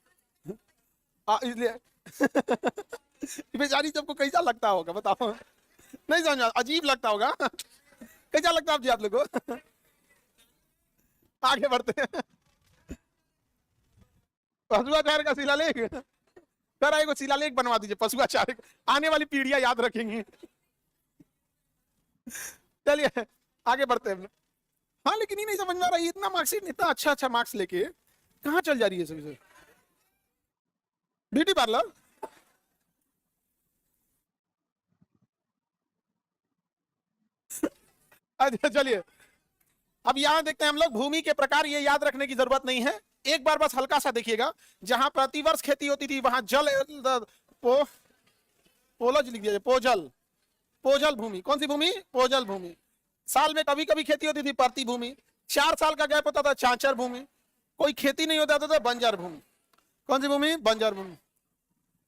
इसलिए। बेचारी सबको कैसा लगता होगा बताओ? नहीं समझा? अजीब लगता होगा। कैसा लगता है जी आप लोगों को? आगे बढ़ते हैं। पशुआचार्य का शिलालेख, सर एक शिलालेख बनवा दीजिए पशुआचार्य, आने वाली पीढ़ियां याद रखेंगी। चलिए आगे बढ़ते हैं। हाँ लेकिन ये नहीं समझ में आ रहा है, इतना मार्क्सिट, इतना अच्छा अच्छा मार्क्स लेके कहाँ चल जा रही है सभी? Beauty parlour? अच्छा चलिए अब यहां देखते हैं हम लोग भूमि के प्रकार, ये याद रखने की जरूरत नहीं है, एक बार बस हल्का सा देखिएगा। जहां प्रतिवर्ष खेती होती थी वहां जल पोलज लिख दिया, पोजल, पोजल भूमि। कौन सी भूमि? पोजल भूमि। साल में कभी कभी खेती होती थी प्रति भूमि। 4 साल का गैप होता था चांचर भूमि। कोई खेती नहीं होता था तो बंजर भूमि। कौन सी भूमि? बंजर भूमि।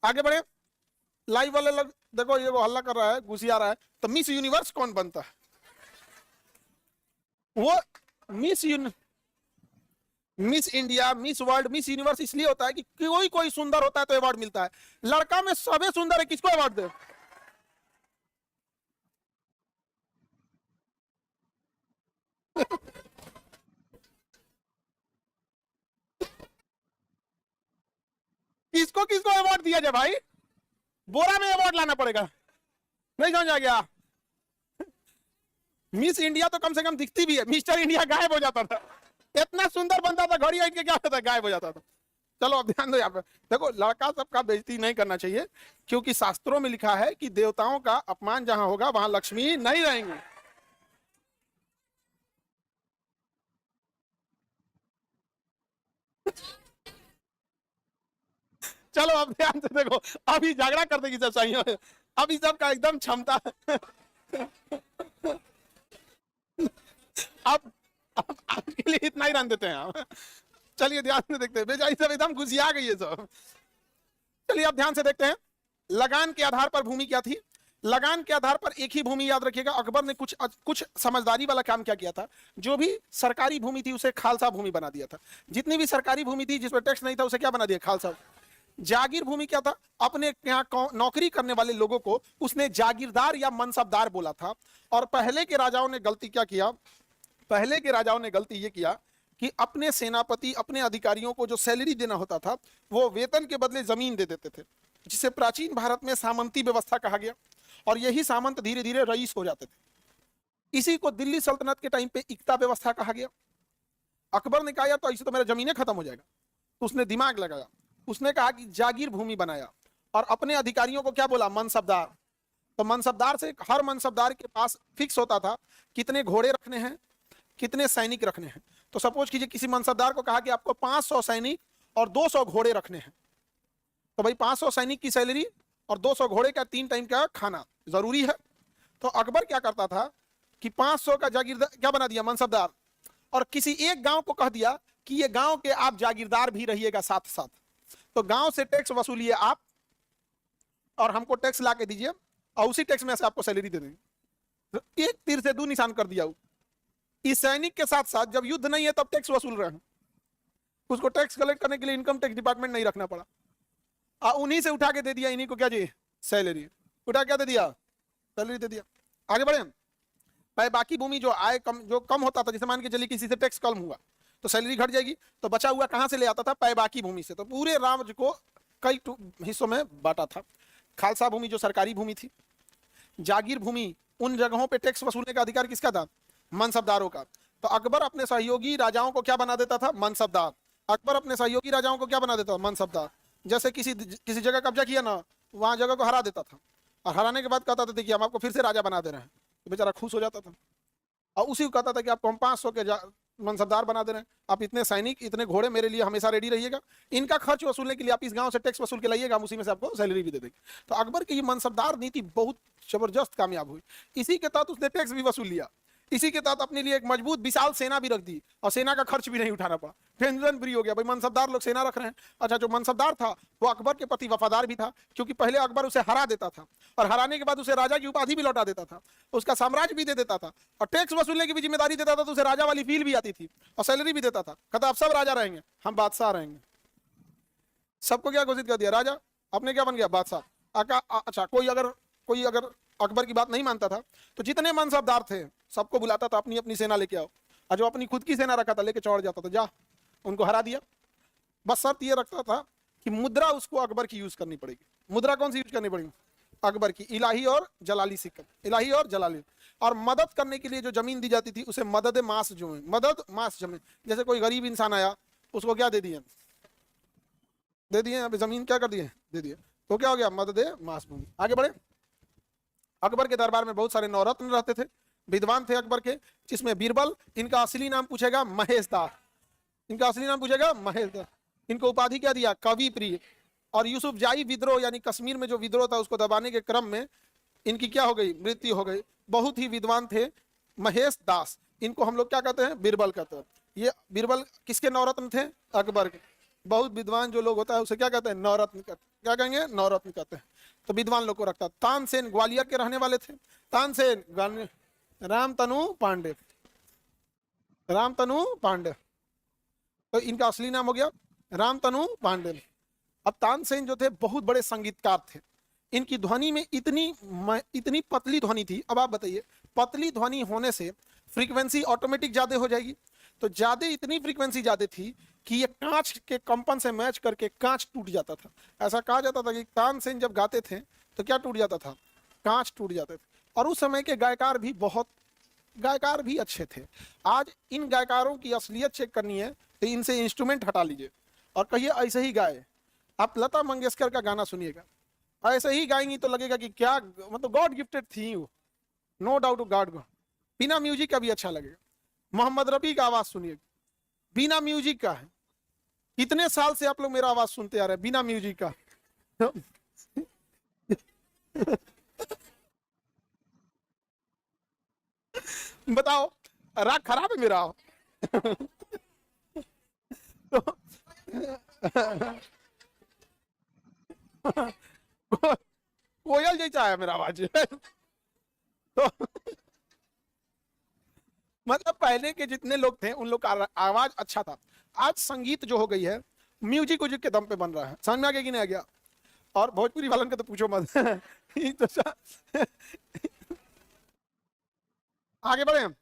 आगे बढ़े, लाइव वाले लोग देखो, ये वो हल्ला कर रहा है, घुसिया रहा है। तो मिस यूनिवर्स कौन बनता है? वो miss India, miss world, miss universe इसलिए होता है कि कोई सुंदर होता है तो अवार्ड मिलता है। लड़का में सबे सुंदर है, किसको अवार्ड दे? किसको किसको अवार्ड दिया जाए भाई? बोरा में अवार्ड लाना पड़ेगा। नहीं समझ आ गया? मिस इंडिया तो कम से कम दिखती भी है, मिस्टर इंडिया गायब हो जाता था। इतना सुंदर बनता था, घड़ी आई के क्या होता था, गायब हो जाता था। चलो अब ध्यान दो यहाँ पे, देखो लड़का सबका बेइज्जती नहीं करना चाहिए, क्योंकि शास्त्रों में लिखा है कि देवताओं का अपमान जहां होगा वहां लक्ष्मी नहीं रहेंगी। चलो अब ध्यान से देखो, अभी झगड़ा कर देगी सब सही। अभी सबका एकदम क्षमता। अब आज के लिए इतना ही रन देते हैं हम। चलिए ध्यान से देखते हैं, बेचारी सब एकदम घुसिया गई है सब। चलिए अब ध्यान से देखते हैं, लगान के आधार पर भूमि क्या थी। लगान के आधार पर एक ही भूमि याद रखिएगा। अकबर ने कुछ समझदारी वाला काम क्या किया था, जो भी सरकारी भूमि थी उसे खालसा भूमि बना दिया था। जितनी भी सरकारी भूमि थी जिसमें टैक्स नहीं था उसे क्या बना दिया? खालसा। जागीर भूमि क्या था? अपने यहाँ नौकरी करने वाले लोगों को उसने जागीरदार या मनसबदार बोला था। और पहले के राजाओं ने गलती क्या किया? पहले के राजाओं ने गलती ये किया कि अपने सेनापति, अपने अधिकारियों को जो सैलरी देना होता था वो वेतन के बदले जमीन दे देते थे, जिसे प्राचीन भारत में सामंती व्यवस्था कहा गया। और यही सामंत धीरे धीरे रईस हो जाते थे। इसी को दिल्ली सल्तनत के टाइम पे इक्ता व्यवस्था कहा गया। अकबर ने कहा यार तो ऐसे तो मेरा जमीनें खत्म हो जाएगा, तो उसने दिमाग लगाया, उसने कहा कि जागीर भूमि बनाया और अपने अधिकारियों को क्या बोला? मनसबदार। तो मनसबदार से हर मनसबदार के पास फिक्स होता था कितने घोड़े रखने हैं, कितने सैनिक रखने हैं। तो सपोज कीजिए किसी मनसबदार को कहा कि आपको 500 सैनिक और 200 घोड़े रखने हैं, तो भाई 500 सैनिक की सैलरी और 200 घोड़े का 3 टाइम का खाना जरूरी है। तो अकबर क्या करता था कि 500 का जागीरदार क्या बना दिया? मनसबदार। और किसी एक गांव को कह दिया कि ये गांव के आप जागीरदार भी रहिएगा साथ साथ। तो गांव से टैक्स वसूलिए आप और हमको टैक्स ला के दीजिए और उसी टैक्स में से आपको सैलरी दे देंगे। तो एक तीर से 2 निशान कर दिया। इस सैनिक के साथ साथ जब युद्ध नहीं है तब टैक्स वसूल रहे हैं, उसको टैक्स कलेक्ट करने के लिए इनकम टैक्स डिपार्टमेंट नहीं रखना पड़ा। उन्हीं से उठा के दे दिया, इन्हीं को क्या चाहिए? सैलरी। उठा क्या दे दिया? सैलरी दे दिया। आगे बढ़े, भाई बाकी भूमि जो आय कम, जो कम होता था, जैसे मान के चलिए किसी से टैक्स कम हुआ तो सैलरी घट जाएगी, तो बचा हुआ कहां से ले आता था? पैबाकी भूमि से। तो पूरे राज्य को कई हिस्सों में बांटा था। खालसा भूमि जो सरकारी भूमि थी, जागीर भूमि उन जगहों पे टैक्स वसूलने का अधिकार किसका था? मनसबदारों का। तो अकबर अपने सहयोगी राजाओं को क्या बना देता था? मनसबदार। अकबर अपने सहयोगी राजाओं को क्या बना देता था? मनसबदार। जैसे किसी जगह कब्जा किया ना, वहां जगह को हरा देता था और हराने के बाद कहता था देखिए हम आपको फिर से राजा बना दे रहे हैं, तो बेचारा खुश हो जाता था। और उसी को कहता था कि आपको हम 500 के मनसबदार बना दे रहे हैं, आप इतने सैनिक, इतने घोड़े मेरे लिए हमेशा रेडी रहिएगा, इनका खर्च वसूलने के लिए आप इस गांव से टैक्स वसूल के लाइएगा, हम उसी में से आपको सैलरी भी दे देंगे। तो अकबर की ये मनसबदार नीति बहुत जबरदस्त कामयाब हुई। इसी के तहत उसने टैक्स भी वसूल लिया, इसी के तहत अपने लिए एक मजबूत विशाल सेना भी रख दी और सेना का खर्च भी नहीं उठाना पड़ा। टेंशन फ्री हो गया, भाई मनसबदार लोग सेना रख रहे हैं। अच्छा, जो मनसबदार था वो अकबर के प्रति वफादार भी था, क्योंकि पहले अकबर उसे हरा देता था और हराने के बाद उसे राजा की उपाधि भी लौटा देता था, उसका साम्राज्य भी दे देता था और टैक्स वसूलने की भी जिम्मेदारी देता था, तो उसे राजा वाली फील भी आती थी और सैलरी भी देता था। कहता आप सब राजा रहेंगे, हम बादशाह रहेंगे। सबको क्या घोषित कर दिया? राजा। अपने क्या बन गया? बादशाह। अच्छा, कोई अगर अकबर की बात नहीं मानता था तो जितने मनसबदार थे सबको बुलाता था, अपनी अपनी सेना लेके आओ, और जो अपनी खुद की सेना रखा था लेके चढ़ जाता था, जा उनको हरा दिया। बस शर्त ये रखता था कि मुद्रा उसको अकबर की यूज करनी पड़ेगी। मुद्रा कौन सी यूज करनी पड़ेगी? अकबर की, इलाही और जलाली सिक्का, इलाही और जलाली। और मदद करने के लिए जो जमीन दी जाती थी उसे मदद मास जमीन, मदद मास जमीन। जैसे कोई गरीब इंसान आया उसको क्या दे दिए? दे दिए, अभी जमीन क्या कर दिए? दे दिए, तो क्या हो गया? मदद मास भूमि। आगे बढ़े, अकबर के दरबार में बहुत सारे नौरत्न रहते थे। विद्वान थे अकबर के, जिसमें बीरबल, इनका असली नाम पूछेगा महेश दास, इनका असली नाम पूछेगा महेश दास। इनको उपाधि क्या दिया? कवि प्रिय। और यूसुफ जाई विद्रोह यानी कश्मीर में जो विद्रोह था उसको दबाने के क्रम में इनकी क्या हो गई? मृत्यु हो गई। बहुत ही विद्वान थे महेश दास, इनको हम लोग क्या कहते हैं? बीरबल कहते हैं। ये बीरबल किसके नवरत्न थे? अकबर के। बहुत विद्वान जो लोग होता है उसे क्या कहते हैं? नवरत्न कहते हैं। क्या कहेंगे? नवरत्न कहते हैं। तो विद्वान लोग को रखता। तानसेन ग्वालियर के रहने वाले थे। तानसेन रामतनु पांडे, रामतनु पांडे, तो इनका असली नाम हो गया रामतनु पांडे। अब तानसेन जो थे बहुत बड़े संगीतकार थे। इनकी ध्वनि में इतनी पतली ध्वनि थी। अब आप बताइए, पतली ध्वनि होने से फ्रीक्वेंसी ऑटोमेटिक ज्यादा हो जाएगी। तो ज्यादा इतनी फ्रीक्वेंसी ज्यादा थी कि ये कांच के कंपन से मैच करके कांच टूट जाता था। ऐसा कहा जाता था कि तानसेन जब गाते थे तो क्या टूट जाता था? कांच टूट जाते थे। और उस समय के गायकार भी अच्छे थे। आज इन गायकारों की असलियत चेक करनी है तो इनसे इंस्ट्रूमेंट हटा लीजिए और कहिए ऐसे ही गाए। आप लता मंगेशकर का गाना सुनिएगा, ऐसे ही गाएंगी तो लगेगा कि क्या मतलब गॉड गिफ्टेड थी वो, नो डाउट गॉड। बिना म्यूजिक का भी अच्छा लगेगा। मोहम्मद रफी का आवाज सुनिएगा, बिना म्यूजिक का है। इतने साल से आप लोग मेरा आवाज सुनते आ रहे हैं बिना म्यूजिक का। बताओ, राग खराब है मेरा? तो कोयल जैसा है मेरा आवाज। तो मतलब पहले के जितने लोग थे उन लोग का आवाज अच्छा था। आज संगीत जो हो गई है म्यूजिक उजिक के दम पे बन रहा है। समझ में आ गया कि नहीं आ गया? और भोजपुरी वालन का तो पूछो मत। तो आगे बढ़े हम।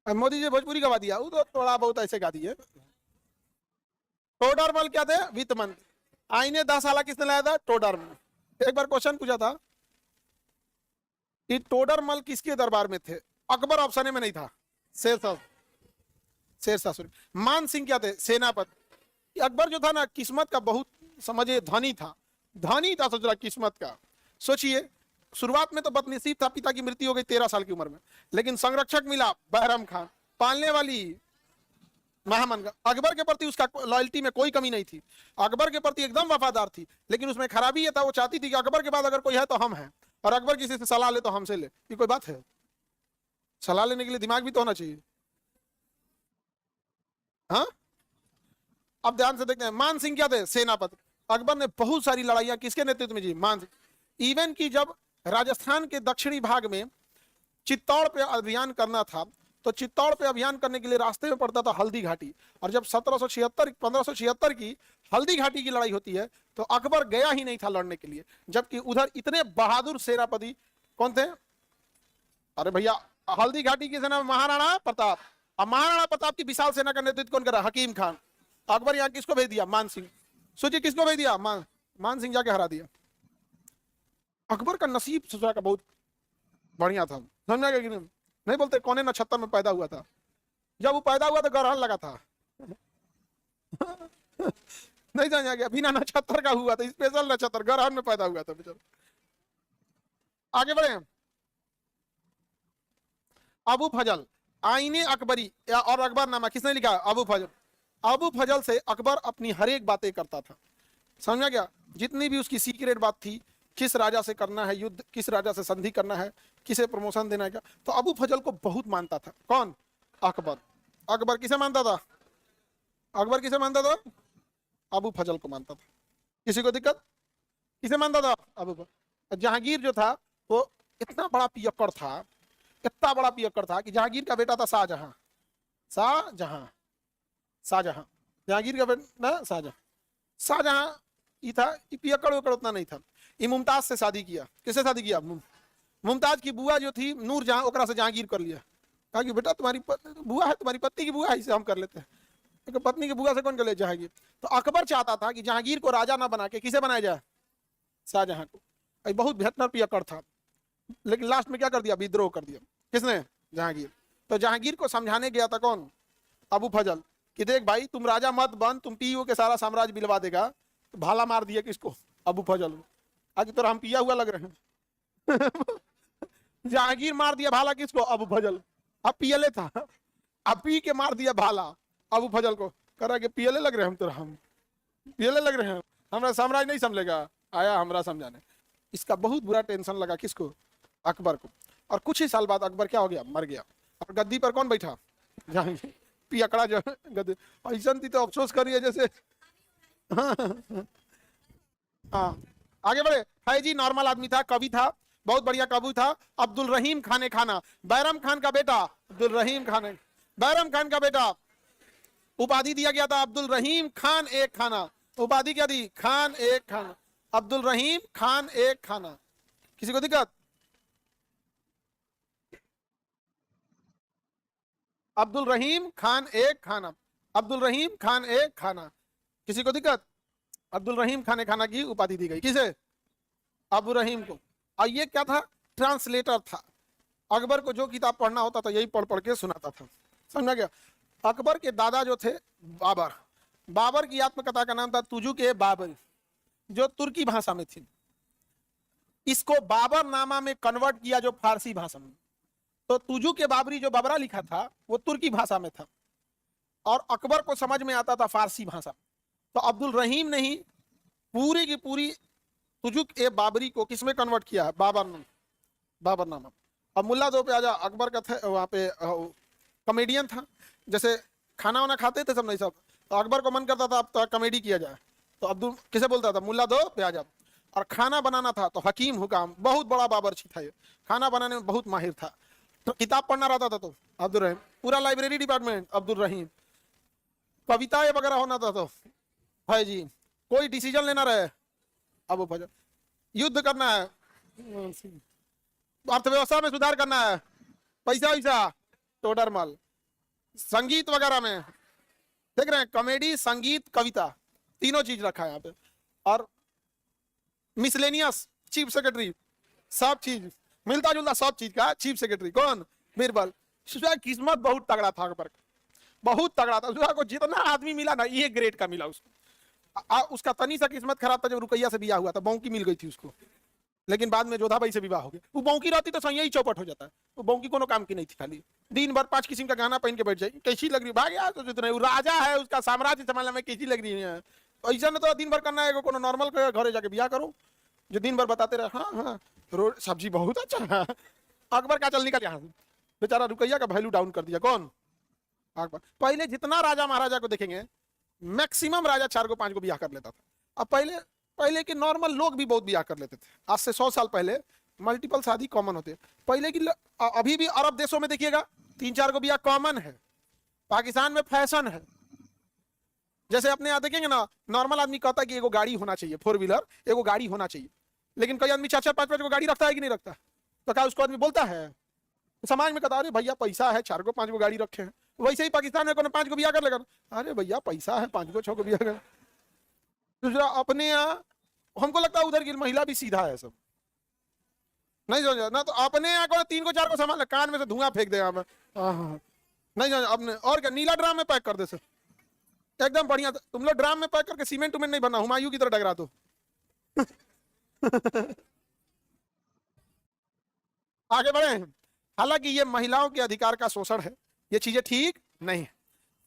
मोदी जी भोजपुरी गवा दिया, वो तो थोड़ा बहुत ऐसे गा दिए। टोडरमल क्या थे? वित्त मंत्री। आईने 10 साल किसने लाया था? टोडरमल। एक बार क्वेश्चन पूछा था कि टोडरमल किसके दरबार में थे? अकबर ऑप्शन में नहीं था, शेरशाह सूरी। मान सिंह क्या थे? सेनापति। अकबर जो था ना, किस्मत का बहुत समझे धनी था, धनी था। सोच रहा किस्मत का। सोचिए, शुरुआत में तो बदनसीब था, पिता की मृत्यु हो गई 13 साल की उम्र में, लेकिन संरक्षक मिला बहरम खान, पालने वाली महामन। अकबर के प्रति उसका लॉयल्टी में कोई कमी नहीं थी, अकबर के प्रति एकदम वफादार थी। लेकिन उसमें खराबी ये था, वो चाहती थी कि अकबर के बाद अगर कोई है तो हम हैं, और अकबर किसी से सलाह ले तो हमसे ले। ये कोई बात है? सलाह लेने के लिए दिमाग भी तो होना चाहिए। हाँ, अब ध्यान से देखते हैं। मान सिंह क्या थे? सेनापति। अकबर ने बहुत सारी लड़ाइयां किसके नेतृत्व में जी? मान सिंह। इवन की जब राजस्थान के दक्षिणी भाग में चित्तौड़ पे अभियान करना था, तो चित्तौड़ पे अभियान करने के लिए रास्ते में पड़ता था हल्दी घाटी। और जब 1576 की हल्दी घाटी की लड़ाई होती है तो अकबर गया ही नहीं था लड़ने के लिए, जबकि उधर इतने बहादुर सेनापति कौन थे? अरे भैया, हल्दी घाटी की सेना महाराणा प्रताप। अब महाराणा प्रताप की विशाल सेना का नेतृत्व कौन करा? हकीम खान। अकबर यहाँ किसको भेज दिया? मान सिंह। सोचिए किसको भेज दिया? मान सिंह जाके हरा दिया। अकबर का नसीब ससुरा का बहुत बढ़िया था। समझ गया कि नहीं बोलते कौने नक्षत्र में पैदा हुआ था? जब वो पैदा हुआ तो ग्रहण लगा था। नहीं समझ गया? बिना नक्षत्र का हुआ था, स्पेशल नक्षत्र, ग्रहण में पैदा हुआ था बेचारा। आगे बढ़े। अबू फजल, आईने अकबरी और अकबरनामा किसने लिखा? अबू फजल। अबू फजल से अकबर अपनी हर एक बातें करता था। समझा गया? जितनी भी उसकी सीक्रेट बात थी, किस राजा से करना है युद्ध, किस राजा से संधि करना है, किसे प्रमोशन देना है, क्या, तो अबू फजल को बहुत मानता था। कौन? अकबर। अकबर किसे मानता था? अकबर किसे मानता था? अबू फजल को मानता था। किसी को दिक्कत? किसे मानता था? अबू फजल। जहांगीर जो था वो इतना बड़ा पियक्कड़ था, इतना बड़ा पियक्कड़ था कि जहांगीर का बेटा था शाहजहां। शाहजहां शाहजहां जहांगीर का बेटा शाहजहां। शाहजहां ये था, पियक्कड़ उकड़ उतना नहीं था। ये मुमताज से शादी किया। किससे शादी किया? मुमताज की बुआ जो थी नूरजहां, ओकरा से जहांगीर कर लिया। कहा कि बेटा तुम्हारी बुआ है, तुम्हारी पत्नी की बुआ है, इसे हम कर लेते हैं। पत्नी की बुआ से कौन कर ले? जहांगीर। तो अकबर चाहता था कि जहांगीर को राजा ना बना के किसे बनाया जाए? शाहजहां को। बहुत बेहतर पियक्कड़ था, लेकिन लास्ट में क्या कर दिया? विद्रोह कर दिया। किसने? जहांगीर। तो जहांगीर को समझाने गया था कौन? अबू फजल, कि देख भाई तुम राजा मत बन, तुम पीओ के सारा साम्राज्य बिलवा देगा। तो भाला मार दिया किसको? अबू फजल। आज तो हम पिया हुआ लग रहे हैं। जहांगीर मार दिया भाला किसको? अबू फजल। अब पियले था, अब पी के मार दिया भाला अबू फजल को, कह रहा कि पियले लग रहे हम, तो हम पियले लग रहे हैं, हमारा साम्राज्य नहीं समझेगा। आया हमरा समझाने। इसका बहुत बुरा टेंशन लगा किसको? अकबर को। और कुछ ही साल बाद अकबर क्या हो गया? मर गया। और गद्दी पर कौन बैठा? जहांगीर। पियकड़ा जो गद्दी ऐसा थी तो अफसोस करिए जैसे। हाँ, आगे बढ़े। फैजी नॉर्मल आदमी था, कवि था, बहुत बढ़िया कवि था। अब्दुल रहीम खाने खाना, बैरम खान का बेटा। अब्दुल रहीम खान, बैरम खान का बेटा। उपाधि दिया गया था अब्दुल रहीम खान एक खाना। उपाधि क्या दी? खान एक खाना। अब्दुल रहीम खान एक खाना। किसी को दिक्कत? अब्दुल रहीम खान एक खाना, अब्दुल रहीम खान एक खाना। किसी को दिक्कत? अब्दुल रहीम खाने खाना की उपाधि दी गई। किसे? अबू रहीम को। और ये क्या था? ट्रांसलेटर था। अकबर को जो किताब पढ़ना होता था यही पढ़ पढ़ के सुनाता था। समझा गया? अकबर के दादा जो थे बाबर, बाबर की आत्मकथा का नाम था तुजुक ए बाबरी, जो तुर्की भाषा में थी। इसको बाबर नामा में कन्वर्ट किया जो फारसी भाषा में। तो तुजुक ए बाबरी जो बाबरा लिखा था वो तुर्की भाषा में था और अकबर को समझ में आता था फारसी भाषा। तो अब्दुल रहीम ने ही पूरी की पूरी तुजुक ए बाबरी को किसमें कन्वर्ट किया है? बाबर नामा। अब मुल्ला दो पे आजा। अकबर का था वहाँ पे कॉमेडियन था, जैसे खाना वाना खाते थे सब नहीं सब, तो अकबर को मन करता था अब तो कॉमेडी किया जाए, तो अब्दुल किसे बोलता था? मुल्ला दो पे आजा। और खाना बनाना था तो हकीम हुकाम, बहुत बड़ा बावर्ची था ये, खाना बनाने में बहुत माहिर था। तो किताब पढ़ना रहता था तो अब्दुल रहीम, पूरा लाइब्रेरी डिपार्टमेंट अब्दुल रहीम। कविताएं वगैरह होना था तो है जी। कोई डिसीजन लेना रहे अबू फजल। युद्ध करना है, अर्थव्यवस्था में सुधार करना है, पैसा वैसा टोडरमल। संगीत वगैरह में देख रहे हैं, कॉमेडी, संगीत, कविता, तीनों चीज रखा है यहाँ पे। और मिसलेनियस चीफ सेक्रेटरी, सब चीज मिलता जुलता सब चीज का चीफ सेक्रेटरी कौन? बीरबल। किस्मत बहुत तगड़ा था अकबर का, बहुत तगड़ा था। को जितना आदमी मिला ना ये ग्रेड का मिला उसको। उसका तनी सा किस्मत खराब था जब रुकैया से बियाह हुआ था, बौंकी मिल गई थी उसको, लेकिन बाद में जोधा बाई से विवाह हो गया। वो बौंकी रहती तो सही ही चौपट हो जाता है। वो बौंकी कोनो काम की नहीं थी, खाली दिन भर 5 किस्म का गाना पहन के बैठ जाए, कैसी लग रही भाग यार, तो जितने वो राजा है उसका साम्राज्य संभालने में कैसी लग रही है। ऐसा ना तो दिन भर करना है, कोनो नॉर्मल घरे जाके बियाह करो जो दिन भर बताते रहे हाँ हाँ रोड सब्जी बहुत अच्छा है। अकबर का चल निकल यहाँ से, बेचारा रुकैया का वैल्यू डाउन कर दिया। कौन? अकबर। पहले जितना राजा महाराजा को देखेंगे मैक्सिमम राजा 4 को 5 को बियाह कर लेता था। अब पहले के नॉर्मल लोग भी बहुत बियाह कर लेते थे। आज से 100 साल पहले मल्टीपल शादी कॉमन होते। पहले की अभी भी अरब देशों में देखिएगा 3-4 को बियाह कॉमन है। पाकिस्तान में फैशन है। जैसे अपने यहाँ देखेंगे ना, नॉर्मल आदमी कहता है कि एगो गाड़ी होना चाहिए, 4 व्हीलर एगो गाड़ी होना चाहिए, लेकिन कई आदमी 4-4 5-5 को गाड़ी रखता है कि नहीं रखता? तो क्या उसको आदमी बोलता है? समाज में कहता अरे भैया पैसा है 4 को 5 को गाड़ी रखे हैं। वैसे ही पाकिस्तान में कोनो 5 को बियाह कर लेगा, अरे भैया पैसा है 5 को 6 को बियाह कर। दूसरा अपने यहाँ हमको लगता है उधर की महिला भी सीधा है, सब नहीं समझा ना, तो अपने यहाँ को 3 को 4 को संभाल, कान में से धुआं फेंक दे नहीं समझा अपने। और क्या नीला ड्राम में पैक कर दे सर, एकदम बढ़िया। तुम लोग ड्राम में पैक करके सीमेंट उमेंट नहीं बना, हुमायूं की तरह डगरा दो। आगे बढ़े। हालांकि ये महिलाओं के अधिकार का शोषण है, ये चीजें ठीक नहीं है।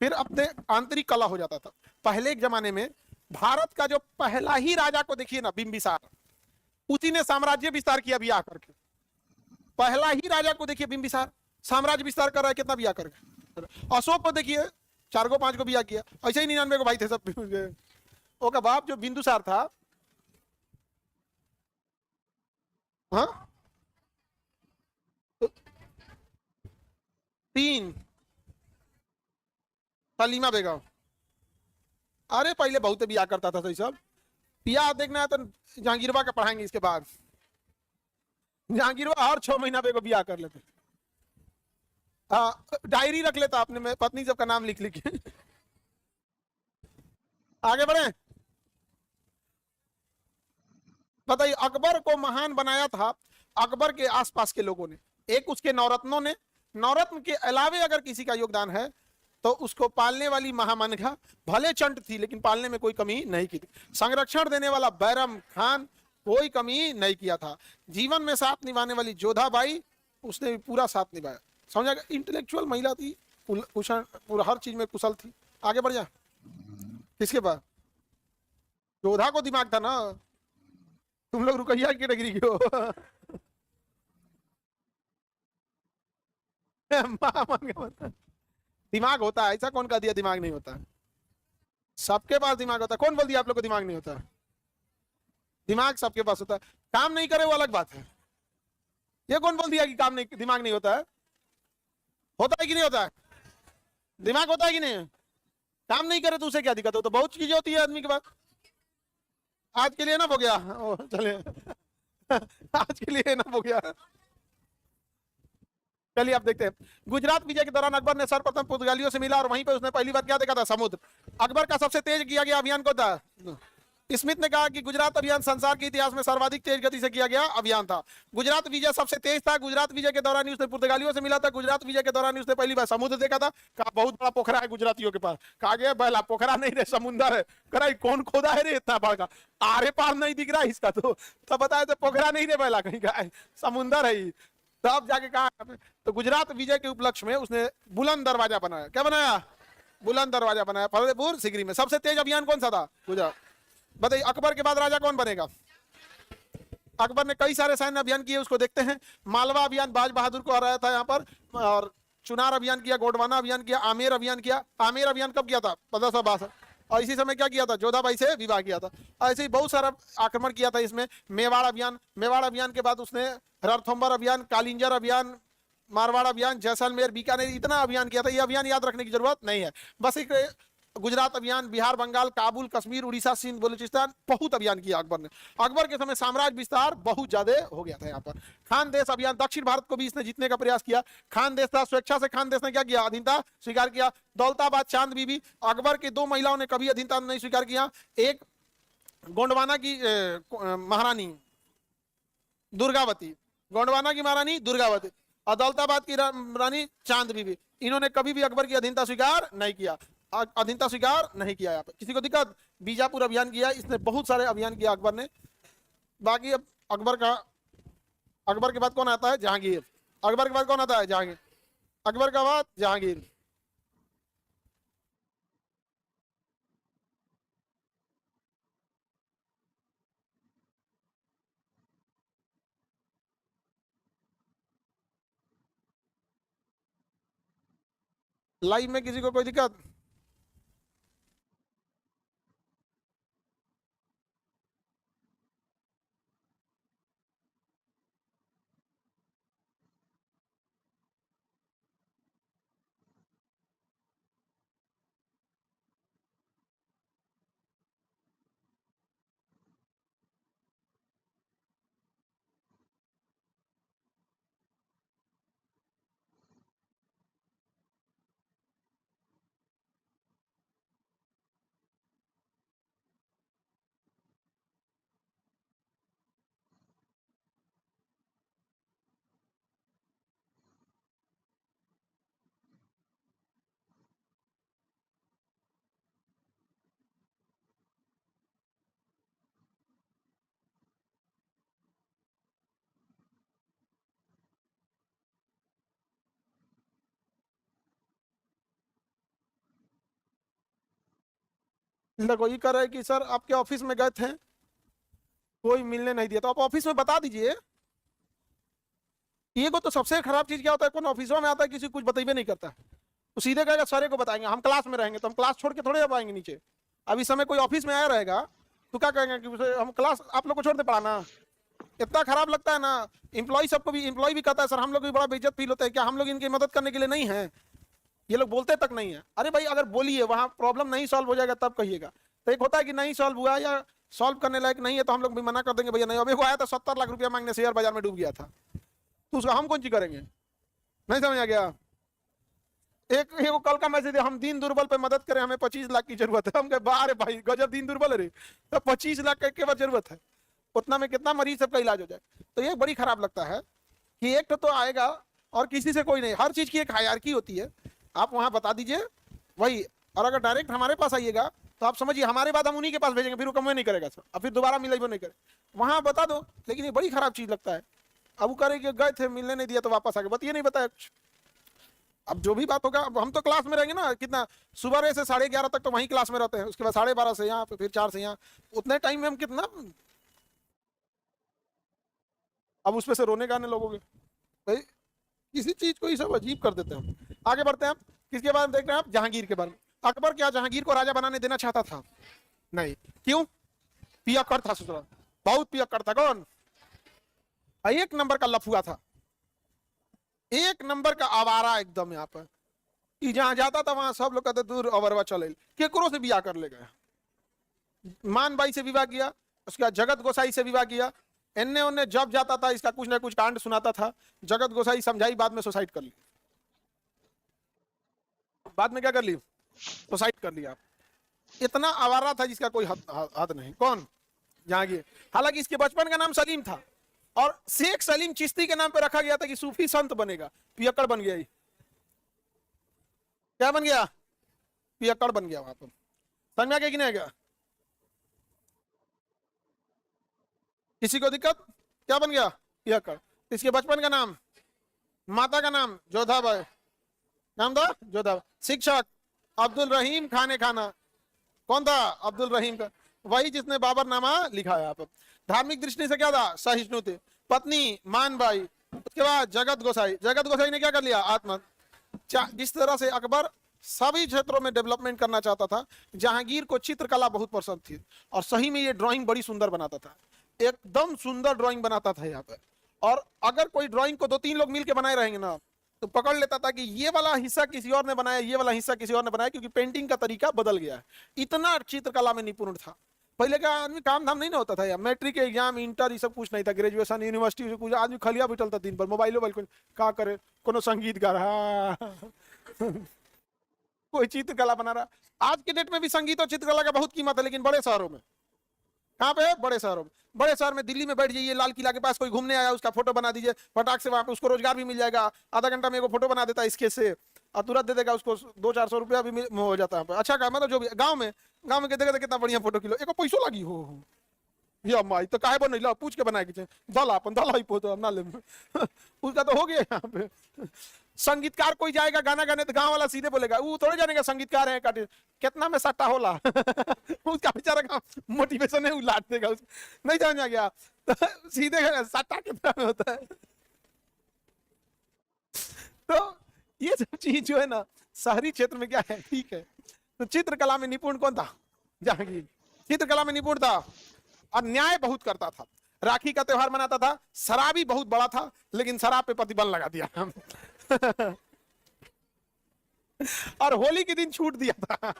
फिर अपने आंतरिक कला हो जाता था। पहले एक जमाने में भारत का जो पहला ही राजा को देखिए ना, बिंबिसार, उसी ने साम्राज्य विस्तार किया बियाह करके। पहला ही राजा को देखिए बिंबिसार, साम्राज्य विस्तार कर रहा है कितना बियाह करके। अशोक को देखिए 4 को 5 को बियाह किया। ऐसे ही 99 को भाई थे सब। ओका बाप जो बिंदुसार था, हाँ 3 सलीमा बेगम। अरे पहले बहुत बियाह करता था सही सब। बियाह देखना है तो जहांगीरवा का पढ़ाएंगे इसके बाद। जहांगीरवा हर 6 महीना पे को बियाह कर लेते। डायरी रख लेता अपने में पत्नी सबका नाम लिख लिख के। आगे बढ़े। बताइए अकबर को महान बनाया था अकबर के आसपास के लोगों ने, एक उसके नौरत्नों ने। नौरत्न के अलावे अगर किसी का योगदान है तो उसको पालने वाली महामनघा, भले चंट थी लेकिन पालने में कोई कमी नहीं की थी। संरक्षण देने वाला बैरम खान, कोई कमी नहीं किया था। जीवन में साथ निभाने वाली जोधाबाई, उसने भी पूरा साथ निभाया। समझा? इंटेलेक्चुअल महिला थी, कुशल, पूरा हर चीज में कुशल थी। आगे बढ़ जा। किसके पास? जोधा को दिमाग था ना, तुम लोग रुकैया की डिग्री की हो। दिमाग होता है, ऐसा कौन कह दिया दिमाग नहीं होता? सबके पास दिमाग होता है। कौन बोल दिया आप लोग को दिमाग नहीं होता? दिमाग सबके पास होता है, काम नहीं करे वो अलग बात है। ये कौन बोल दिया कि काम नहीं, दिमाग नहीं होता है? होता है कि नहीं होता है? दिमाग होता है कि नहीं? काम नहीं करे तो उसे क्या दिक्कत हो? तो बहुत चीजें होती है आदमी के पास। आज के लिए ना हो गया, ओ, चले। आज के लिए ना हो गया। चलिए आप देखते हैं। गुजरात विजय के दौरान अकबर ने सर्वप्रथम पुर्तगालियों से मिला और वहीं पर उसने पहली बार क्या देखा था? समुद्र। अकबर का सबसे तेज किया गया अभियान कौन था? स्मिथ ने कहा कि गुजरात अभियान संसार के इतिहास में सर्वाधिक तेज गति से किया गया अभियान था। गुजरात विजय सबसे तेज था। गुजरात विजय के दौरान ही उसने पुर्तगालियों से मिला था। गुजरात विजय के दौरान ही उसने पहली बार समुद्र देखा था। कहा बहुत बड़ा पोखरा है गुजरातियों के पास। कहा गया बहला पोखरा नहीं रे, समुद्र है। करा कौन खोदा है रे इतना बड़ा? आरे पार नहीं दिख रहा इसका, तो बताया तो पोखरा नहीं रे बहला, कहीं का है, समुद्र है। तब जाके कहा। तो गुजरात विजय के उपलक्ष्य में उसने बुलंद दरवाजा बनाया। क्या बनाया? बुलंद दरवाजा बनाया फतेहपुर सीकरी में। सबसे तेज अभियान कौन सा था? गुजरात। बताइए अकबर के बाद राजा कौन बनेगा? अकबर ने कई सारे सैन्य अभियान किए, उसको देखते हैं। मालवा अभियान बाज बहादुर को हराया था यहाँ पर, और चुनार अभियान किया, गोंडवाना अभियान किया, आमेर अभियान किया। आमेर अभियान कब किया था? 1562। और इसी समय क्या किया था? जोधाबाई से विवाह किया था। ऐसे ही बहुत सारा आक्रमण किया था इसमें। मेवाड़ अभियान, मेवाड़ अभियान के बाद उसने रणथंभौर अभियान, कालिंजर अभियान, मारवाड़ अभियान, जैसलमेर, बीकानेर, इतना अभियान किया था। ये अभियान याद रखने की जरूरत नहीं है। बस एक गुजरात अभियान, बिहार, बंगाल, काबुल, कश्मीर, उड़ीसा, सिंध, बलूचिस्तान, बहुत अभियान किया अकबर ने। अकबर के समय साम्राज्य विस्तार बहुत ज्यादा हो गया था यहाँ पर। खान देश अभियान, दक्षिण भारत को भी इसने जीतने का प्रयास किया। खान देश था, स्वेच्छा से खान देश ने क्या किया? अधीनता स्वीकार किया। दौलताबाद, चांद बीबी, अकबर की 2 महिलाओं ने कभी अधीनता नहीं स्वीकार किया। एक गोंडवाना की महारानी दुर्गावती, गोंडवाना की महारानी दुर्गावती, और दौलताबाद की रानी चांद बीबी, इन्होंने कभी भी अकबर की अधीनता स्वीकार नहीं किया। अधीनता स्वीकार नहीं किया। यहाँ पे किसी को दिक्कत? बीजापुर अभियान किया, इसने बहुत सारे अभियान किया अकबर ने। बाकी अब अकबर के बाद कौन आता है? जहांगीर। अकबर के बाद कौन आता है? जहांगीर। अकबर के बाद जहांगीर। लाइव में किसी को कोई दिक्कत? देखो ये कर रहे हैं कि सर आपके ऑफिस में गए थे, कोई मिलने नहीं दिया, तो आप ऑफिस में बता दीजिए। ये को तो सबसे खराब चीज क्या होता है? कौन ऑफिसों में आता है, किसी कुछ बताइए नहीं करता, तो सीधे कहेगा सारे को बताएंगे। हम क्लास में रहेंगे तो हम क्लास छोड़ के थोड़े अब आएंगे नीचे। अब इस समय कोई ऑफिस में आया रहेगा तो क्या कहेंगे कि हम क्लास आप लोग को छोड़ दे पढ़ाना? इतना खराब लगता है ना। एम्प्लॉय सबको भी, एम्प्लॉय भी कहता है सर हम लोग भी बड़ा बेइज्जत फील होता है, क्या हम लोग इनकी मदद करने के लिए नहीं है? ये लोग बोलते तक नहीं है। अरे भाई अगर बोलिए वहां प्रॉब्लम नहीं सॉल्व हो जाएगा तब कहिएगा। तो एक होता है कि नहीं सॉल्व हुआ या सॉल्व करने लायक नहीं है तो हम लोग भी मना कर देंगे, भैया नहीं। अब एक आया था 70 लाख रुपया मांगने, शेयर बाजार में डूब गया था, तो उसका हम कौन सी करेंगे? नहीं समझ आ गया? एक कल का मैसेज है, हम दीन दुर्बल पे मदद करें, हमें 25 लाख की जरूरत है। हम कहे बारे भाई गजब दीन दुर्बल है रे, तो 25 लाख के बाद जरूरत है? उतना में कितना मरीज सबका इलाज हो जाए? तो ये बड़ी खराब लगता है कि एक तो आएगा और किसी से कोई नहीं। हर चीज की एक हायरार्की होती है, आप वहां बता दीजिए वही। और अगर डायरेक्ट हमारे पास आइएगा तो आप समझिए हमारे बाद हम उन्हीं के पास भेजेंगे, फिर वो कमवे नहीं करेगा सर, अब फिर दोबारा मिले नहीं करे, वहां बता दो। लेकिन ये बड़ी खराब चीज लगता है। अब वो करे कि गए थे मिलने नहीं दिया तो वापस आ गए, ये नहीं बताया कुछ। अब जो भी बात होगा, अब हम तो क्लास में रहेंगे ना, कितना सुबह से 11:30 तक तो वहीं क्लास में रहते हैं, उसके बाद 12:30 से यहाँ, फिर 4 से यहाँ, उतने टाइम में हम कितना, अब उसमें से रोने गाने लोगों के भाई, किसी चीज को ही सब अजीब कर देते हैं। आगे बढ़ते हैं, किसके बारे में देख रहे हैं आप? जहांगीर के बारे में। अकबर क्या जहांगीर को राजा बनाने देना चाहता था? नहीं। क्यों? पियक्कड़ था ससुराल, बहुत पियक्कड़ था। कौन? एक नंबर का लफुआ था, एक नंबर का आवारा एकदम। यहाँ पर जहां जाता था वहां सब लोग कहते दूर अवरवा चले, केकरो से बियाह कर ले गए। मान बाई से विवाह किया, उसके बाद जगत गोसाई से विवाह किया, एन्ने उन्ने जब जाता था इसका कुछ ना कुछ कांड सुनाता था, जगत गोसाई समझाई, बाद में सुसाइड कर ली। बाद में क्या कर ली? सुसाइड कर लिया। इतना आवारा था जिसका कोई हद नहीं। कौन? जहांगीर। हालांकि इसके बचपन का नाम सलीम था, और शेख सलीम चिश्ती के नाम पे रखा गया था कि सूफी संत बनेगा। पियक्कड़ बन गया। क्या बन गया? पियक्कड़ बन गया। वहां पर समझ में आ गया कि नहीं आ गया? किसी को दिक्कत? क्या बन गया? पियक्कड़। इसके बचपन का नाम, माता का नाम जोधाबाई, नाम था जोधाबाई। शिक्षक अब्दुल रहीम खाने खाना। कौन था? अब्दुल रहीम का, वही जिसने बाबरनामा लिखा है। आप धार्मिक दृष्टि से क्या था? सहिष्णु थे। पत्नी मानबाई। उसके बाद जगत गोसाई। जगत गोसाई ने क्या कर लिया? आत्महत्या। जिस तरह से अकबर सभी क्षेत्रों में डेवलपमेंट करना चाहता था, जहांगीर को चित्रकला बहुत पसंद थी, और सही में ये ड्राइंग बड़ी सुंदर बनाता था, एकदम सुंदर ड्राइंग बनाता था यहाँ पे। और अगर कोई ड्राइंग को 2-3 लोग मिलकर बनाए रहेंगे ना, तो पकड़ लेता था कि ये वाला हिस्सा किसी और ने बनाया, ये वाला हिस्सा किसी और ने बनाया, क्योंकि पेंटिंग का तरीका बदल गया है। इतना चित्रकला में निपुण था। पहले का आदमी काम धाम नहीं ना होता था यार, मैट्रिक के एग्जाम, इंटर, ये सब कुछ नहीं था, ग्रेजुएशन, यूनिवर्सिटी कुछ, आदमी खलिया बैठल था दिन भर मोबाइलो मोबाइल, क्या करे, कोनो संगीत गा रहा कोई चित्रकला बना रहा। आज के डेट में भी संगीत और चित्रकला का बहुत कीमत है, लेकिन बड़े शहरों में। कहाँ पे? बड़े शहरों में। बड़े शहर में दिल्ली में बैठ जाइए, लाल किला के पास कोई घूमने आया, उसका फोटो बना दीजिए फटाक से, वहां पे उसको रोजगार भी मिल जाएगा। आधा घंटा में एगो फोटो बना देता है इसके से, और तुरंत दे देगा उसको 200-400 रुपया भी हो जाता है। अच्छा का मतलब जो भी गाँव में देगा कितना बढ़िया फोटो किलो, एक पैसों लगी हो या माई तो काहे बन ला, पूछ के बनाए कि दल अपन दल ही पोतो ना ले उसका तो हो गया। यहाँ पे संगीतकार कोई जाएगा गाना गाने, तो गांव वाला सीधे बोलेगा वो थोड़े जानेगा संगीतकार है काटे कितना में सट्टा होला उसका बेचारा का मोटिवेशन है, वो लाट देगा उसको, नहीं समझ आ गया तो सीधे सट्टा कितना में होता है। तो ये सब चीज जो है ना शहरी क्षेत्र में क्या है, ठीक है। तो चित्रकला में निपुण कौन था? जहांगीर। चित्रकला में निपुण था और न्याय बहुत करता था। राखी का त्योहार मनाता था, शराबी बहुत बड़ा था, लेकिन शराब पे प्रतिबंध लगा दिया और होली के दिन छूट दिया था।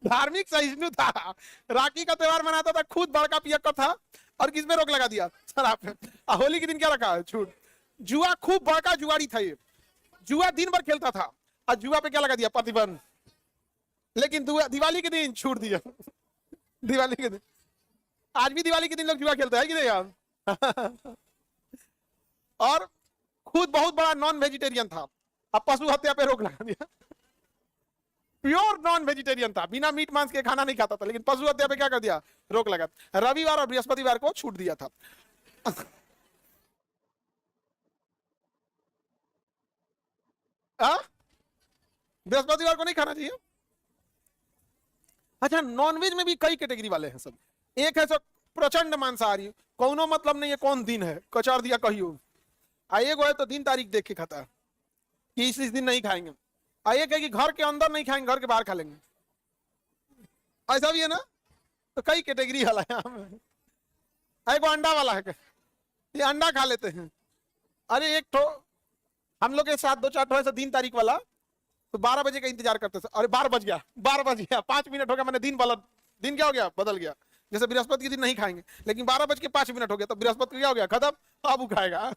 धार्मिक सहिष्णु था, राखी का त्योहार मनाता था, खुद बड़का पियक्कड़ था, और किसमें रोक लगा दिया? शराब पे। होली के दिन क्या रखा है? छूट। जुआ, खूब बड़का जुआड़ी था ये, जुआ दिन भर खेलता था, और जुआ पे क्या लगा दिया? प्रतिबंध। लेकिन दिवाली के दिन छूट दिया दिवाली के दिन, आज भी दिवाली के दिन लोग जुआ खेलते हैं कि नहीं यार और खुद बहुत बड़ा नॉन वेजिटेरियन था, अब पशु हत्या पे रोक लगा दिया। प्योर नॉन वेजिटेरियन था, बिना मीट मांस के खाना नहीं खाता था, लेकिन पशु हत्या पे क्या कर दिया? रोक लगा। रविवार और बृहस्पतिवार को छूट दिया था बृहस्पतिवार को नहीं खाना चाहिए। अच्छा, नॉनवेज में भी कई कैटेगरी वाले हैं सब। एक है सब प्रचंड मांसाहारी, कौनो मतलब नहीं है कौन दिन है, कचार दिया कहियो। एगो है तो दिन तारीख देख के खाता है कि इस दिन नहीं खाएंगे। एक है कि घर के अंदर नहीं खाएंगे, घर के बाहर खा लेंगे, ऐसा भी है ना। तो कई कैटेगरी वाला है। एगो अंडा वाला है, ये अंडा खा लेते हैं। अरे एक तो हम लोग के साथ 2-4 ठो ऐसा दिन तारीख वाला, तो 12 बजे का इंतजार करते थे। अरे 12 बज गया, 12 बज गया, 5 मिनट हो गया, मैंने दिन क्या हो गया? बदल गया। जैसे बृहस्पति के दिन नहीं खाएंगे, लेकिन 12 बज के 5 मिनट हो गया, तो बृहस्पति क्या हो गया? खत्म, अब वो खाएगा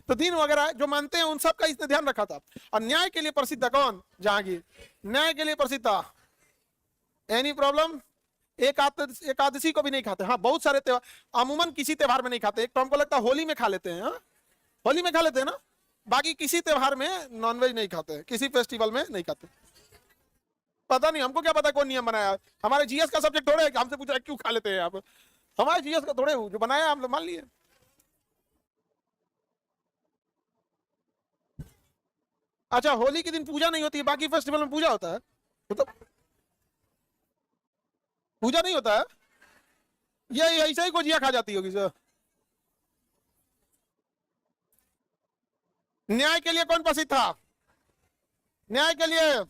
तो दिन वगैरह जो मानते हैं उन सब का इसने ध्यान रखा था। और न्याय के लिए प्रसिद्ध था कौन? जहांगीर। न्याय के लिए प्रसिद्ध था। Any problem? एकादशी को भी नहीं खाते। हाँ, बहुत सारे त्योहार, अमूमन किसी त्योहार में नहीं खाते। एक तो हमको लगता है होली में खा लेते हैं। हाँ, होली में खा लेते हैं ना, बाकी किसी त्योहार में नॉनवेज नहीं खाते हैं, किसी फेस्टिवल में नहीं खाते। पता नहीं, हमको क्या पता कौन नियम बनाया। हमारे जीएस का सब्जेक्ट थोड़े है कि हमसे पूछ रहे क्यों खा लेते हैं आप। हमारे जीएस का थोड़े जो बनाया हम लोग मान लिए। अच्छा, होली के दिन पूजा नहीं होती है, बाकी फेस्टिवल में पूजा होता है, तो पूजा नहीं होता है। ये ऐसा ही गुजिया खा जाती होगी सर। न्याय के लिए कौन प्रसिद्ध था? न्याय के लिए,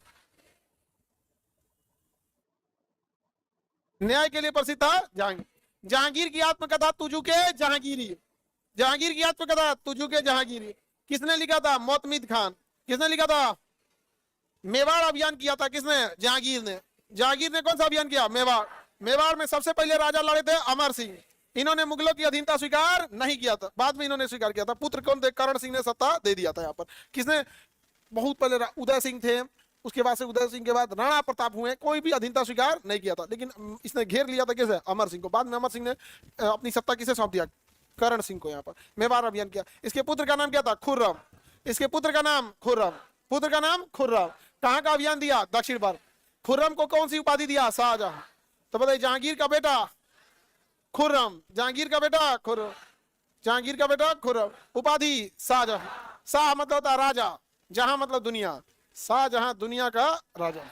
न्याय के लिए प्रसिद्ध था जहांगीर। जहांगीर की आत्मकथा तुझू के जहांगीरी। जहांगीर की आत्मकथा तुझू के जहांगीरी किसने लिखा था? मोतमिद खान। किसने लिखा था? मेवाड़ अभियान किया था किसने? जहांगीर ने। जहांगीर ने कौन सा अभियान किया? मेवाड़। मेवाड़ में सबसे पहले राजा लड़े थे अमर सिंह। इन्होंने मुगलों की अधीनता स्वीकार नहीं किया था, बाद में इन्होंने स्वीकार किया था। पुत्र कौन थे? करण सिंह ने सत्ता दे दिया था यहाँ पर। किसने? बहुत पहले उदय सिंह थे, उसके बाद से उदय सिंह के बाद राणा प्रताप हुए, कोई भी अधीनता स्वीकार नहीं किया था। लेकिन इसने घेर लिया था किसे? अमर सिंह को। बाद में अमर सिंह ने अपनी सत्ता किसे सौंप दिया? करण सिंह को। यहाँ पर मेवाड़ अभियान किया। इसके पुत्र का नाम क्या था? खुर्रम। इसके पुत्र का नाम खुर्रम। पुत्र का नाम खुर्रम। कहाँ का अभियान दिया? दक्षिण भारत। खुर्रम को कौन सी उपाधि दिया? शाहजहां। तो बताइए, जहांगीर का बेटा खुर्रम, जहांगीर का बेटा खुर्रम, जहांगीर का बेटा खुर्रम, उपाधि शाहजहां। शाह मतलब होता राजा, जहां मतलब दुनिया। शाहजहां दुनिया का राजा।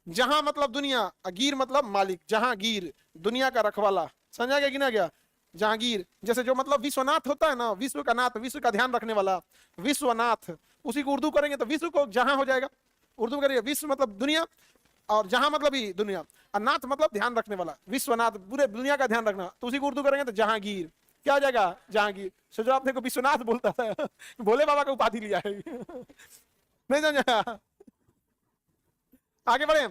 जहां मतलब दुनिया, गीर मतलब मालिक। जहांगीर दुनिया का रखवाला। समझा गया कि ना गया? जहांगीर जैसे जो मतलब विश्वनाथ होता है ना, विश्व का नाथ, विश्व का ध्यान रखने वाला, विश्वनाथ। उसी को उर्दू करेंगे तो विश्व को जहां हो जाएगा। उर्दू करिए, विश्व मतलब दुनिया, और जहां मतलब ही दुनिया, और नाथ मतलब ध्यान रखने वाला। विश्वनाथ, पूरे दुनिया का ध्यान रखना, तो उसी को उर्दू करेंगे तो जहांगीर। क्या हो जाएगा? जहांगीर। सोचो आपने को विश्वनाथ बोलता था, भोले बाबा का उपाधि लिया है। नहीं समझा? आगे बढ़े।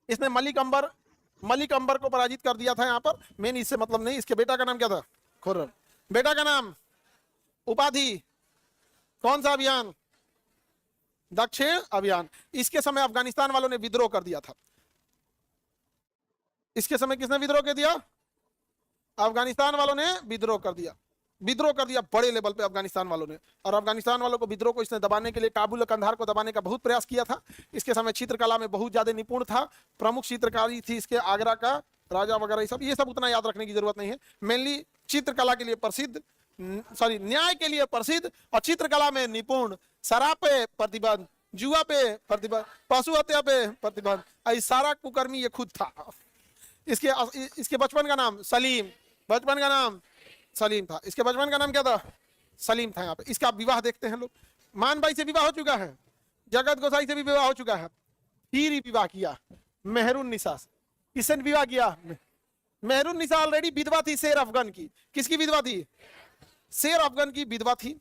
इसने मलिक अंबर को पराजित कर दिया था यहाँ पर। मेन इससे मतलब नहीं। इसके बेटा का नाम क्या था? खुर्रम। बेटा का नाम, उपाधि, कौन सा अभियान? दक्षिण अभियान। इसके समय अफगानिस्तान वालों ने विद्रोह कर दिया था। इसके समय किसने विद्रोह कर दिया? अफगानिस्तान वालों ने विद्रोह कर दिया। विद्रोह कर दिया बड़े लेवल पे अफगानिस्तान वालों ने। और अफगानिस्तान वालों को विद्रोह को इसने दबाने के लिए काबुल और कंधार को दबाने का बहुत प्रयास किया था। इसके समय चित्रकला में बहुत ज्यादा निपुण था। प्रमुख चित्रकारी थी इसके आगरा का राजा वगैरह। ये सब उतना याद रखने की जरूरत नहीं है। मेनली चित्रकला के लिए प्रसिद्ध, सॉरी न्याय के लिए प्रसिद्ध और चित्रकला में निपुण। शराब पे प्रतिबंध, जुआ पे प्रतिबंध, पशु हत्या पे प्रतिबंध, सारा कुकर्मी ये खुद था। इसके बचपन का नाम सलीम। बचपन का नाम सलीम था। इसके बचपन का नाम क्या था? सलीम था। यहाँ पे इसका विवाह देखते हैं लोग। मान भाई से विवाह हो चुका है, जगत गोसाई से भी विवाह हो चुका है, फिर ही विवाह किया मेहरुन निसा से। किससे विवाह किया? मेहरुन निसा ऑलरेडी विधवा थी शेर अफगन की। किसकी विधवा थी? शेर अफगन की विधवा थी,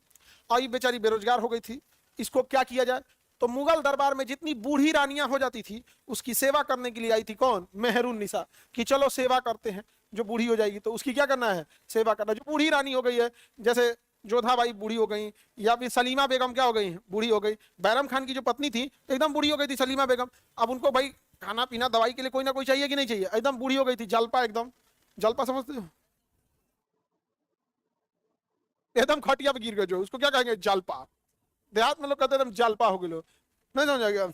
और ये बेचारी बेरोजगार हो गई थी। इसको क्या किया जाए? तो मुगल दरबार में जितनी बूढ़ी रानियां हो जाती थी, उसकी सेवा करने के लिए आई थी कौन? मेहरुन निसा। कि चलो सेवा करते हैं, जो बूढ़ी हो जाएगी तो उसकी क्या करना है? सेवा करना। जो बूढ़ी रानी हो गई है, जैसे जोधाबाई बूढ़ी हो गई, या फिर सलीमा बेगम क्या हो गई? बूढ़ी हो गई। बैरम खान की जो पत्नी थी एकदम बूढ़ी हो गई थी, सलीमा बेगम। अब उनको भाई खाना पीना दवाई के लिए कोई ना कोई चाहिए कि नहीं चाहिए? एकदम बूढ़ी हो गई थी, जलपा एकदम। जलपा समझते हो? एकदम खटिया पे गिर गए जो, उसको क्या कहेंगे? जलपा। देहात में लोग कहते हैं जलपा हो गए लोग। नहीं समझ आ गया?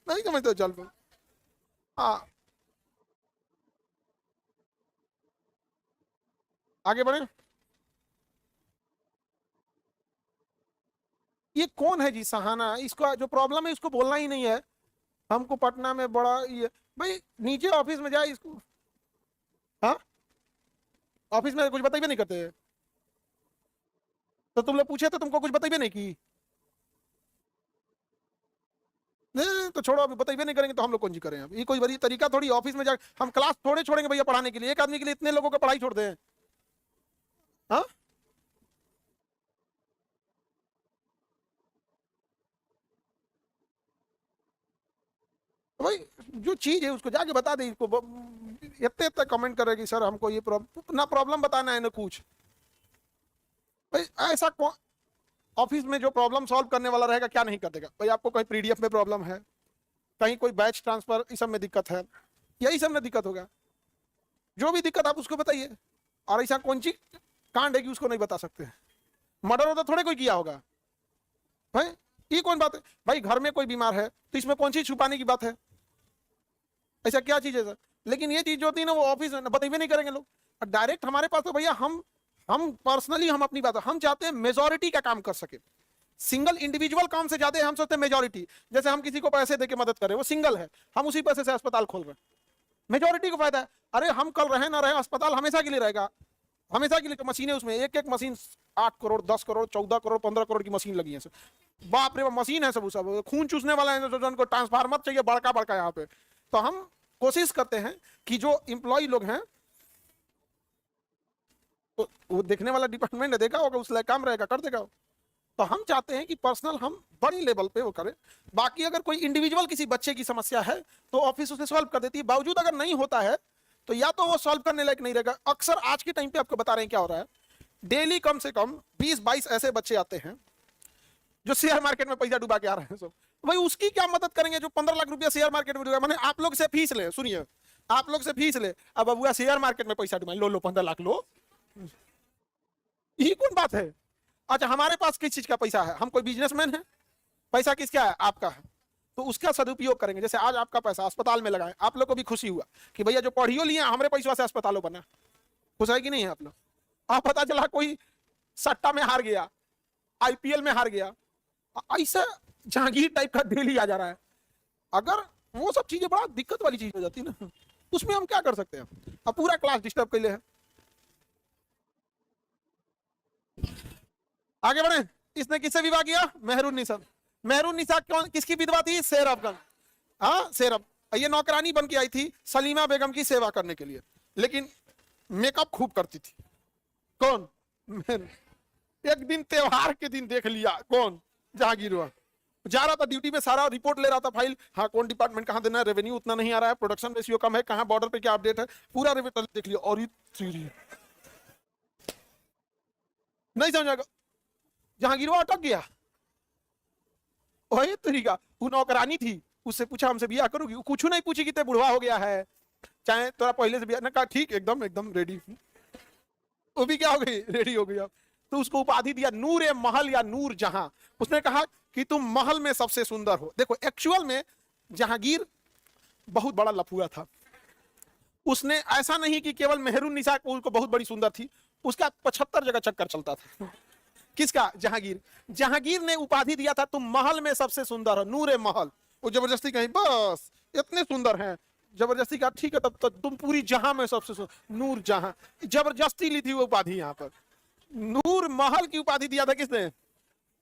नहीं समझते जलपा? हाँ, आगे बढ़े। ये कौन है जी? सहाना। इसको जो प्रॉब्लम है इसको बोलना ही नहीं है। हमको पटना में बड़ा ये, भाई नीचे ऑफिस में जाए इसको। हाँ, ऑफिस में कुछ बताइए नहीं करते? तो तुम लोग पूछे तो तुमको कुछ बताइए नहीं की? नहीं तो छोड़ो, अभी बताइए नहीं करेंगे तो हम लोग कौन जी करें? अब ये कोई बड़ी तरीका थोड़ी। ऑफिस में जाकर हम क्लास थोड़े छोड़ेंगे भैया पढ़ाने के लिए। एक आदमी के लिए इतने लोगों का पढ़ाई छोड़ दें? हाँ, तो भाई जो चीज है उसको जाके बता दे। इसको इतने तक कमेंट करेगी सर हमको ये ना प्रॉब्लम बताना है ना कुछ। भाई ऐसा कौन ऑफिस में जो प्रॉब्लम सॉल्व करने वाला रहेगा क्या नहीं कर देगा? भाई आपको कहीं पीडीएफ में प्रॉब्लम है, कहीं कोई बैच ट्रांसफर, इस सब में दिक्कत है, यही सब में दिक्कत होगा। जो भी दिक्कत आप उसको बताइए। और ऐसा कौन सी कांड है कि उसको नहीं बता सकते? मर्डर होता थोड़े कोई किया होगा भाई। ये कौन बात है? भाई घर में कोई बीमार है तो इसमें कौन सी छुपाने की बात है? ऐसा क्या चीज है सर? लेकिन ये चीज जो होती है ना वो ऑफिस में बताइए नहीं करेंगे लोग, डायरेक्ट हमारे पास तो भैया हम पर्सनली हम अपनी बात हम चाहते हैं मेजोरिटी का काम कर सके। सिंगल इंडिविजुअल काम से ज्यादा हम सोचते हैं मेजोरिटी। जैसे हम किसी को पैसे देके मदद करें, वो सिंगल है, हम उसी पैसे से अस्पताल खोल रहे हैं, मेजोरिटी को फायदा है। अरे हम कल रहे ना रहे, अस्पताल हमेशा के लिए रहेगा, हमेशा के लिए। मशीनें उसमें एक एक मशीन 8 करोड़ 10 करोड़ 14 करोड़ 15 करोड़ की मशीन लगी है सर। बाप रे मशीन है सब खून चूसने वाला है, जो उनको ट्रांसफार्मर चाहिए बड़का बड़का यहाँ पे। तो हम कोशिश करते हैं कि जो इंप्लॉय लोग हैं, तो वो देखने वाला डिपार्टमेंट है, देखा होगा उस लायक काम रहेगा, कर देगा। तो हम चाहते हैं कि पर्सनल हम बड़ी लेवल पे वो करें। बाकी अगर कोई इंडिविजुअल किसी बच्चे की समस्या है तो ऑफिस उसे सॉल्व कर देती है। बावजूद अगर नहीं होता है तो या तो वो सॉल्व करने लायक नहीं रहेगा। अक्सर आज के टाइम पे आपको बता रहे हैं क्या हो रहा है, डेली कम से कम 20-22 ऐसे बच्चे आते हैं जो शेयर मार्केट में पैसा डुबा के आ रहे हैं। सब भाई उसकी क्या मदद करेंगे जो 15 लाख रुपया शेयर मार्केट में डुबा। मैंने आप लोग से फीस ले, सुनिए, आप लोग से फीस ले, अब अबुआ शेयर मार्केट में पैसा डुबाए, लो 15 लाख लो, ये कौन बात है? अच्छा हमारे पास किस चीज का पैसा है? हम कोई बिजनेसमैन है? पैसा किसका है? आपका है। तो उसका सदुपयोग करेंगे। जैसे आज आपका पैसा अस्पताल में लगाएं, आप लोग को भी खुशी हुआ कि भैया जो पढ़ियो लिए हमारे पैसा से अस्पतालों बना। खुश है कि नहीं है आप लोग? आप पता चला कोई सट्टा में हार गया, आईपीएल में हार गया, ऐसा जहांगीर टाइप का डेली आ जा रहा है। अगर वो सब चीजें बड़ा दिक्कत वाली चीज हो जाती है ना, उसमें हम क्या कर सकते हैं? अब पूरा क्लास डिस्टर्ब कर ले है। आगे बढ़े। इसने किससे विवाह किया? मेहरून निसा। मेहरून निसा कौन, किसकी विधवा थी? शेर अफगान। हाँ शेर। ये नौकरानी बन के आई थी सलीमा बेगम की सेवा करने के लिए, लेकिन मेकअप खूब करती थी। कौन? एक दिन त्योहार के दिन देख लिया, कौन? जहांगीर हुआ जा रहा था ड्यूटी में, सारा रिपोर्ट ले रहा था, फाइल, हाँ कौन डिपार्टमेंट कहाँ देना है, रेवेन्यू उतना नहीं आ रहा है, प्रोडक्शन रेशियो कम है, कहाँ बॉर्डर पे क्या अपडेट है, पूरा रिपोर्ट देख लिया। और नहीं समझा, जहांगीर अटक गया। वही तरीका, वो नौकरानी थी, उससे पूछा हमसे बियाह करोगी? कुछ नहीं पूछी कि ते बुढ़वा हो गया है, चाहे तोरा पहले से बियाह ना, कहा ठीक एकदम एकदम रेडी। वो भी क्या हो गई? रेडी हो गई। अब तो उसको उपाधि दिया नूर ए महल या नूर जहां। उसने कहा कि तुम महल में सबसे सुंदर हो। देखो एक्चुअल में जहांगीर बहुत बड़ा लफुआ था। उसने ऐसा नहीं कि केवल मेहरून निसा को उसको बहुत बड़ी सुंदर थी, उसका 75 जगह चक्कर चलता था। किसका? जहांगीर। जहांगीर ने उपाधि दिया था तुम महल में सबसे सुंदर हो, नूर ए महल। वो जबरदस्ती कही बस इतने सुंदर हैं, जबरदस्ती कहा ठीक है तब तो तुम पूरी जहां में सबसे सुंदर, नूर जहां। जबरदस्ती ली थी वो उपाधि। यहाँ पर नूर महल की उपाधि दिया था किसने?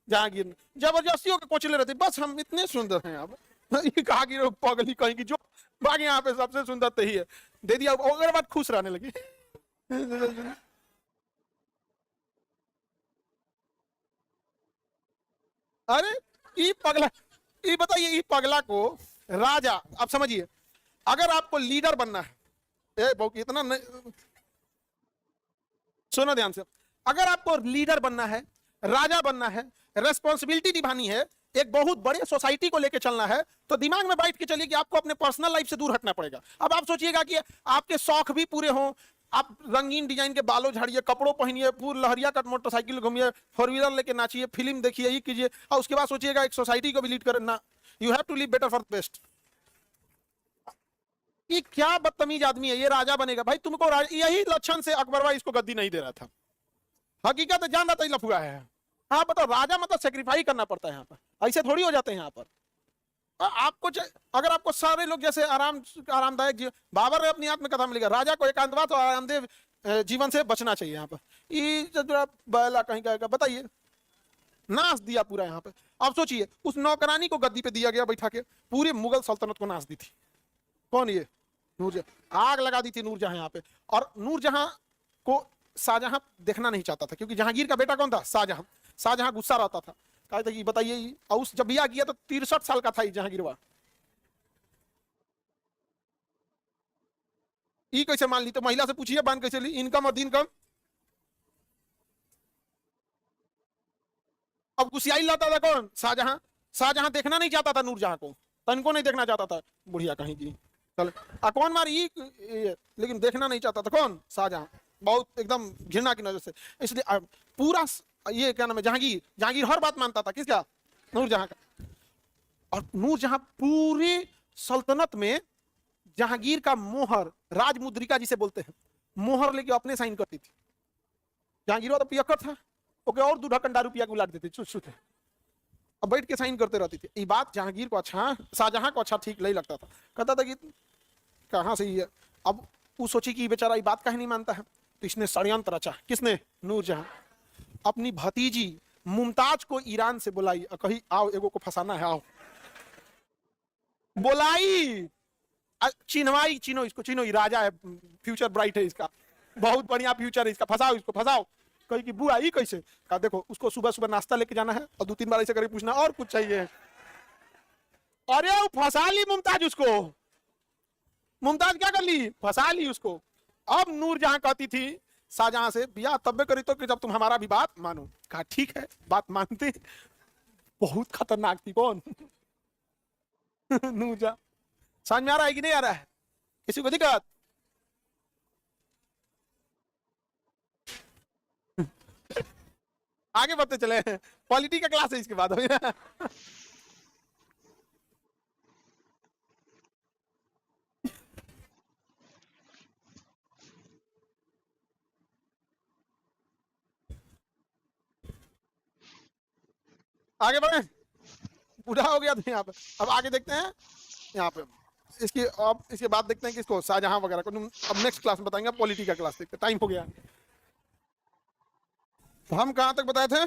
जहांगीर ने। जबरदस्ती होकर कोचले रहते, बस हम इतने सुंदर हैं। अब ये कहा कि पगली कहीं की जो बाकी यहाँ पे सबसे सुंदर तो ही है, दे दिया। अगर बात खुश रहने लगी। अरे ये पगला, ये बताइए ये पगला को राजा, आप समझिए अगर आपको लीडर बनना है, इतना नहीं, सुनो ध्यान से, अगर आपको लीडर बनना है, राजा बनना है, रेस्पॉन्सिबिलिटी निभानी है, एक बहुत बड़े सोसाइटी को लेकर चलना है, तो दिमाग में बैठ के चलिए कि आपको अपने पर्सनल लाइफ से दूर हटना पड़ेगा। अब आप सोचिएगा कि आपके शौक भी पूरे हों, आप रंगीन डिजाइन के बालों झाड़िए, कपड़ों पहनिए, पूरी लहरिया कट मोटरसाइकिल घूमिए, 4 व्हीलर लेके नाचिए, फिल्म देखिए, ये कीजिए, और उसके बाद सोचिएगा एक सोसाइटी को भी लीड करना। You have to live better for best. ये क्या बदतमीज आदमी है, ये राजा बनेगा? भाई तुमको यही लक्षण से अकबर भाई इसको गद्दी नहीं दे रहा था। हकीकत जान रहा था ये लफुआ है। हाँ बताओ, राजा मतलब सेक्रीफाइस करना पड़ता है यहाँ पर, ऐसे थोड़ी हो जाते हैं यहाँ पर। आपको अगर आपको सारे लोग जैसे आरामदायक जीवन, बाबर ने अपनी आत्मकथा में लिखा राजा को एकांतवास और आरामदेव जीवन से बचना चाहिए। यहाँ पर ये बैला कहीं का बताइए, नाश दिया पूरा यहाँ पे। अब सोचिए उस नौकरानी को गद्दी पे दिया गया बैठा के, पूरी मुगल सल्तनत को नाश दी थी। कौन? ये नूरजहां। आग लगा दी थी नूरजहां यहाँ पे। और नूरजहां को शाहजहां देखना नहीं चाहता था, क्योंकि जहांगीर का बेटा कौन था? शाहजहां। शाहजहां गुस्सा रहता था, कहा था कि बताइए, और उस जब बिया किया तो 63 साल का था जहांगीरवा। ये कैसे मान ली? तो महिला से पूछिए बांध कैसे ली, इनकम और दिन कम। अब गुस्सियाई लाता था कौन? शाहजहां। शाहजहां देखना नहीं चाहता था नूरजहां को, तनको नहीं देखना चाहता था, बुढ़िया कहीं की। चल कौन मारी, लेकिन देखना नहीं चाहता था कौन? शाहजहां। बहुत एकदम घृणा की नजर से। इसलिए पूरा ये क्या नाम है, जहांगीर। जहांगीर हर बात मानता था किसका? नूरजहां का। और नूरजहां पूरी सल्तनत में जहांगीर का मोहर, राजमुद्रिका जिसे बोलते हैं, मोहर लेके अपने साइन करती थी। जहांगीर तो पियक्कर था, ओके, और दूधा कंडा रुपया को लाट देते छुट अब बैठ के साइन करते रहती थी। ये बात जहांगीर को अच्छा, शाहजहां को अच्छा ठीक नहीं लगता था। कहता था कि कहां से ही है। अब वो सोची कि बेचारा ये बात कहीं नहीं मानता है, तो इसने षड्यंत्र रचा। किसने? नूरजहां। अपनी भतीजी मुमताज को ईरान से बुलाई, कही आओ एगो को फंसाना है, आओ। बुलाई, चिन्हवाई, चिन्हो इसको, चिन्हो, राजा है, फ्यूचर ब्राइट है इसका, बहुत बढ़िया फ्यूचर है इसका, फंसाओ इसको, फंसाओ। कही कि बुआ ये कैसे? कहा देखो, उसको सुबह सुबह नाश्ता लेके जाना है और 2-3 बार ऐसे करके पूछना और कुछ चाहिए। अरे वो फंसा ली मुमताज उसको। मुमताज क्या कर ली? फंसा ली उसको। अब नूरजहां कहती थी शाहजहां से, बिया तब करी तो कि जब तुम हमारा भी बात मानो। कहा ठीक है, बात मानते। बहुत खतरनाक थी। कौन? नूरजहां। समझ में आ रहा है कि नहीं आ रहा है? किसी को दिक्कत? आगे बढ़ते चले, पॉलिटी का क्लास है इसके बाद। आगे बढ़े, बूढ़ा हो गया था यहाँ पे। अब आगे देखते हैं यहाँ पे इसकी, अब इसके बाद देखते हैं कि इसको शाहजहां वगैरह को अब नेक्स्ट क्लास में बताएंगे। पॉलिटी का क्लास देखते, टाइम हो गया। तो हम कहां तक बताए थे?